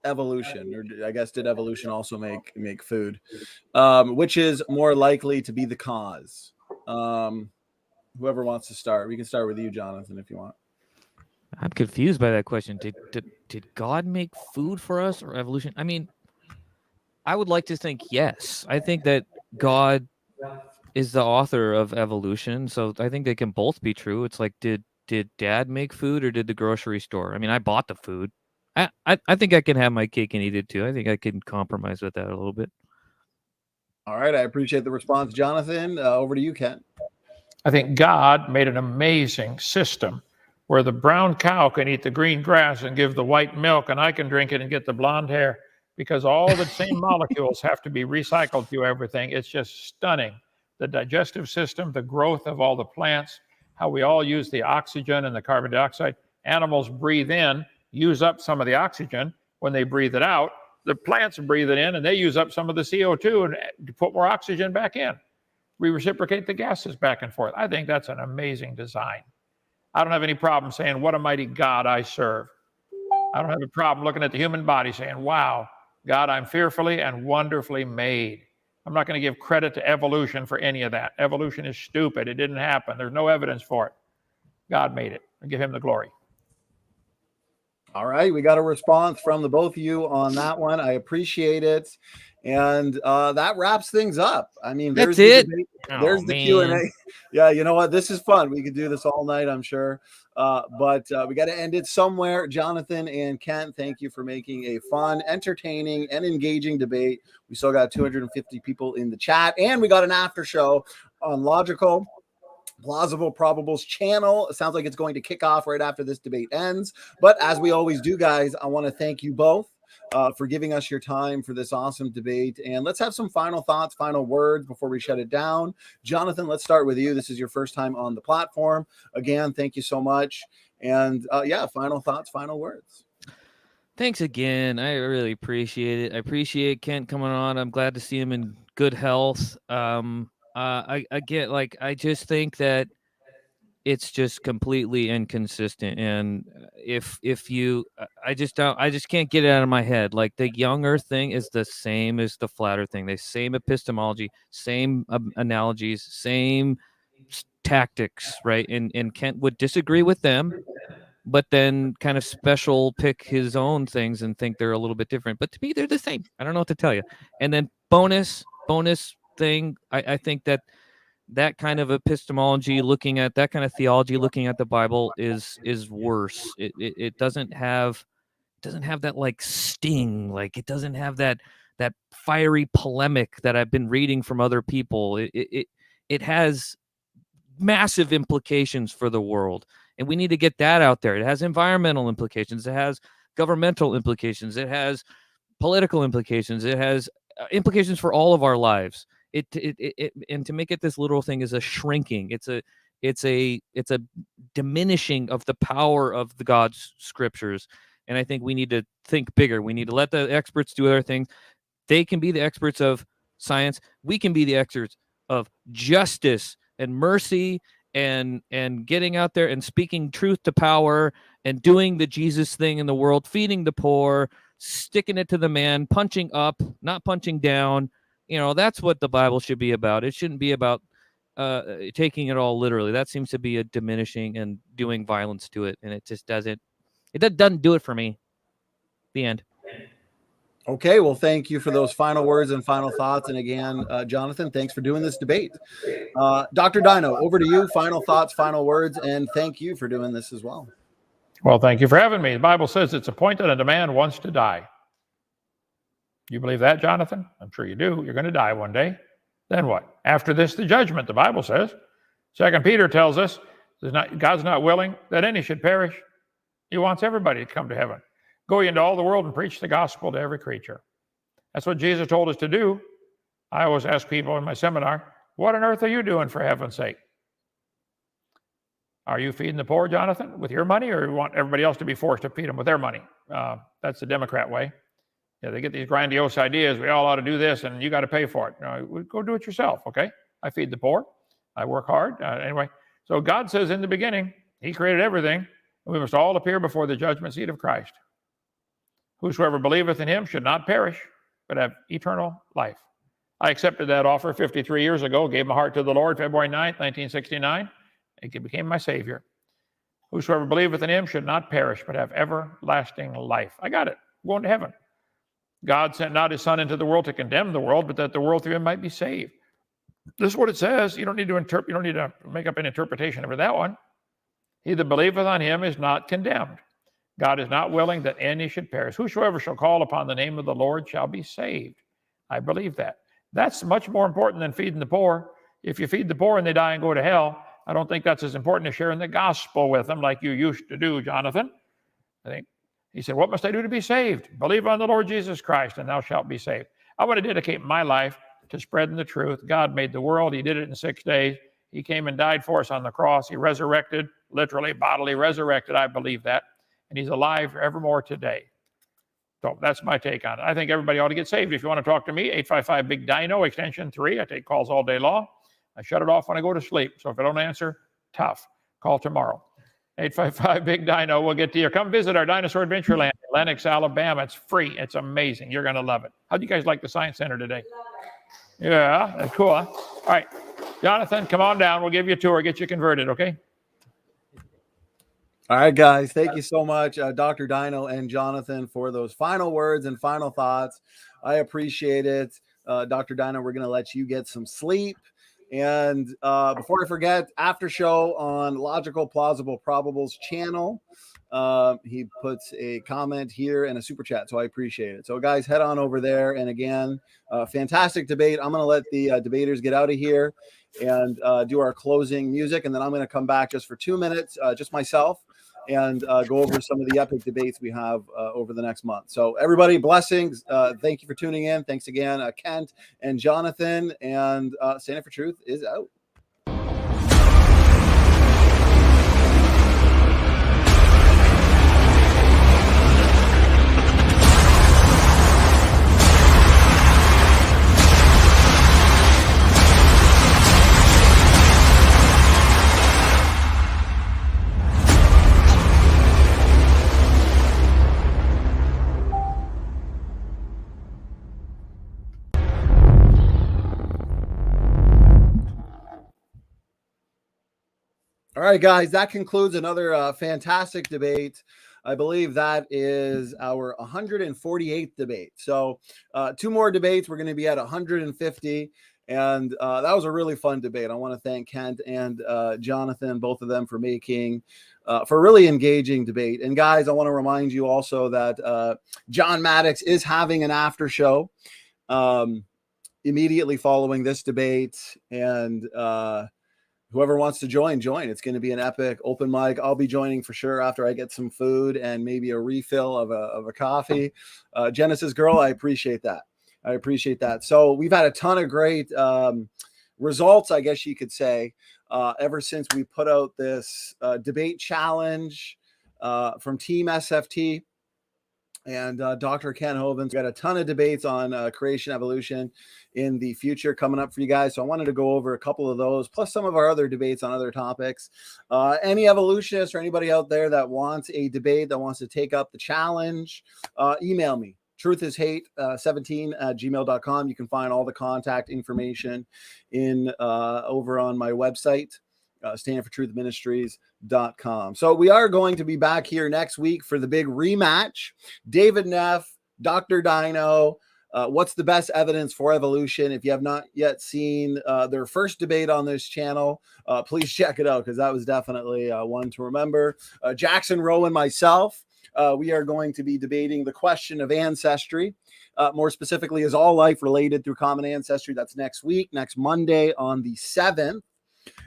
evolution? Or I guess did evolution also make food? Which is more likely to be the cause? Whoever wants to start. We can start with you, Jonathan, if you want. I'm confused by that question. Did God make food for us or evolution? I mean, I would like to think yes. I think that God is the author of evolution, so I think they can both be true. It's like, did Dad make food or did the grocery store? I mean, I bought the food. I think I can have my cake and eat it too. I think I can compromise with that a little bit. All right, I appreciate the response, Jonathan. Over to you, Kent. I think God made an amazing system where the brown cow can eat the green grass and give the white milk, and I can drink it and get the blonde hair, because all the same molecules have to be recycled through everything. It's just stunning. The digestive system, the growth of all the plants, how we all use the oxygen and the carbon dioxide. Animals breathe in, use up some of the oxygen. When they breathe it out, the plants breathe it in, and they use up some of the CO2 and put more oxygen back in. We reciprocate the gases back and forth. I think that's an amazing design. I don't have any problem saying, what a mighty God I serve. I don't have a problem looking at the human body saying, wow, God, I'm fearfully and wonderfully made. I'm not going to give credit to evolution for any of that. Evolution is stupid. It didn't happen. There's no evidence for it. God made it. I give him the glory. All right, we got a response from the both of you on that one. I appreciate it. And that wraps things up. I mean, there's That's it. There's the Q&A. Yeah, you know what? This is fun. We could do this all night, I'm sure. But we got to end it somewhere. Jonathan and Kent, thank you for making a fun, entertaining, and engaging debate. We still got 250 people in the chat, and we got an after show on Logical Plausible Probables channel. It sounds like it's going to kick off right after this debate ends. But as we always do, guys, I want to thank you both for giving us your time for this awesome debate. And let's have some final thoughts, final words before we shut it down. Jonathan, let's start with you. This is your first time on the platform. Again, thank you so much. And yeah, final thoughts, final words. Thanks again. I really appreciate it. I appreciate Kent coming on. I'm glad to see him in good health. I get, like, I just think that it's just completely inconsistent, and if you I just can't get it out of my head. Like, the young Earth thing is the same as the flat Earth thing. The same epistemology, same analogies, same tactics, right? And Kent would disagree with them, but then kind of special pick his own things and think they're a little bit different. But to me, they're the same. I don't know what to tell you. And then bonus thing, I think that kind of epistemology, looking at that kind of theology, looking at the Bible is worse. It doesn't have that, like, sting. Like, it doesn't have that fiery polemic that I've been reading from other people. It has massive implications for the world, and we need to get that out there. It has environmental implications. It has governmental implications. It has political implications. It has implications for all of our lives. And to make it this literal thing is a shrinking. It's a diminishing of the power of the God's scriptures. And I think we need to think bigger. We need to let the experts do other things. They can be the experts of science. We can be the experts of justice and mercy and getting out there and speaking truth to power and doing the Jesus thing in the world, feeding the poor, sticking it to the man, punching up, not punching down. You know, that's what the Bible should be about. It shouldn't be about taking it all literally. That seems to be a diminishing and doing violence to it, and it just doesn't do it for me. The end. Okay, well, thank you for those final words and final thoughts. And again, Jonathan, thanks for doing this debate. Dr. Dino, over to you. Final thoughts, final words, and thank you for doing this as well. Well, thank you for having me. The Bible says it's appointed unto man once to die. You believe that, Jonathan? I'm sure you do. You're going to die one day. Then what? After this, the judgment, the Bible says. 2 Peter tells us God's not willing that any should perish. He wants everybody to come to heaven. Go ye into all the world and preach the gospel to every creature. That's what Jesus told us to do. I always ask people in my seminar, what on earth are you doing for heaven's sake? Are you feeding the poor, Jonathan, with your money, or you want everybody else to be forced to feed them with their money? That's the Democrat way. Yeah, they get these grandiose ideas. We all ought to do this, and you got to pay for it. Go do it yourself, okay? I feed the poor. I work hard. Anyway, so God says in the beginning, he created everything, and we must all appear before the judgment seat of Christ. Whosoever believeth in him should not perish, but have eternal life. I accepted that offer 53 years ago, gave my heart to the Lord February 9th, 1969. It became my Savior. Whosoever believeth in him should not perish, but have everlasting life. I got it. I'm going to heaven. God sent not his Son into the world to condemn the world, but that the world through him might be saved. This is what it says. You don't need to interpret. You don't need to make up an interpretation over that one. He that believeth on him is not condemned. God is not willing that any should perish. Whosoever shall call upon the name of the Lord shall be saved. I believe that. That's much more important than feeding the poor. If you feed the poor and they die and go to hell, I don't think that's as important as sharing the gospel with them like you used to do, Jonathan. I think he said, what must I do to be saved? Believe on the Lord Jesus Christ, and thou shalt be saved. I want to dedicate my life to spreading the truth. God made the world. He did it in 6 days. He came and died for us on the cross. He resurrected, literally, bodily resurrected. I believe that. And he's alive forevermore today. So that's my take on it. I think everybody ought to get saved. If you want to talk to me, 855-BIG-DINO, extension 3. I take calls all day long. I shut it off when I go to sleep. So if I don't answer, tough. Call tomorrow. 855-BIG-DINO. We'll get to you. Come visit our Dinosaur Adventureland in Lenox, Alabama. It's free. It's amazing. You're going to love it. How'd you guys like the Science Center today? Yeah, that's cool. Huh? All right. Jonathan, come on down. We'll give you a tour. Get you converted, okay? All right, guys. Thank you so much, Dr. Dino and Jonathan, for those final words and final thoughts. I appreciate it. Dr. Dino, we're going to let you get some sleep. And before I forget, after show on Logical Plausible Probables channel, he puts a comment here and a super chat, so I appreciate it. So guys, head on over there. And again, fantastic debate. I'm going to let the debaters get out of here and do our closing music, and then I'm going to come back just for 2 minutes, just myself, and go over some of the epic debates we have over the next month. So everybody, blessings. Thank you for tuning in. Thanks again, Kent and Jonathan. And Standing for Truth is out. All right, guys, that concludes another fantastic debate. I believe that is our 148th debate. So 2 more debates. We're going to be at 150. And that was a really fun debate. I want to thank Kent and Jonathan, both of them, for making for a really engaging debate. And guys, I want to remind you also that John Maddox is having an after show immediately following this debate. And whoever wants to join. It's going to be an epic open mic. I'll be joining for sure after I get some food and maybe a refill of a coffee. Genesis Girl, I appreciate that. So we've had a ton of great results, I guess you could say, ever since we put out this debate challenge from Team SFT. And Dr. Kent Hovind's got a ton of debates on creation evolution in the future coming up for you guys. So I wanted to go over a couple of those, plus some of our other debates on other topics. Any evolutionists or anybody out there that wants a debate, that wants to take up the challenge, email me. truthishate17@gmail.com. You can find all the contact information in over on my website, standingfortruthministries.com. So we are going to be back here next week for the big rematch. David Neff, Dr. Dino, what's the best evidence for evolution? If you have not yet seen their first debate on this channel, please check it out, because that was definitely one to remember. Jackson Rowe and myself, we are going to be debating the question of ancestry. More specifically, is all life related through common ancestry? That's next week, next Monday on the 7th.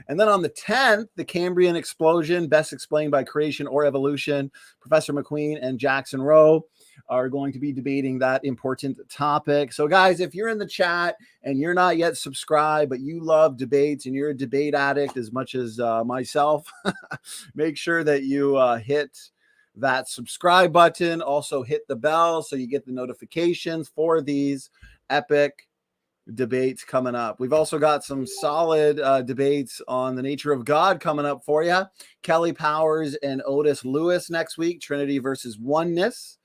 And then on the 10th, the Cambrian explosion, best explained by creation or evolution. Professor McQueen and Jackson Rowe are going to be debating that important topic. So guys, if you're in the chat and you're not yet subscribed, but you love debates and you're a debate addict as much as myself, make sure that you hit that subscribe button. Also hit the bell so you get the notifications for these epic debates coming up. We've also got some solid debates on the nature of God coming up for you. Kelly Powers and Otis Lewis next week, Trinity versus Oneness.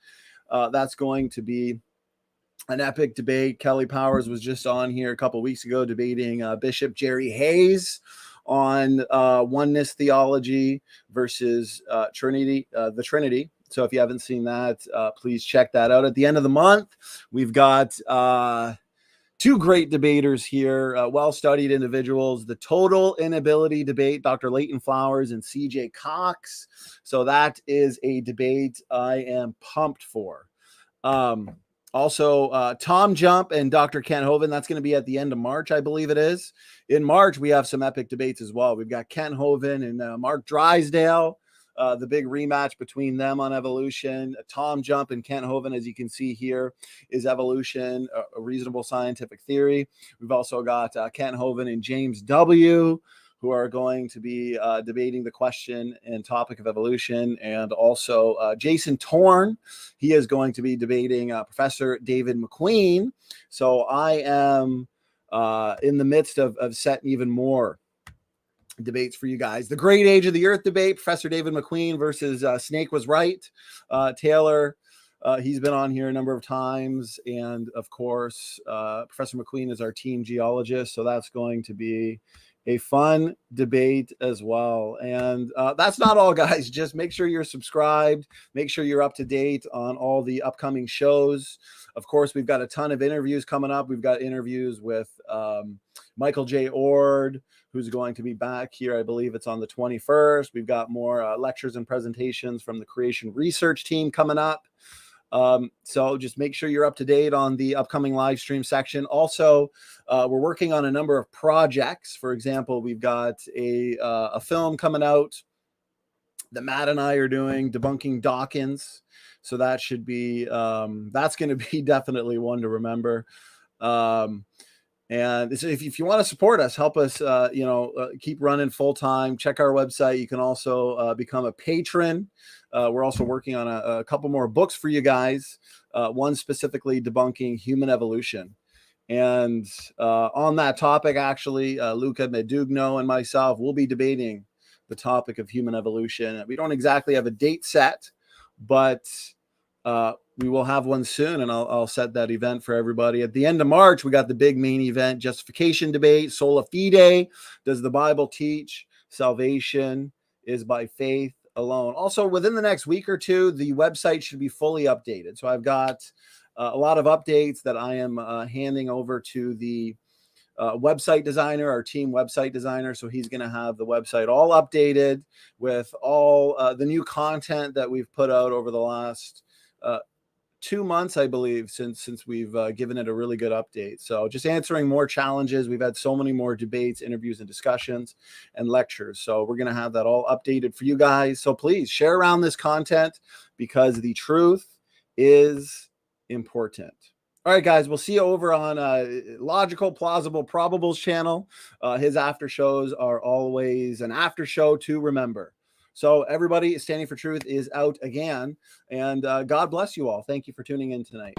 That's going to be an epic debate. Kelly Powers was just on here a couple weeks ago debating Bishop Jerry Hayes on oneness theology versus Trinity, the Trinity. So if you haven't seen that, please check that out. At the end of the month, we've got two great debaters here, well-studied individuals, the total inability debate, Dr. Leighton Flowers and CJ Cox. So that is a debate I am pumped for. Also, Tom Jump and Dr. Kent Hovind, that's going to be at the end of March, I believe it is. In March, we have some epic debates as well. We've got Kent Hovind and Mark Drysdale, the big rematch between them on evolution. Tom Jump and Kent Hovind, as you can see here, is evolution, a reasonable scientific theory. We've also got Kent Hovind and James W., who are going to be debating the question and topic of evolution. And also Jason Torn, he is going to be debating Professor David McQueen. So I am in the midst of setting even more debates for you guys. The Great Age of the Earth debate, Professor David McQueen versus Snake Was Right. Taylor, he's been on here a number of times. And of course, Professor McQueen is our team geologist. So that's going to be a fun debate as well. And that's not all, guys. Just make sure you're subscribed. Make sure you're up to date on all the upcoming shows. Of course, we've got a ton of interviews coming up. We've got interviews with Michael J. Ord, who's going to be back here. I believe it's on the 21st. We've got more lectures and presentations from the creation research team coming up. So just make sure you're up to date on the upcoming live stream section. Also, we're working on a number of projects. For example, we've got a film coming out that Matt and I are doing, debunking Dawkins. So that should be, that's going to be definitely one to remember. And if you want to support us, help us, keep running full time. Check our website. You can also become a patron. We're also working on a couple more books for you guys. One specifically debunking human evolution. And on that topic, actually, Luca Medugno and myself will be debating the topic of human evolution. We don't exactly have a date set, but we will have one soon, and I'll set that event for everybody. At the end of March, we got the big main event, justification debate, sola fide. Does the Bible teach salvation is by faith alone? Also, within the next week or two, the website should be fully updated. So I've got a lot of updates that I am handing over to the website designer, our team website designer. So he's going to have the website all updated with all the new content that we've put out over the last 2 months, I believe, since we've given it a really good update. So just answering more challenges. We've had so many more debates, interviews, and discussions and lectures. So we're going to have that all updated for you guys. So please share around this content because the truth is important. All right, guys, we'll see you over on Logical, Plausible, Probables channel. His after shows are always an after show to remember. So everybody, Standing for Truth is out again. And God bless you all. Thank you for tuning in tonight.